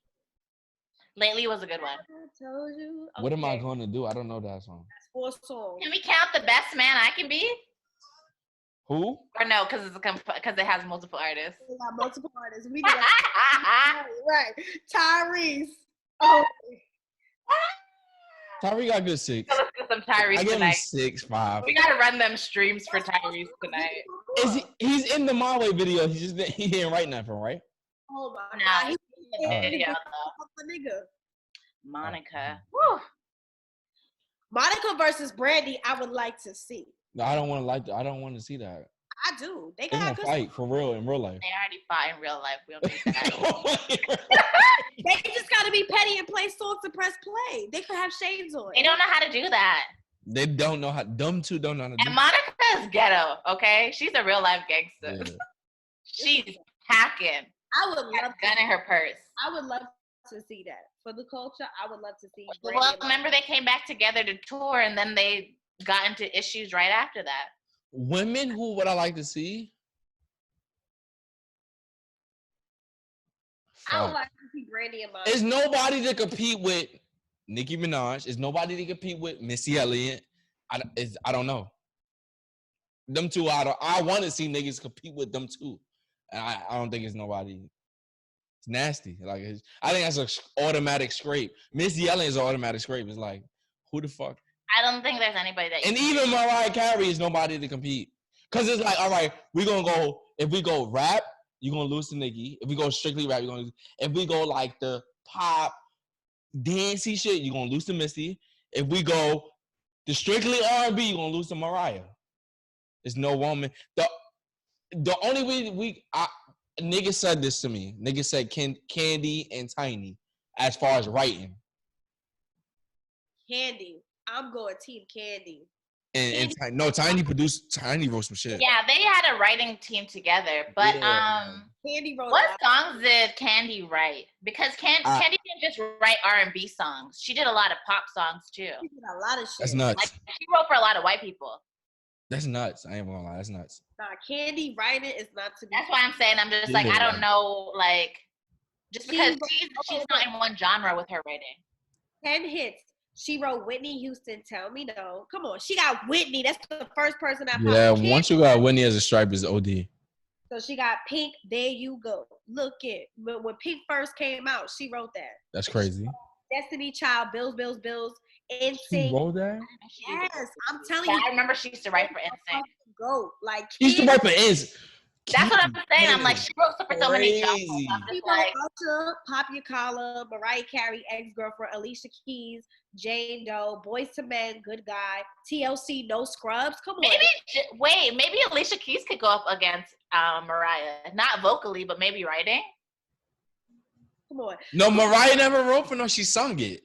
Was a good one. I told you. What am I going to do? I don't know that song. That's 4 songs. Can we count the best man I can be? Who? Or no, because it has multiple artists. We got multiple artists. We got right. Tyrese. Oh. Tyrese got good 6. Let's get some Tyrese I give him tonight. 6, 5. We gotta run them streams for Tyrese tonight. He's in the My Way video. He didn't write nothing, right? Oh my No, God. he's in the video though. Nigga. Monica. Woo. Monica versus Brandy, I would like to see. No, I don't want to see that. I do. They They're got gonna fight for real in real life. They already fought in real life. We don't need that. They just gotta be petty and play songs to press play. They could have shades on. They don't know how to do that. They don't know how. Them two don't know how to do And Monica is ghetto, okay? She's a real life gangster. Yeah. She's packing. I would love Gun in her purse. I would love to see that. For the culture, I would love to see Well, remember they came back together to tour and then they got into issues right after that. Women who would I like to see? I would like to see Brandy and Monica. There's nobody to compete with Nicki Minaj. There's nobody to compete with Missy Elliott. I don't know. Them two, I want to see niggas compete with them two. And I don't think it's nobody. It's nasty. Like I think that's an automatic scrape. Missy Elliott is an automatic scrape. It's like, who the fuck? I don't think there's anybody that. And even Mariah Carey is nobody to compete. Cause it's like, all right, we're gonna go. If we go rap, you're gonna lose to Nicki. If we go strictly rap, you're gonna lose. If we go like the pop, dancey shit, you're gonna lose to Missy. If we go the strictly R&B, you're gonna lose to Mariah. There's no woman. The only way niggas said this to me. Niggas said Candy and Tiny as far as writing. Candy. I'm going Team Candy. And Tiny wrote some shit. Yeah, they had a writing team together. But Candy wrote what songs did Candy write? Because Candy didn't just write R&B songs. She did a lot of pop songs too. She did a lot of shit. That's nuts. Like, she wrote for a lot of white people. That's nuts. I ain't gonna lie. That's nuts. Nah, Candy writing is not to be. That's why I'm saying I'm just like, I don't know, like, just because she's not in one genre with her writing. 10 hits. She wrote Whitney Houston, Tell Me No. Come on, she got Whitney. That's the first person I Yeah, once you got Whitney as a stripe is OD. So she got Pink, There You Go. Look it. But when Pink first came out, she wrote that. That's crazy. Destiny Child, Bills. NSYNC. She wrote that? Yes, I'm telling you. I remember she used to write for NSYNC. Go. Like, She used to write for NSYNC. That's what I'm saying. I'm like, she wrote stuff for so many genres. She wrote Usher, Pop Your Collar, Mariah Carey, Ex-Girlfriend, Alicia Keys, Jane Doe, Boyz II Men, Good Guy, TLC, No Scrubs. Come on. Maybe Alicia Keys could go up against Mariah. Not vocally, but maybe writing. Come on. No, Mariah never wrote for she sung it.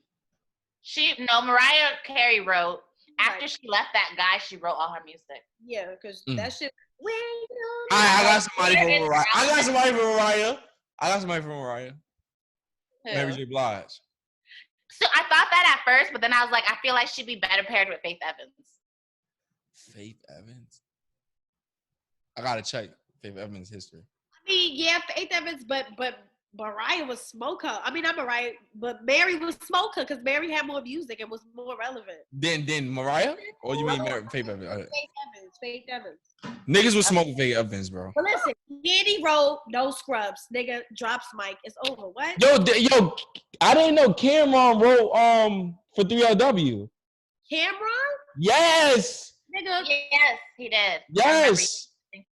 Mariah Carey wrote. After she left that guy, she wrote all her music. Yeah, because that shit. I got somebody for Mariah. I got somebody for Mariah. Who? Mary J. Blige. So I thought that at first, but then I was like, I feel like she'd be better paired with Faith Evans. Faith Evans? I gotta check Faith Evans' history. I mean, yeah, Faith Evans, but Mariah was smoker. I mean, not Mariah, but Mary was smoker because Mary had more music and was more relevant. Then Mariah? Or you mean Faith Evans? Faith Evans. Niggas was smoking Faith Evans, bro. But listen, Candy wrote No Scrubs. Nigga drops mic. It's over. What? Yo, I didn't know Cameron wrote for 3LW. Cameron? Yes. Nigga. Yes, he did. Yes.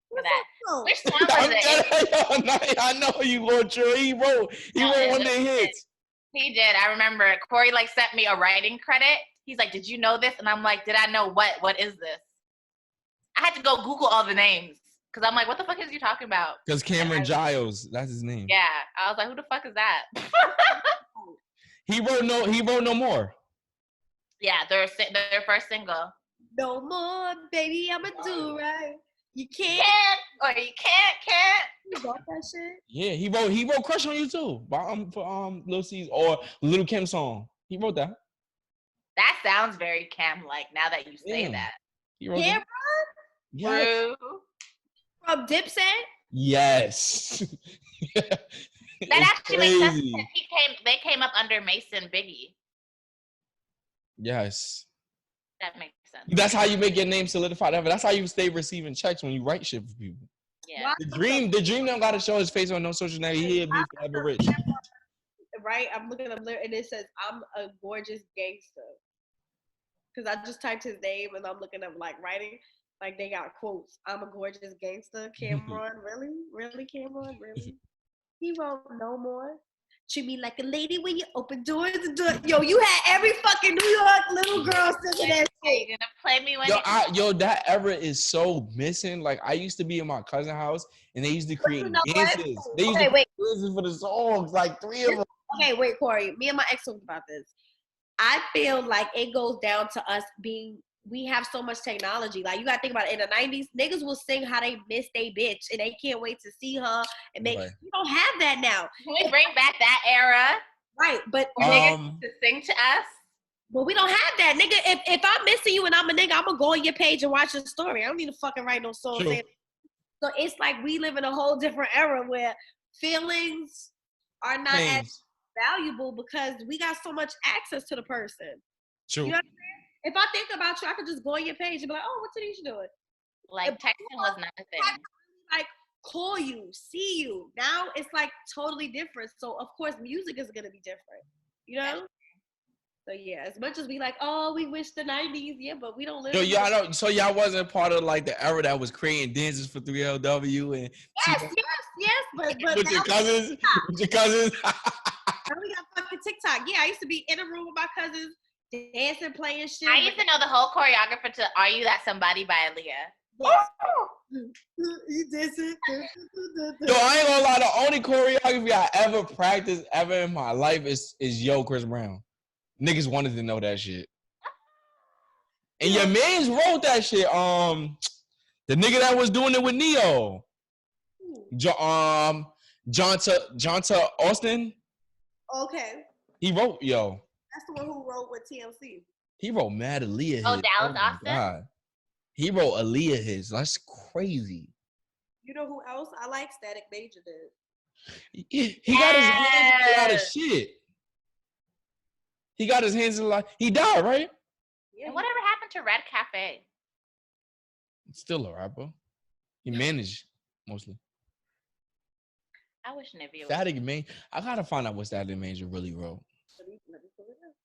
For that. Which song was it? I know you going to. He wrote one of the hits. He did. I remember Cory sent me a writing credit. He's like, did you know this? And I'm like, did I know what? What is this? I had to go Google all the names because I'm like, what the fuck is you talking about? Because Cameron Giles, that's his name. Yeah. I was like, who the fuck is that? He wrote no more. Yeah, their first single. No more, baby, I'ma do right. You can't. Or you can't. You wrote that shit? Yeah, he wrote Crush on You too. For Lil C's or Little Kim song. He wrote that. That sounds very Cam-like now that you say that. He wrote Cameron? Yes. From Dipset? Yes. That actually makes sense because they came up under Mason Biggie. Yes. That makes sense. That's how you make your name solidified ever. That's how you stay receiving checks when you write shit for people. Yeah. The dream don't gotta show his face on no social media. He'll be forever rich. Right? I'm looking up and it says I'm a gorgeous gangster. Cause I just typed his name and I'm looking up like writing. Like they got quotes. I'm a gorgeous gangster. Cameron, really? Really, Cameron? Really? He wrote no more. Treat me like a lady when you open doors. Yo, you had every fucking New York little girl singing that shit. You're gonna play me when That era is so missing. Like I used to be in my cousin's house and they used to create dances. They used to create dances for the songs, like 3 of them. Okay, wait, Cory. Me and my ex talked about this. I feel like it goes down to us we have so much technology. Like you gotta think about it. In the 90s, niggas will sing how they miss they bitch and they can't wait to see her and make you don't have that now. Can we bring back that era? Right, but niggas to sing to us. But we don't have that, nigga. If I'm missing you and I'm a nigga, I'm gonna go on your page and watch your story. I don't need to fucking write no song. So it's like we live in a whole different era where feelings are not as valuable because we got so much access to the person. True. You know what I'm saying? If I think about you, I could just go on your page and be like, "Oh, what's Tanisha doing?" Like texting was not a thing. Like call you, see you. Now it's like totally different. So of course, music is gonna be different. You know. So yeah, as much as we like, oh, we wish the 90s, yeah, but we don't live. Yo, y'all don't. So y'all wasn't part of like the era that was creating dances for 3LW and. Yes, but with your cousins. Now we got fucking TikTok. Yeah, I used to be in a room with my cousins, dancing, playing shit. I used to know the whole choreographer to "Are You That Somebody" by Aaliyah. Yes. You dancing. Yo, I ain't gonna lie. The only choreography I ever practiced ever in my life is Yo Chris Brown. Niggas wanted to know that shit. And your mans wrote that shit. The nigga that was doing it with Neo. Jonta Austin. Okay. He wrote Yo. That's the one who wrote with TLC. He wrote mad Aaliyah hits. Oh, Dallas Austin? God. He wrote Aaliyah hits. That's crazy. You know who else I like? Static Major did. He got his hands in a lot of shit. He got his hands in a lot. He died, right? Yeah. And whatever happened to Red Cafe? Still a rapper. He managed mostly. I wish Nivea was. Static Major. I gotta find out what Static Major really wrote. Let me pull it up.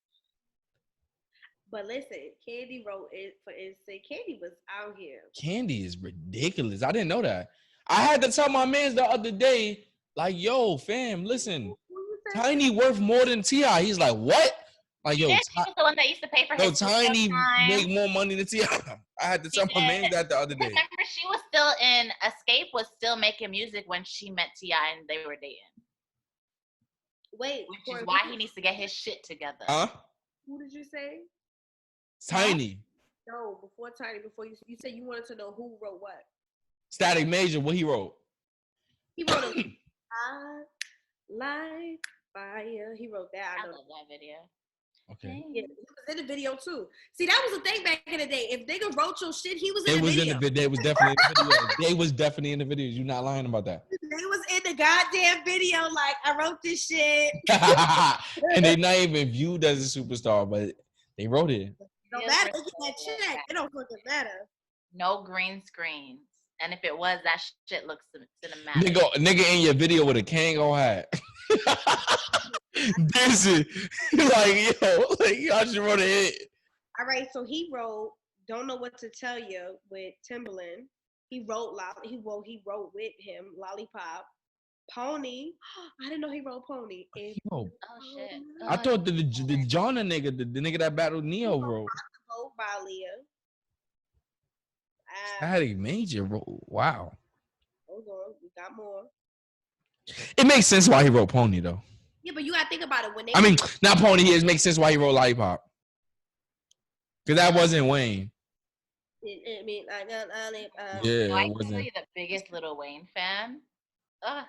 But listen, Candy wrote it for instance. Candy was out here. Candy is ridiculous. I didn't know that. I had to tell my mans the other day, like, yo, fam, listen, Tiny worth more than T.I. He's like, what? Like, yo, he was the one that used to pay for his Tiny make more money than T.I. I had to tell my mans that the other day. Remember, she was still in Escape, was still making music when she met T.I. and they were dating. Wait, which is why he needs to get his shit together. Huh? Who did you say? Tiny. No, before Tiny. Before you said you wanted to know who wrote what. Static Major. What he wrote? He wrote I like fire. He wrote that. I love that video. Okay. Yeah, he was in the video too. See, that was the thing back in the day. If nigga wrote your shit, he was in the video. They was definitely in the video. They was definitely in the video. You're not lying about that. They was in the goddamn video. Like, I wrote this shit. And they not even viewed as a superstar, but they wrote it. Don't matter. They get that check. It don't fucking matter. No green screens. And if it was, that shit looks cinematic. Nigga in your video with a Kango hat. This is like, yo, like, y'all just wrote a hit. All right, so he wrote "Don't Know What to Tell You" with Timbaland. He wrote with him Lollipop, Pony. I didn't know he wrote Pony. And, oh shit! I thought the Jonna nigga, the nigga that battled Neo wrote. By Leah. Static Major wrote. Wow. Hold on, we got more. It makes sense why he wrote Pony though. Yeah, but you gotta think about it when they. I mean, not pony. It makes sense why he wrote Lollipop. Because that wasn't Wayne. I mean, Yeah, No, I it can tell wasn't. you the biggest Lil Wayne fan. Ugh.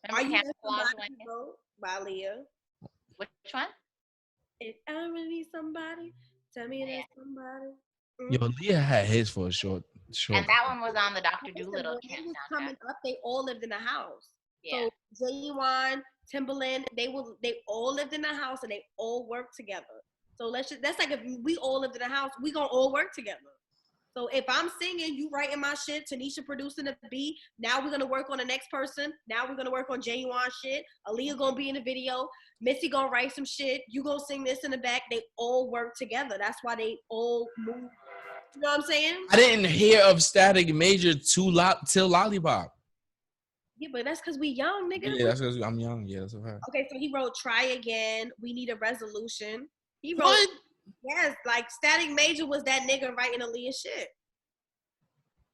Are Remember you Camouflage somebody Wayne? wrote by Leah? Which one? If I really need somebody, tell me Yeah. that's somebody. Yo, Leah had his for a short. And that one was on the Dr. Listen, Doolittle when they was soundtrack. coming up, they all lived in a house. Yeah. So J1, Timberland, they all lived in a house and they all worked together. So that's like if we all lived in a house, we gonna all work together. So if I'm singing, you writing my shit, Tanisha producing the beat. Now we're gonna work on the next person. Now we're gonna work on J1 shit. Aaliyah gonna be in the video. Missy gonna write some shit. You gonna sing this in the back. They all work together. That's why they all move. You know what I'm saying? I didn't hear of Static Major till Lollipop. Yeah, but that's because we young, nigga. Yeah, that's because I'm young. Yeah, that's a fact. Okay, so he wrote Try Again. We Need a Resolution. He wrote, What? yes, like Static Major was that nigga writing Aaliyah shit.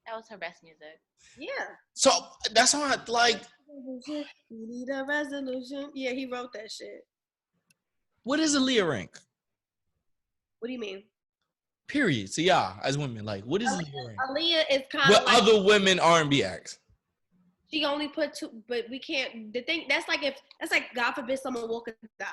That was her best music. Yeah. So that's why, like, We need a resolution. Yeah, he wrote that shit. what is Aaliyah rank? What do you mean? Period. So y'all, as women, like, what is Aaliyah rank? Aaliyah is kind With of like, other women R&B acts. she only put two, but we can't, the thing, that's like God forbid someone walk and die.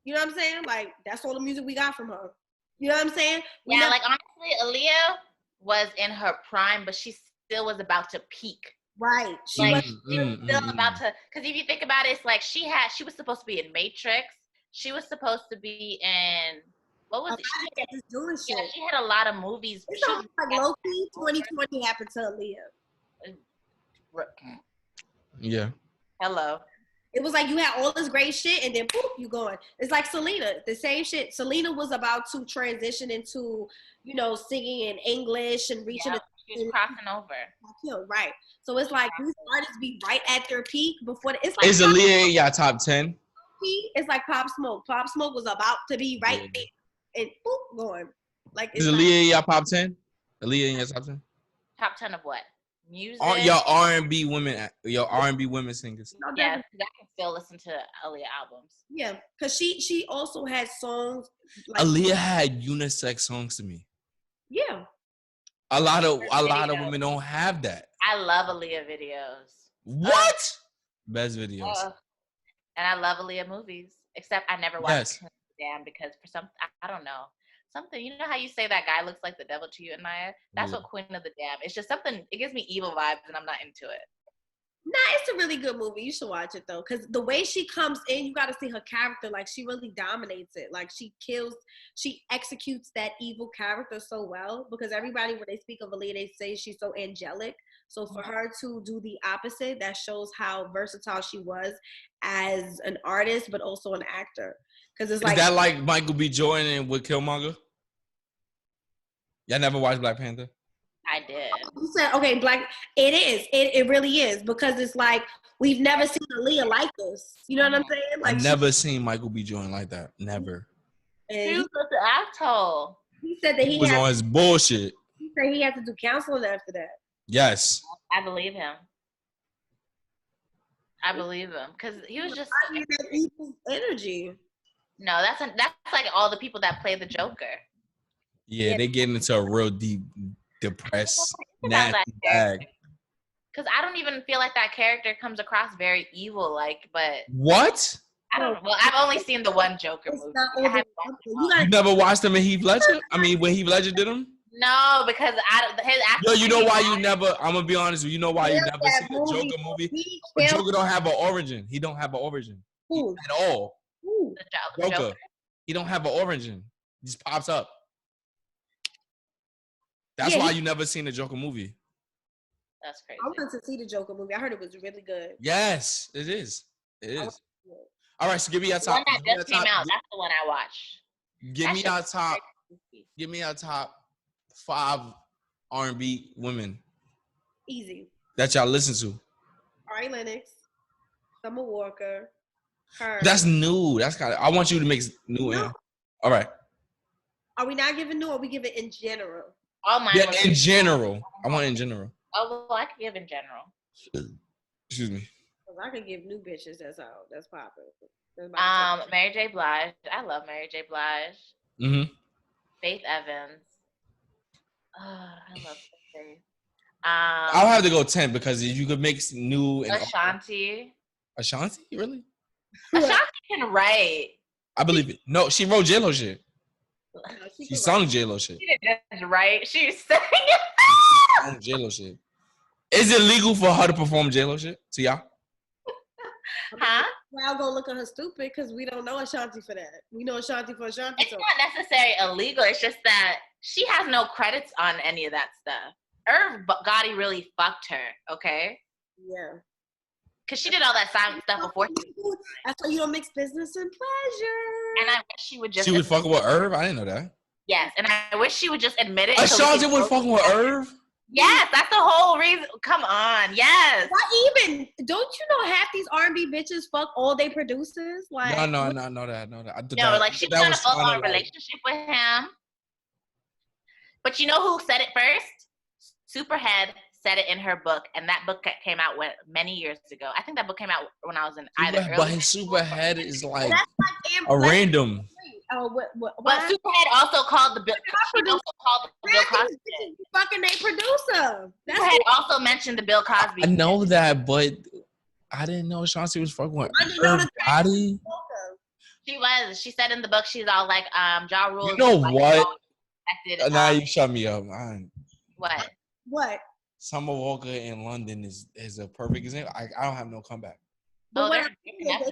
You know what I'm saying? Like, that's all the music we got from her. You know what I'm saying? Like honestly, Aaliyah was in her prime, but she still was about to peak. Right. She was still about to, because if you think about it, it's like she was supposed to be in Matrix. She was supposed to be in, what was it? She had a lot of movies. It's almost like low-key 2020 happened to Aaliyah. Yeah. Hello. It was like you had all this great shit and then poof, you going. It's like Selena, the same shit. Selena was about to transition into, singing in English and reaching. She was crossing over. Right. So it's like these artists be right at their peak before. It's like is Aaliyah in y'all top 10? It's like Pop Smoke. Pop Smoke was about to be right there and boop going. Like is Aaliyah in y'all top 10? Aaliyah in your top 10? Top 10 of what? Music. Your R&B women, your R&B women singers. Yes, I can still listen to Aaliyah albums. Yeah, because she also had songs. Like, Aaliyah had unisex songs to me. Yeah. A lot of women don't have that. I love Aaliyah videos. What? Best videos. And I love Aaliyah movies, except I never watched Damn because for some, I don't know. Something, you know how you say that guy looks like the devil to you, Anaya? That's what Queen of the Damn. It's just something, it gives me evil vibes and I'm not into it. Nah, it's a really good movie. You should watch it though. Cause the way she comes in, you gotta see her character. Like she really dominates it. Like she executes that evil character so well. Because everybody, when they speak of Aaliyah, they say she's so angelic. So for her to do the opposite, that shows how versatile she was as an artist, but also an actor. Cause it's is that like Michael B. Jordan with Killmonger? Y'all never watched Black Panther? I did. You said, okay, it is. It really is. Because it's like, we've never seen Aaliyah like this. You know what I'm saying? Like I've never seen Michael B. Jordan like that. Never. He was such an asshole. He said that he was on his bullshit. He said he had to do counseling after that. Yes. I believe him. I believe him. Because he was just that evil energy. No, that's like all the people that play the Joker. Yeah, they get into a real deep, depressed, nasty bag. Because I don't even feel like that character comes across very evil, but what? I don't. Well, I've only seen the one Joker movie. You never watched him in Heath Ledger? I mean, when Heath Ledger did him? No, because Yo, you know why you never? I'm gonna be honest with you. You know why you never seen the Joker movie? But Joker don't have an origin. He don't have an origin at all. The Joker. He don't have an origin. He just pops up. That's why you never seen the Joker movie. That's crazy. I wanted to see the Joker movie. I heard it was really good. Yes, it is. It is. All right, so give me your top. The one that just came out. That's the one I watched. Give me your top. Give me your top 5 R&B women. Easy. That y'all listen to. Ari Lennox, Summer Walker, her. That's new. That's kind of. I want you to mix new in. All right. Are we not giving new, or are we giving in general? All mine. Yeah, in general. I want in general. Oh, well, I can give in general. Excuse me. I could give new bitches. That's all. That's popping. Mary J. Blige. I love Mary J. Blige. Mm-hmm. Faith Evans. Oh, I love Faith. I'll have to go 10 because you could mix new and Ashanti. Ashanti, really? Ashanti can write. I believe it. No, she wrote J-Lo shit. She sung J-Lo shit. She didn't write. She sang Sung J-Lo shit. Is it legal for her to perform J-Lo shit to y'all? Huh? I'll go look at her stupid because we don't know Ashanti for that. We know Ashanti for Ashanti. It's not necessarily illegal. It's just that she has no credits on any of that stuff. Irv Gotti really fucked her, okay? Yeah. Because she did all that silent stuff before. That's why you don't mix business and pleasure. And I wish she would just... She was fucking with Irv? I didn't know that. Yes, and I wish she would just admit it. Ashanti was fucking with Irv? Yes, that's the whole reason. Come on, yes. Not even. Don't you know half these R&B bitches fuck all they producers? Like No, I know that. No, like she was in a full-on relationship with him. But you know who said it first? Superhead said it in her book, and that book came out many years ago. I think that book came out when I was in either early. But his Superhead is like a random. But Superhead also called the Bill. She also called the Bill Cosby. Fucking they producer. Superhead also mentioned the Bill Cosby. I know that, but I didn't know Ashanti was fucking with Irv Gotti. She was. She said in the book, she's all like, Ja Rule. You know what? Now you shut me up. What? Summer Walker in London is a perfect example. I don't have no comeback. But they act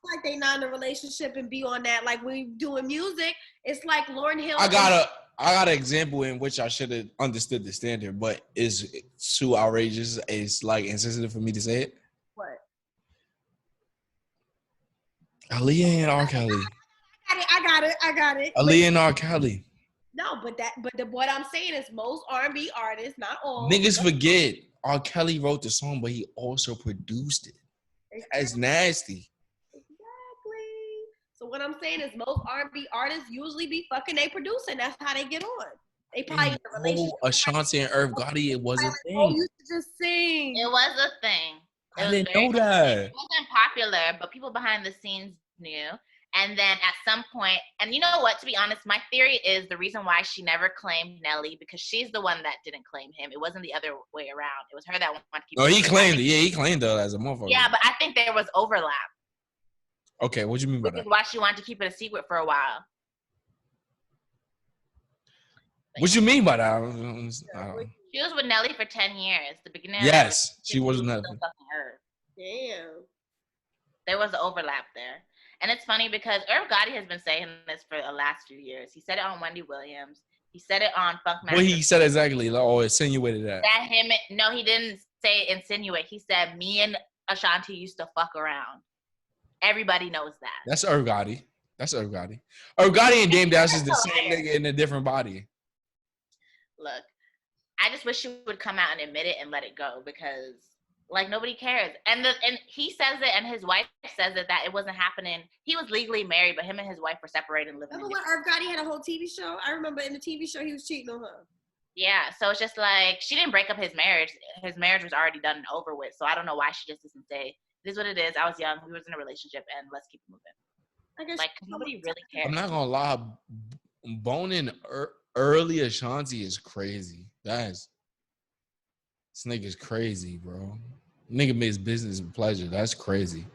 like they not in a relationship and be on that. Like when you doing music, it's like Lauryn Hill. I got an example in which I should have understood the standard, but it's too outrageous. It's like insensitive for me to say it. What? Aaliyah and R. Kelly. I got it. Aaliyah and R. Kelly. No, what I'm saying is most R&B artists, not all. Niggas forget R. Kelly wrote the song, but he also produced it. That's nasty. Exactly. So what I'm saying is most R&B artists usually be fucking they producing. That's how they get on. They probably in a relationship. Ashanti and Irv Gotti, it was a thing. Oh, you should just sing. It was a thing. I didn't know that. It wasn't popular, but people behind the scenes knew. And then at some point, and you know what, to be honest, my theory is the reason why she never claimed Nelly, because she's the one that didn't claim him. It wasn't the other way around. It was her that wanted to keep him. Oh, he claimed it. Yeah, he claimed her as a motherfucker. Yeah, but I think there was overlap. Okay, what do you mean by that? Which is why she wanted to keep it a secret for a while. What you mean by that? She was with Nelly for 10 years. The beginning. Yes, she was Nelly. Damn. There was an overlap there. And it's funny because Irv Gotti has been saying this for the last few years. He said it on Wendy Williams. He said it on Funk Master. Well, he said exactly, or insinuated that. No, he didn't say insinuate. He said me and Ashanti used to fuck around. Everybody knows that. That's Irv Gotti. Irv Gotti and Dame Dash is the same nigga in a different body. Look, I just wish she would come out and admit it and let it go because... like, nobody cares. And he says it, and his wife says it, that it wasn't happening. He was legally married, but him and his wife were separated and living. Remember when Irv Gotti had a whole TV show? I remember in the TV show he was cheating on her. Yeah, so it's just like, she didn't break up his marriage. His marriage was already done and over with, so I don't know why she just doesn't say, it is what it is. I was young. We was in a relationship, and let's keep moving. I guess like, nobody really cares. I'm not going to lie. Boning early Ashanti is crazy. This nigga's crazy, bro. Nigga makes business and pleasure. That's crazy.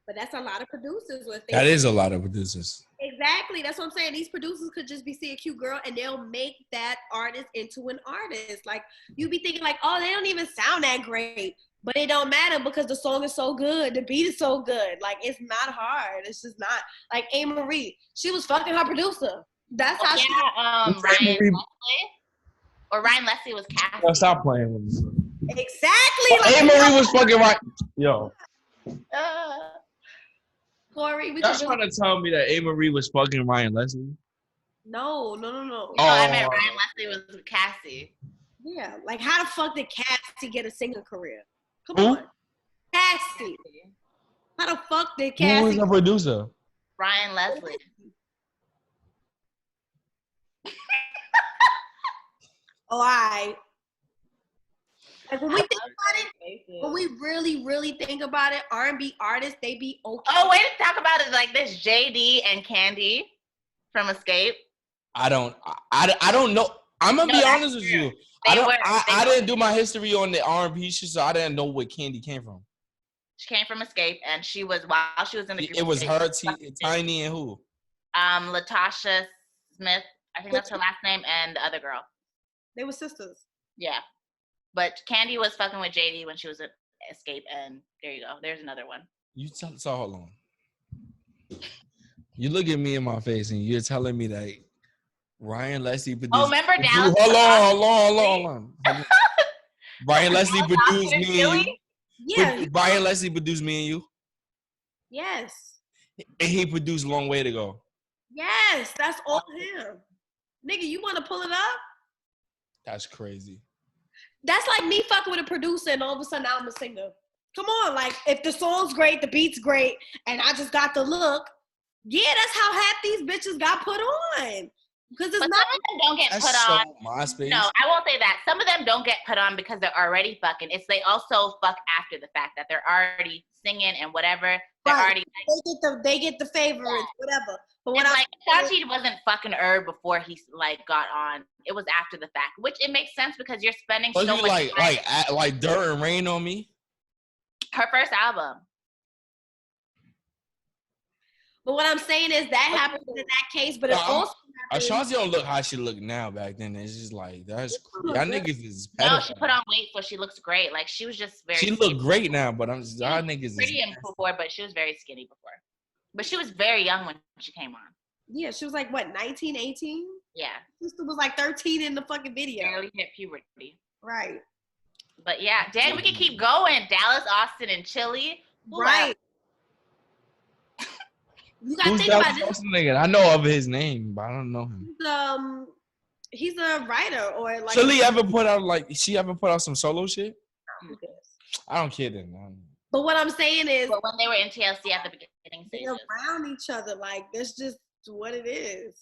But that's a lot of producers. That is a lot of producers. Exactly. That's what I'm saying. These producers could just be seeing a cute girl and they'll make that artist into an artist. Like, you be thinking like, oh, they don't even sound that great. But it don't matter because the song is so good. The beat is so good. Like, it's not hard. It's just not. Like, A. Marie, she was fucking her producer. That's how Ryan Leslie. Or Ryan Leslie was cast. Stop playing with me. Exactly. Like, A. Marie was fucking right. Yo. Cory, y'all trying to tell me that A. Marie was fucking Ryan Leslie? No. No, I meant Ryan Leslie was with Cassie. Yeah, like how the fuck did Cassie get a singing career? Come Who? on. Cassie. How the fuck did Cassie? Who was the producer? Ryan Leslie. Oh, Like when we think about it, when we really, really think about it, R&B artists, they be okay. Oh, wait, talk about it like this. JD and Candy from Escape. I don't know. I'm gonna be honest with you. I didn't do my history on the R&B shit, so I didn't know where Candy came from. She came from Escape, and she was while she was in the group. It was her, Tiny, and who? Latasha Smith. I think that's her last name, and the other girl. They were sisters. Yeah, but Candy was fucking with JD when she was at Escape, and there you go. There's another one. So hold on. You look at me in my face, and you're telling me that Ryan Leslie produced. Oh, remember Dallas? Hold on. Brian Leslie produced me and you. Yeah. Brian Leslie produced me and you. Yes. And he produced Long Way to Go. Yes, that's all him. Nigga, you want to pull it up? That's crazy. That's like me fucking with a producer and all of a sudden I'm a singer. Come on, like if the song's great, the beat's great, and I just got the look. Yeah, that's how half these bitches got put on. Because it's but not. Some of them don't get put on. MySpace. No, I won't say that. Some of them don't get put on because they're already fucking. It's they also fuck after the fact that they're already singing and whatever. They're Right. already like, they get the favorites, whatever. But when it's like Shanti wasn't fucking her before he like got on. It was after the fact, which it makes sense because you're spending so much time. like Dirt and Rain on Me. Her first album. But what I'm saying is that happened in that case, but it also Ashanti don't look how she look now. Back then, it's just like that's crazy. Y'all niggas is pedophile. No, she put on weight, so she looks great. Like she was just very. She looked great now, but I'm just y'all niggas pretty is before, but she was very skinny before. But she was very young when she came on. Yeah, she was like what, 19, 18? Yeah, Sister was like 13 in the fucking video. barely hit puberty. Right. But yeah, dang, we can keep going. Dallas, Austin, and Chile. Right. You gotta Who's think Dallas about this. Austin nigga? I know of his name, but I don't know him. He's a writer or like. Chili ever put out some solo shit? I don't care then. But what I'm saying is, but when they were in TLC at the beginning they're stages, around each other. Like that's just what it is.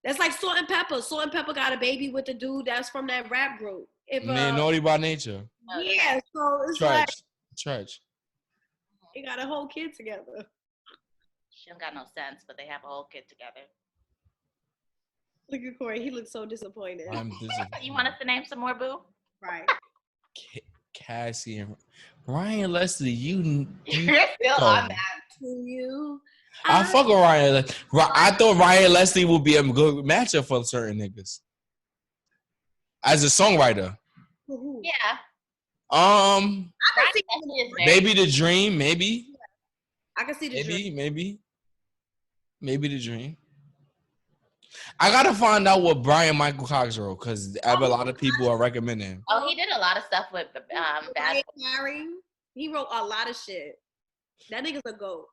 That's like Salt and Pepper. Salt and Pepper got a baby with the dude that's from that rap group. Naughty by Nature. Yeah, so it's Church. They got a whole kid together. She don't got no sense, but they have a whole kid together. Look at Cory. He looks so disappointed. I'm disappointed. You want us to name some more, boo? Right. Cassie and Ryan Leslie, you're still on that. To you. I fuck with Ryan. I thought Ryan Leslie would be a good matchup for certain niggas. As a songwriter. Yeah. Maybe The Dream, maybe. I can see The Dream. Maybe The Dream. I gotta find out what Brian Michael Cox wrote because a lot of people are recommending him. Oh, he did a lot of stuff with Bad. He wrote a lot of shit. That nigga's a goat.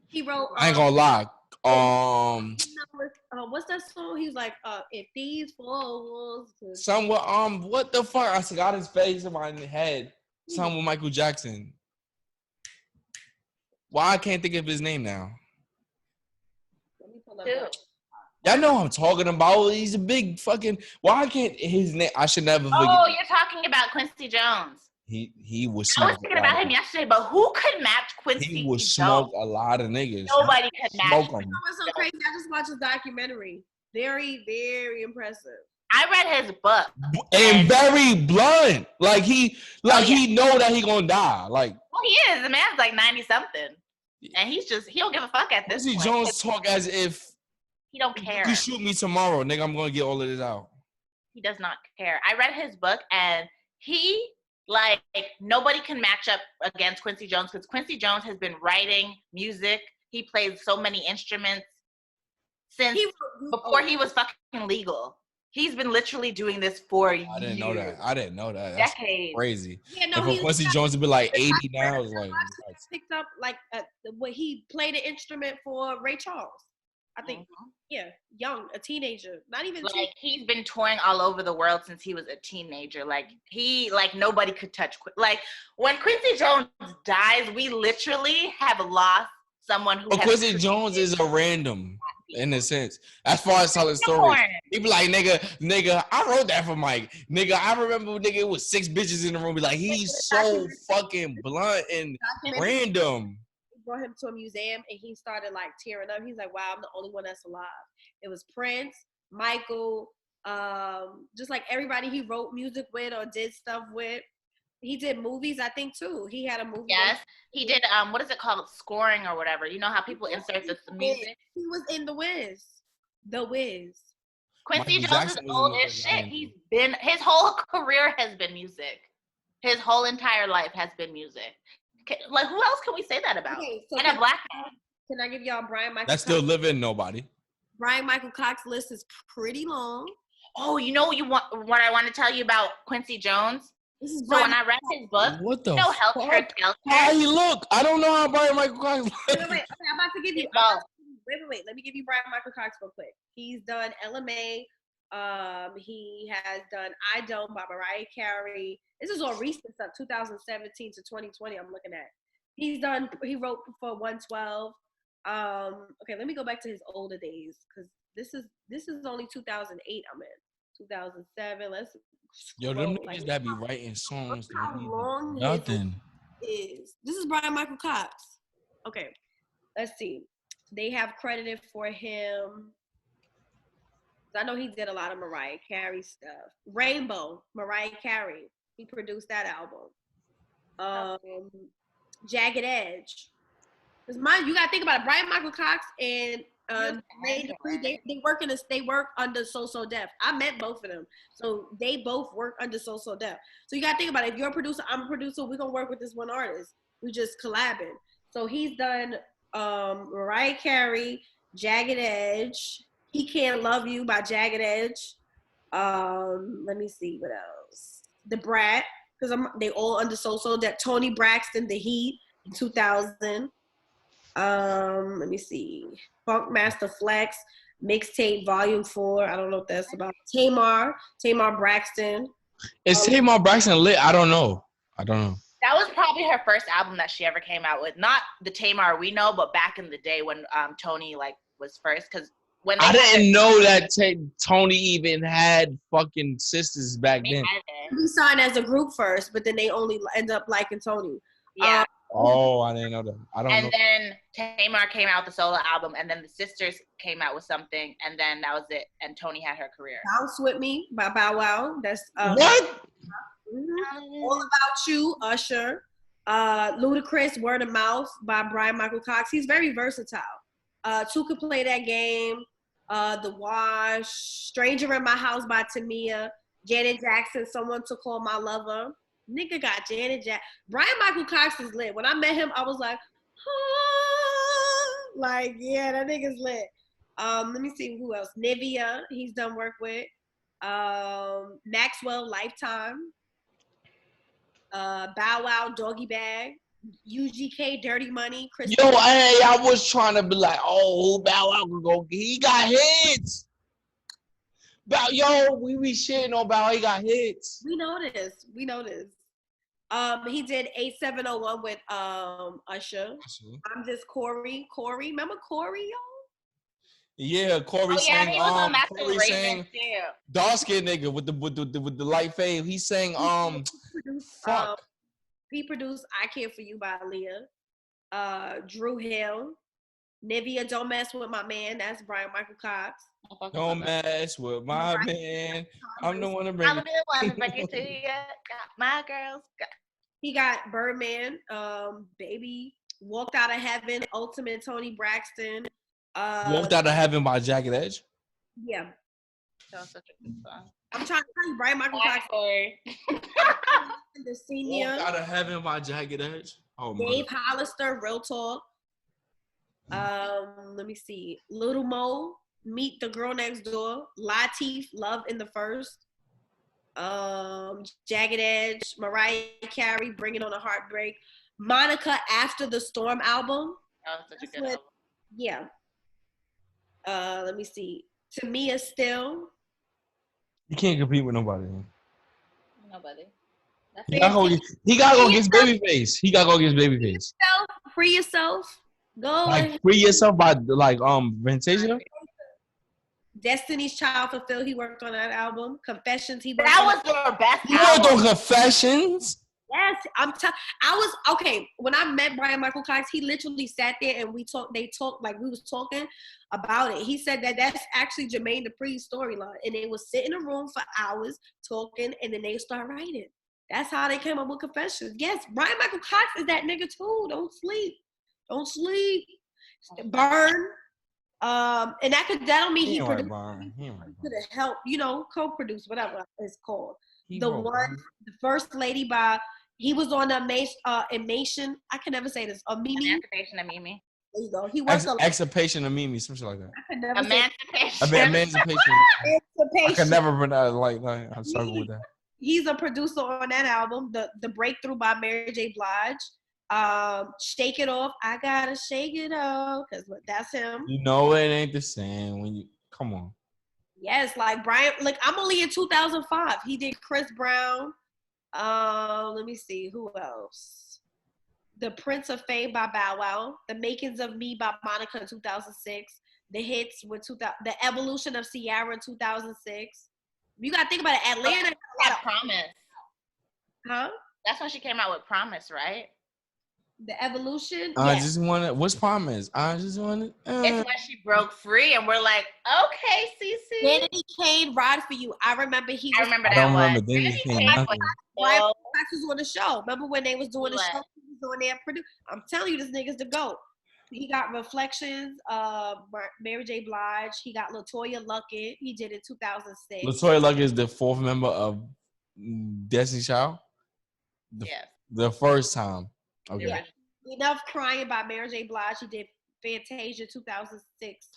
He wrote. I ain't gonna lie. What's that song? He was like, if these falls. What the fuck? I got his face in my head. Something with Michael Jackson. Why I can't think of his name now? Let me pull up. Y'all know who I'm talking about. He's a big fucking. Why can't his name? I should never forget. Oh, you're talking about Quincy Jones. He was. I was thinking about him yesterday, but who could match Quincy? He would smoke a lot of niggas. Nobody could match him. It was so crazy. I just watched his documentary. Very, very impressive. I read his book. And very blunt. Like he know that he gonna die. Like well, he is. The man's like 90-something. And he don't give a fuck at this point. Quincy Jones talk as if he don't care. You shoot me tomorrow, nigga, I'm gonna get all of this out. He does not care. I read his book and he like nobody can match up against Quincy Jones because Quincy Jones has been writing music. He plays so many instruments since before he was fucking legal. He's been literally doing this for years. I didn't know that. That's decades. Crazy. Yeah, no, and for Quincy Jones to be like 80 now is like picked up like what he played an instrument for Ray Charles. I think, yeah, young, a teenager, not even like he's been touring all over the world since he was a teenager. Like nobody could touch. Like when Quincy Jones dies, we literally have lost someone who. Quincy Jones is a random. in a sense. As far as telling stories, people like nigga, I wrote that for Mike. Nigga, I remember nigga it was 6 bitches in the room. Be like, he's so fucking blunt and random. Brought him to a museum and he started like tearing up. He's like, wow, I'm the only one that's alive. It was Prince, Michael, just like everybody he wrote music with or did stuff with. He did movies, I think, too. He had a movie. Yes, he did. What is it called? Scoring or whatever. You know how people insert the music? He was in The Wiz. The Wiz. Quincy Jones is old as shit. His whole career has been music. His whole entire life has been music. Like, who else can we say that about? Okay, so and a black man. Can I give y'all Brian Michael That's still living? Nobody. Brian Michael Cox's list is pretty long. Oh, you know what I want to tell you about Quincy Jones? So when I read his book, what the Helter Skelter. Hey, look, I don't know how Brian Michael Cox. Wait, I'm about to give you. Wait. Let me give you Brian Michael Cox real quick. He's done LMA. He has done I Don't by Mariah Carey. This is all recent stuff, 2017 to 2020. I'm looking at. He wrote for 112. Okay, let me go back to his older days because this is only 2008. I'm in 2007. Let's. Yo, them niggas that be writing songs. How long nothing. This is Brian Michael Cox. Okay, let's see. They have credited for him. I know he did a lot of Mariah Carey stuff. Rainbow, Mariah Carey. He produced that album. Jagged Edge. Because you gotta think about it. Brian Michael Cox and they work under So Def. I met both of them, so they both work under So Def. So you gotta think about it. If you're a producer, I'm a producer. We're gonna work with this one artist. We just collabing. So he's done Mariah Carey, Jagged Edge. He Can't Love You by Jagged Edge. Let me see what else. The Brat, because they all under So Def. Tony Braxton, The Heat in 2000. Let me see. Funk Master Flex, Mixtape Volume 4. I don't know what that's about. Tamar Braxton. Is Tamar Braxton lit? I don't know. That was probably her first album that she ever came out with. Not the Tamar we know, but back in the day when Tony was first. Because when I didn't know that Tony even had fucking sisters back then. We signed as a group first, but then they only end up liking Tony. Yeah. I didn't know that. I don't know. And then Tamar came out with the solo album, and then the sisters came out with something, and then that was it. And Tony had her career. Bounce With Me by Bow Wow. That's what? All About You, Usher. Ludacris, Word of Mouth by Brian Michael Cox. He's very versatile. Two Could Play That Game. The Wash. Stranger in My House by Tamia. Janet Jackson, Someone to Call My Lover. Nigga got Janet Jackson. Brian Michael Cox is lit. When I met him, I was like, yeah, that nigga's lit. Let me see who else. Nivea, he's done work with. Maxwell, Lifetime. Bow Wow, Doggy Bag. UGK, Dirty Money. I was trying to be like, Bow Wow can go. He got hits. We be shitting on Bow. He got hits. We know this. He did 8701 with Usher. I'm Just Cory. Remember Cory, y'all? Yeah, Cory sang. He was on Cory sang. Dark skinned nigga with the light fade. He sang. Fuck. He produced "I Care for You" by Aaliyah. Drew Hill. Nivea, Don't Mess With My Man. That's Brian Michael Cox. Don't mess with my man. I'm the one to bring it to you. Got my girls. He got Birdman, Baby, Walked Out of Heaven, Ultimate, Tony Braxton. Walked Out of Heaven by Jagged Edge. Yeah. That was such a good song. I'm trying to tell you, Brian Michael Cox. The Senior. Walked Out of Heaven by Jagged Edge. Dave Hollister, Real Talk. Let me see. Little Mo, Meet the Girl Next Door. Latif, Love in the First. Jagged Edge, Mariah Carey, Bringing on a Heartbreak. Monica, After the Storm album. That was such a good album. Yeah. Let me see. Tamia Still. You can't compete with nobody. Nobody. He gotta go against Babyface. He gotta go against Babyface. Free Yourself. Go Free Yourself by Fantasia. Destiny's Child Fulfilled, he worked on that album. Confessions, he worked That on was their best You worked album. on Confessions? Yes, I was okay. When I met Brian Michael Cox, he literally sat there and we talked. They talked like we was talking about it. He said that that's actually Jermaine Dupri's storyline, and they would sit in a room for hours talking, and then they start writing. That's how they came up with Confessions. Yes, Brian Michael Cox is that nigga too. Don't sleep. Don't sleep. Burn. And that don't mean he produced. He could have helped, co-produce, whatever it's called. The First Lady by. He was on the Emancipation. I can never say this. Mimi. Emancipation of Mimi. There you go. He worked on Exapation of Mimi, something like that. I can never Emancipation. Emancipation. I can never pronounce like that. I'm struggling with that. He's a producer on that album, the Breakthrough by Mary J. Blige. Shake It Off. I gotta shake it off because that's him. You know it ain't the same when you come on. Yes, like Brian. Like I'm only in 2005. He did Chris Brown. Let me see who else. The Prince of Fame by Bow Wow. The Makings of Me by Monica in 2006. The Hits with 2000. The Evolution of Ciara in 2006. You gotta think about it. Atlanta. That Promise. Huh? That's when she came out with Promise, right? The Evolution. Just want to. What's Promise? I just want to. It's when she broke free, and we're like, okay, Cece. Danny Kane, Ride for You. I remember he. I remember I that don't one. remember Danny Kane. Brian Cox was on the show. Remember when they was doing the show? He was on there. I'm telling you, this nigga's the GOAT. He got Reflections, Mary J. Blige. He got LaToya Luckett. He did it 2006. LaToya Luckett is the fourth member of Destiny's Child. Yes. The first time. Okay. Yeah. Enough Crying by Mary J. Blige. He did Fantasia 2006.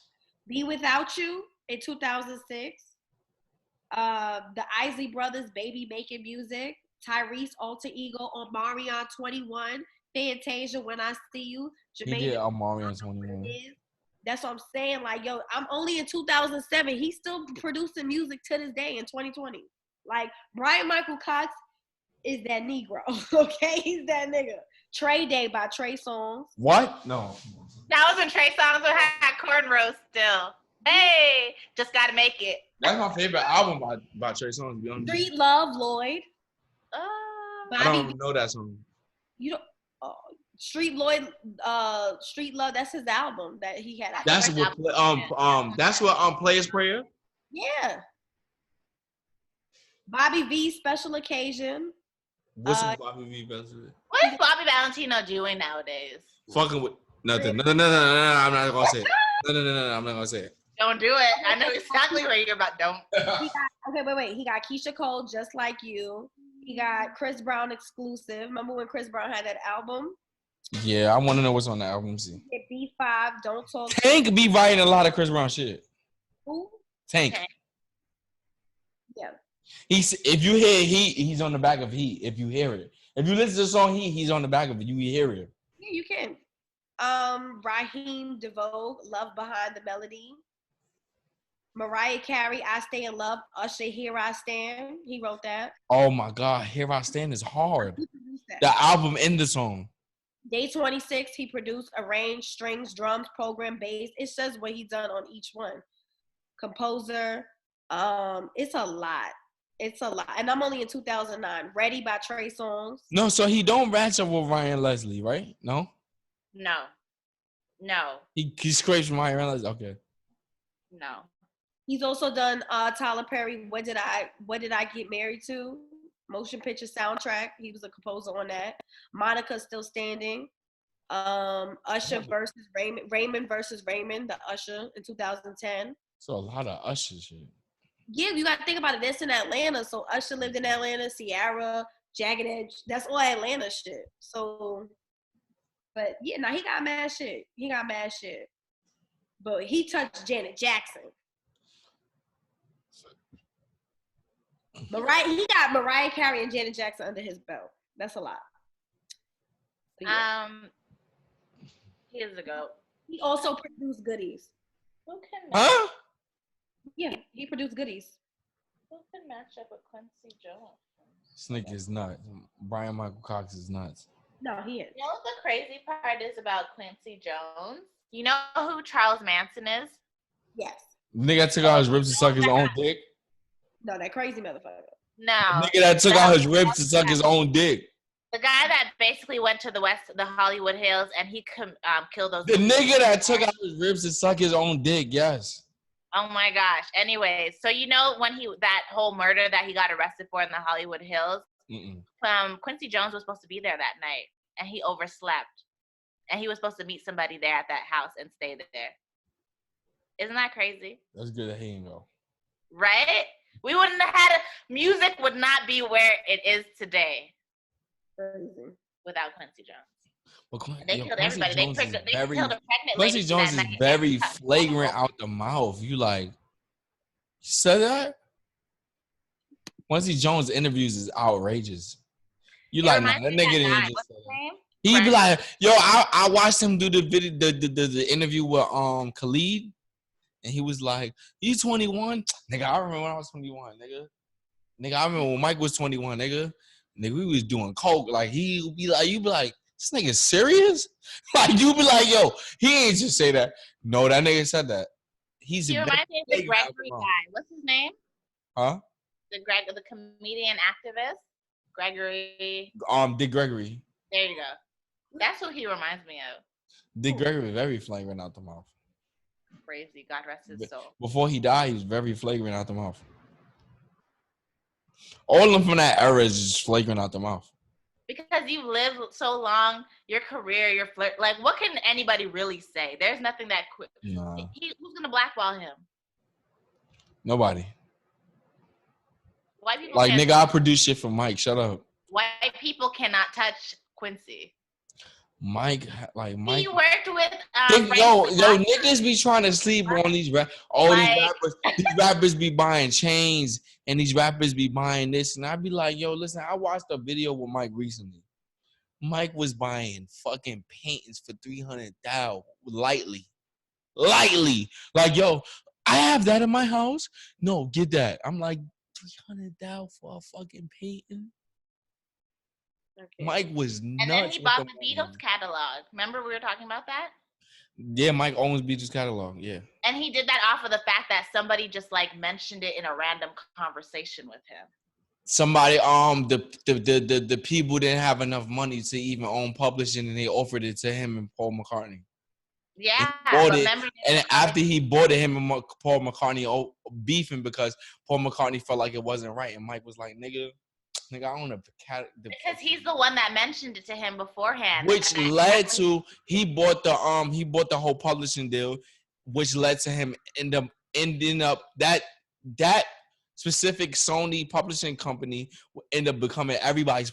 Be Without You in 2006. The Isley Brothers, Baby Making Music. Tyrese Alter Ego, Omarion 21. Fantasia, When I See You. He did Omarion 21. That's what I'm saying. Like, yo, I'm only in 2007. He's still producing music to this day in 2020. Like, Brian Michael Cox is that Negro, okay? He's that nigga. Trey Day by Trey Songz. What? No. That was when Trey Songz had cornrows still. Hey, just gotta make it. That's my favorite album by Trey Songz, to be honest. Street Love, Lloyd. I don't know that song. You don't. Street Love. That's his album that he had. That's what. That's what. Players Prayer. Yeah. Bobby V, Special Occasion. What's Bobby V Special? What is Bobby Valentino doing nowadays? Fucking with nothing. No. I'm not gonna say it. No. I'm not gonna say it. Don't do it. I know exactly what you're about. Don't. Wait. He got Keisha Cole, Just Like You. He got Chris Brown Exclusive. Remember when Chris Brown had that album? Yeah, I want to know what's on the album. See. B5, Don't Talk. Tank be writing a lot of Chris Brown shit. Who? Tank. Yeah. If you hear he's on the back of Heat. If you hear it. If you listen to the song he's on the back of it. You hear it. Yeah, you can. Raheem DeVoe, Love Behind the Melody. Mariah Carey, I Stay in Love. Usher, Here I Stand. He wrote that. Oh my God, Here I Stand is hard. The album and the song. Day 26, he produced, arranged, strings, drums, program, bass. It says what he done on each one. Composer. It's a lot. And I'm only in 2009. Ready by Trey Songz. No, so he don't match up with Ryan Leslie, right? No. He scrapes Ryan Leslie. Okay. No. He's also done Tyler Perry, What Did I Get Married To? Motion picture soundtrack. He was a composer on that. Monica Still Standing. Usher versus Raymond versus Raymond, the Usher in 2010. So a lot of Usher shit. Yeah, you gotta think about it. That's in Atlanta. So Usher lived in Atlanta, Ciara, Jagged Edge. That's all Atlanta shit. So, but yeah, now he got mad shit. But he touched Janet Jackson. He got Mariah Carey and Janet Jackson under his belt. That's a lot. Yeah. He is a GOAT. He also produced Goodies. Who can Huh? Yeah, he produced Goodies. Who can match up with Quincy Jones? This nigga is nuts. Brian Michael Cox is nuts. No, he is. You know what the crazy part is about Quincy Jones? You know who Charles Manson is? Yes. Nigga took out his ribs to suck his own dick. No, that crazy motherfucker. No. Nigga that took out his ribs to suck his own dick. The guy that basically went to the Hollywood Hills, and he killed those. The nigga that took out his ribs to suck his own dick, yes. Oh my gosh. Anyways, so you know when that whole murder that he got arrested for in the Hollywood Hills, Quincy Jones was supposed to be there that night, and he overslept, and he was supposed to meet somebody there at that house and stay there. Isn't that crazy? That's good that he didn't go. Right? We wouldn't have had music would not be where it is today. Crazy. Without Quincy Jones. But they killed everybody. They killed a pregnant Quincy Jones is very flagrant out the mouth. You said that? Quincy Jones interviews is outrageous. You nah, that nigga didn't just say that. He be like, yo, I watched him do the video, the interview with Khalid, and he was like, you 21? Nigga, I remember when I was 21, nigga. I remember when Mike was 21, nigga. Nigga, we was doing coke. Like, you be like, this nigga serious? Like, you be like, yo, he ain't just say that. No, that nigga said that. He reminds me of the Gregory guy. What's his name? Huh? The comedian activist? Gregory. Dick Gregory. There you go. That's who he reminds me of. Dick Gregory, very flagrant out the mouth. Crazy. God rest his soul. Before he died, he was very flagrant out the mouth. All of them from that era is just flagrant out the mouth. Because you've lived so long, your career, your flirt, like what can anybody really say? There's nothing that quick. Nah. Who's gonna blackball him? Nobody. White people like nigga, I produce shit for Mike. Shut up. White people cannot touch Quincy. Mike. He worked with. Yo, niggas be trying to sleep on these rappers. These rappers be buying chains, and these rappers be buying this, and I be like, yo, listen, I watched a video with Mike recently. Mike was buying fucking paintings for $300,000 lightly. Like, yo, I have that in my house. No, get that. I'm like, $300,000 for a fucking painting. Okay. Mike was nuts. And then he bought the Beatles catalog. Remember we were talking about that? Yeah, Mike owns Beatles catalog. Yeah. And he did that off of the fact that somebody just mentioned it in a random conversation with him. Somebody, the people didn't have enough money to even own publishing, and they offered it to him and Paul McCartney. Yeah, and after he bought it, him and Paul McCartney beefing because Paul McCartney felt like it wasn't right, and Mike was like, "Nigga, I own because he's the one that mentioned it to him beforehand." Which led to he bought the whole publishing deal, which led to him ending up that specific Sony publishing company ended up becoming everybody's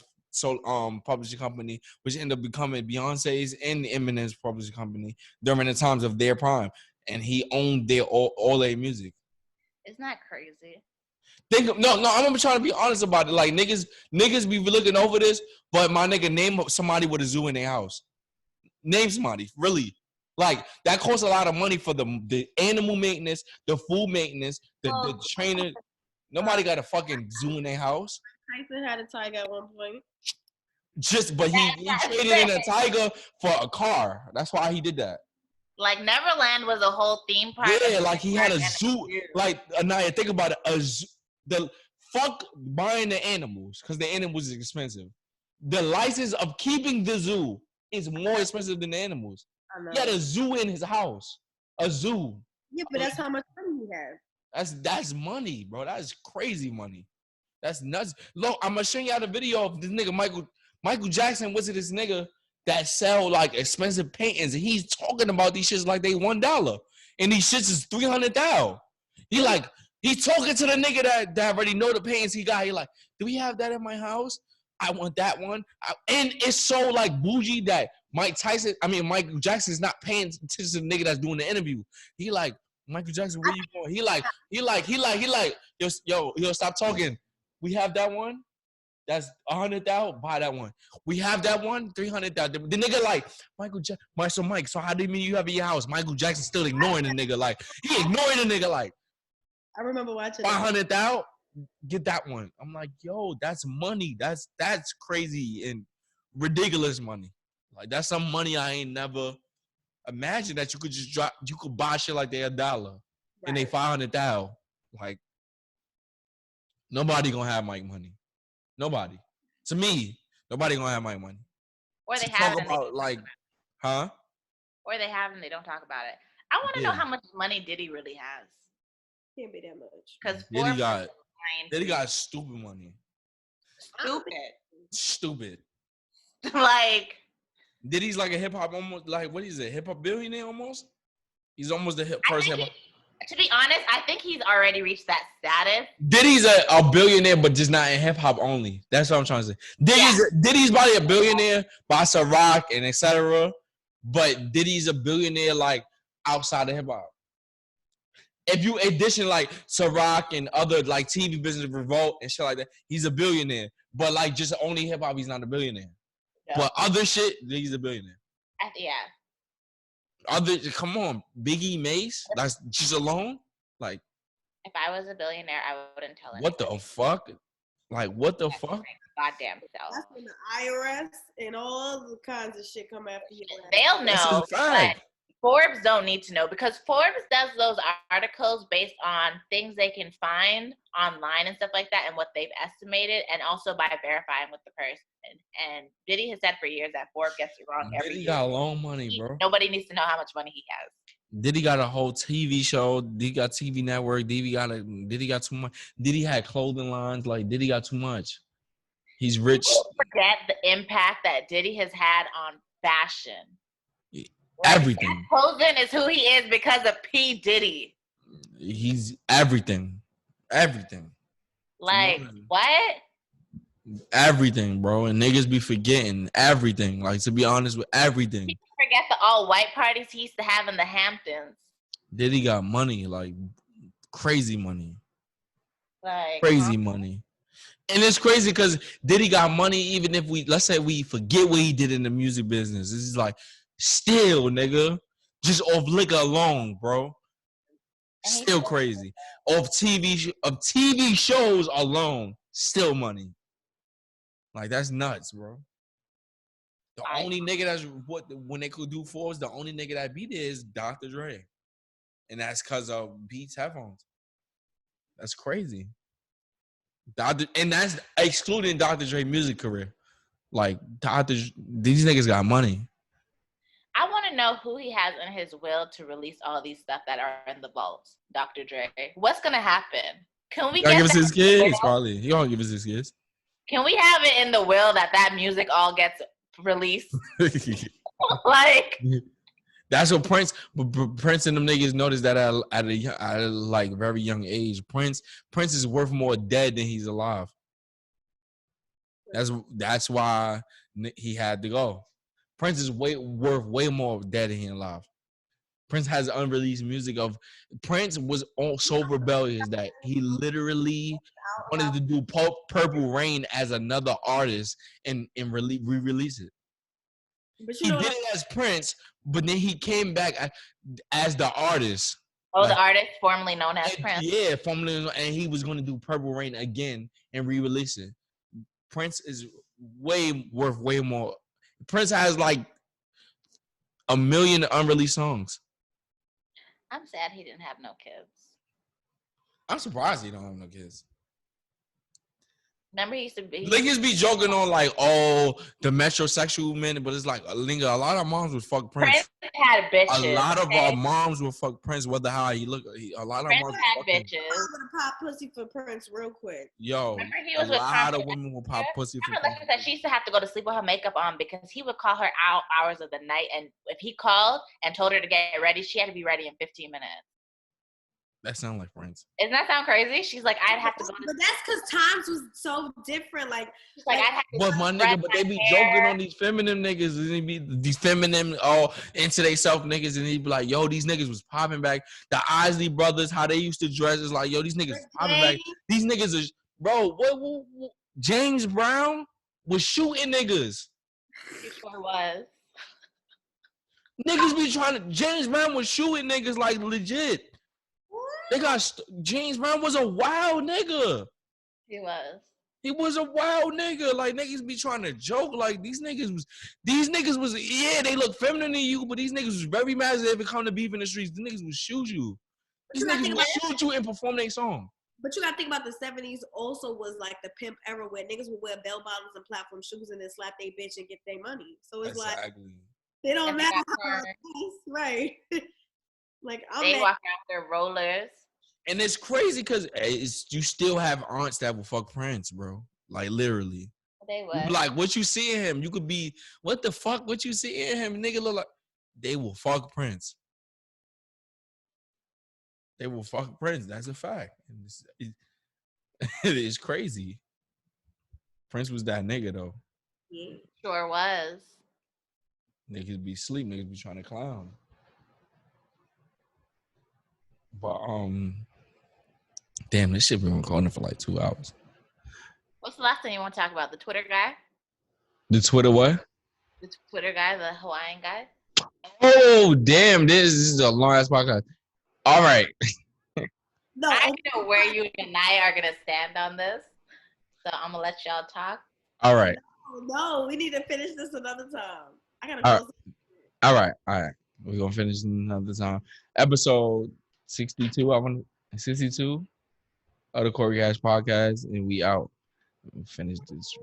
publishing company, which ended up becoming Beyonce's and Eminem's publishing company during the times of their prime, and he owned all their music. Isn't that crazy? No, I'm trying to be honest about it. Like niggas be looking over this, but my nigga, name somebody with a zoo in their house. Name somebody, really. Like that costs a lot of money for the animal maintenance, the food maintenance, the trainer. Nobody got a fucking zoo in their house. Tyson had a tiger at one point. But he traded in a tiger for a car. That's why he did that. Like Neverland was a whole theme park. Yeah, like he had a zoo. Like Anaya, think about it. The fuck buying the animals because the animals is expensive. The license of keeping the zoo is more expensive than the animals. He had a zoo in his house. A zoo. Yeah, but that's how much money he has. That's money, bro. That's crazy money. That's nuts. Look, I'm gonna show you the video of this nigga Michael Jackson was this nigga that sell like expensive paintings, and he's talking about these shits like they $1, and these shits is $300,000. He's talking to the nigga that already know the paintings he got. He like, do we have that in my house? I want that one. And it's so like bougie that Michael Jackson is not paying attention to the nigga that's doing the interview. He like, Michael Jackson, where you going? He like, yo, stop talking. We have that one. That's $100,000. Buy that one. We have that one. $300,000. The nigga like Mike. So how do you mean you have it in your house? Michael Jackson still ignoring the nigga. Like he ignoring the nigga. Like I remember watching $500,000. Get that one. I'm like, yo, that's money. That's crazy and ridiculous money. Like that's some money I ain't never imagined that you could just drop. You could buy shit like they're $1. and they 500,000. Like nobody gonna have Mike money. Nobody. To me, nobody gonna have Mike money. Or they To have talk and they about like, huh? or they have and they don't talk about it. I want to know how much money Diddy really has. Can't be that much. Because Diddy got stupid money. Stupid. Like Diddy's like a hip hop almost like what is it? Hip hop billionaire almost. He's almost the first hip hop. To be honest, I think he's already reached that status. Diddy's a billionaire, but just not in hip hop only. That's what I'm trying to say. Diddy's probably a billionaire by Ciroc and etc. But Diddy's a billionaire like outside of hip hop. If you addition like Ciroc and other like TV business Revolt and shit like that, he's a billionaire. But like just only hip hop, he's not a billionaire. Yeah. But other shit, he's a billionaire. Yeah. Come on, Biggie, Mace, that's just alone. Like, if I was a billionaire, I wouldn't tell anybody. What the fuck? Like, what the fuck? Goddamn self. That's when the IRS and all the kinds of shit come after you. They'll know. But Forbes don't need to know because Forbes does those articles based on things they can find online and stuff like that and what they've estimated, and also by verifying with the person. And Diddy has said for years that Forbes gets it wrong every year. Diddy got long money, bro. Nobody needs to know how much money he has. Diddy got a whole TV show. Diddy got TV network. Diddy got too much. Diddy had clothing lines. Like Diddy got too much. He's rich. People forget the impact that Diddy has had on fashion. Everything. Clothing is who he is because of P. Diddy. He's everything. Everything. Like, what? Everything, bro. And niggas be forgetting everything. Like, to be honest with everything. People forget the all-white parties he used to have in the Hamptons. Diddy got money, like, crazy money. Like, crazy money. And it's crazy because Diddy got money even if let's say we forget what he did in the music business. This is like, still, nigga, just off liquor alone, bro. Still crazy. Of TV shows alone, still money. Like, that's nuts, bro. The only nigga that's when they could do Forbes, the only nigga that beat it is Dr. Dre. And that's because of Beats headphones. That's crazy. And that's excluding Dr. Dre music career. Like, these niggas got money. I want to know who he has in his will to release all these stuff that are in the vaults. Dr. Dre. What's going to happen? Can we give us his kids? Probably. He gonna give us his kids. Can we have it in the will that music all gets released? Like, that's what Prince and them niggas noticed that at a like very young age. Prince is worth more dead than he's alive. That's why he had to go. Prince is worth way more dead than he alive. Prince has unreleased music of. Prince was so rebellious that he literally wanted to do Purple Rain as another artist and re-release it. But he did it as Prince, but then he came back as the artist. Oh, like, the artist formerly known as Prince. Yeah, formerly known, and he was going to do Purple Rain again and re-release it. Prince is worth way more. Prince has like 1 million unreleased songs. I'm sad he didn't have no kids. I'm surprised he don't have no kids. Remember, he used to be. Niggas be joking on like, oh, the metrosexual men, but it's like, a lot of moms would fuck Prince. Prince had bitches. A lot of our moms would fuck Prince, whether how he look. A lot of Prince moms had bitches. I'm gonna pop pussy for Prince real quick. Yo, remember he was a lot of women will pop pussy for Prince. That she used to have to go to sleep with her makeup on because he would call her out hours of the night, and if he called and told her to get ready, she had to be ready in 15 minutes. That sounds like Prince. Doesn't that sound crazy? She's like, I'd have to go. But that's because times was so different. Like, I'd have to. But my nigga, but they be joking on these feminine niggas, and they be these feminine all into they self niggas, and they be like, yo, these niggas was popping back. The Isley brothers, how they used to dress is like, yo, these niggas popping back. These niggas are, bro. What James Brown was shooting niggas. He sure was. Niggas be trying to. James Brown was shooting niggas like legit. They got James Brown was a wild nigga. He was. He was a wild nigga. Like, niggas be trying to joke. Like, these niggas was yeah, they look feminine to you, but these niggas was very mad if it come to beef in the streets. The niggas would shoot you. These niggas will shoot you and perform their song. But you gotta think about the 70s also was like the pimp era where niggas would wear bell bottoms and platform shoes and then slap their bitch and get their money. So it's like they don't matter how right. Like they walk after rollers. And it's crazy because you still have aunts that will fuck Prince, bro. Like literally. They would. Like what you see in him, you could be what the fuck? What you see in him, nigga look like they will fuck Prince. They will fuck Prince. That's a fact. It's crazy. Prince was that nigga though. Yeah, sure was. Niggas be asleep. Niggas be trying to clown. But damn, this shit been recording for like 2 hours. What's the last thing you want to talk about? The Twitter guy? The Twitter what? The Twitter guy, the Hawaiian guy. Oh damn! This is a long ass podcast. All right. No, I know where you and I are gonna stand on this, so I'm gonna let y'all talk. All right. No, we need to finish this another time. I gotta go. All right. We're gonna finish another time. Episode 62. 62 of the Cory Podcast, and we out. Finish this.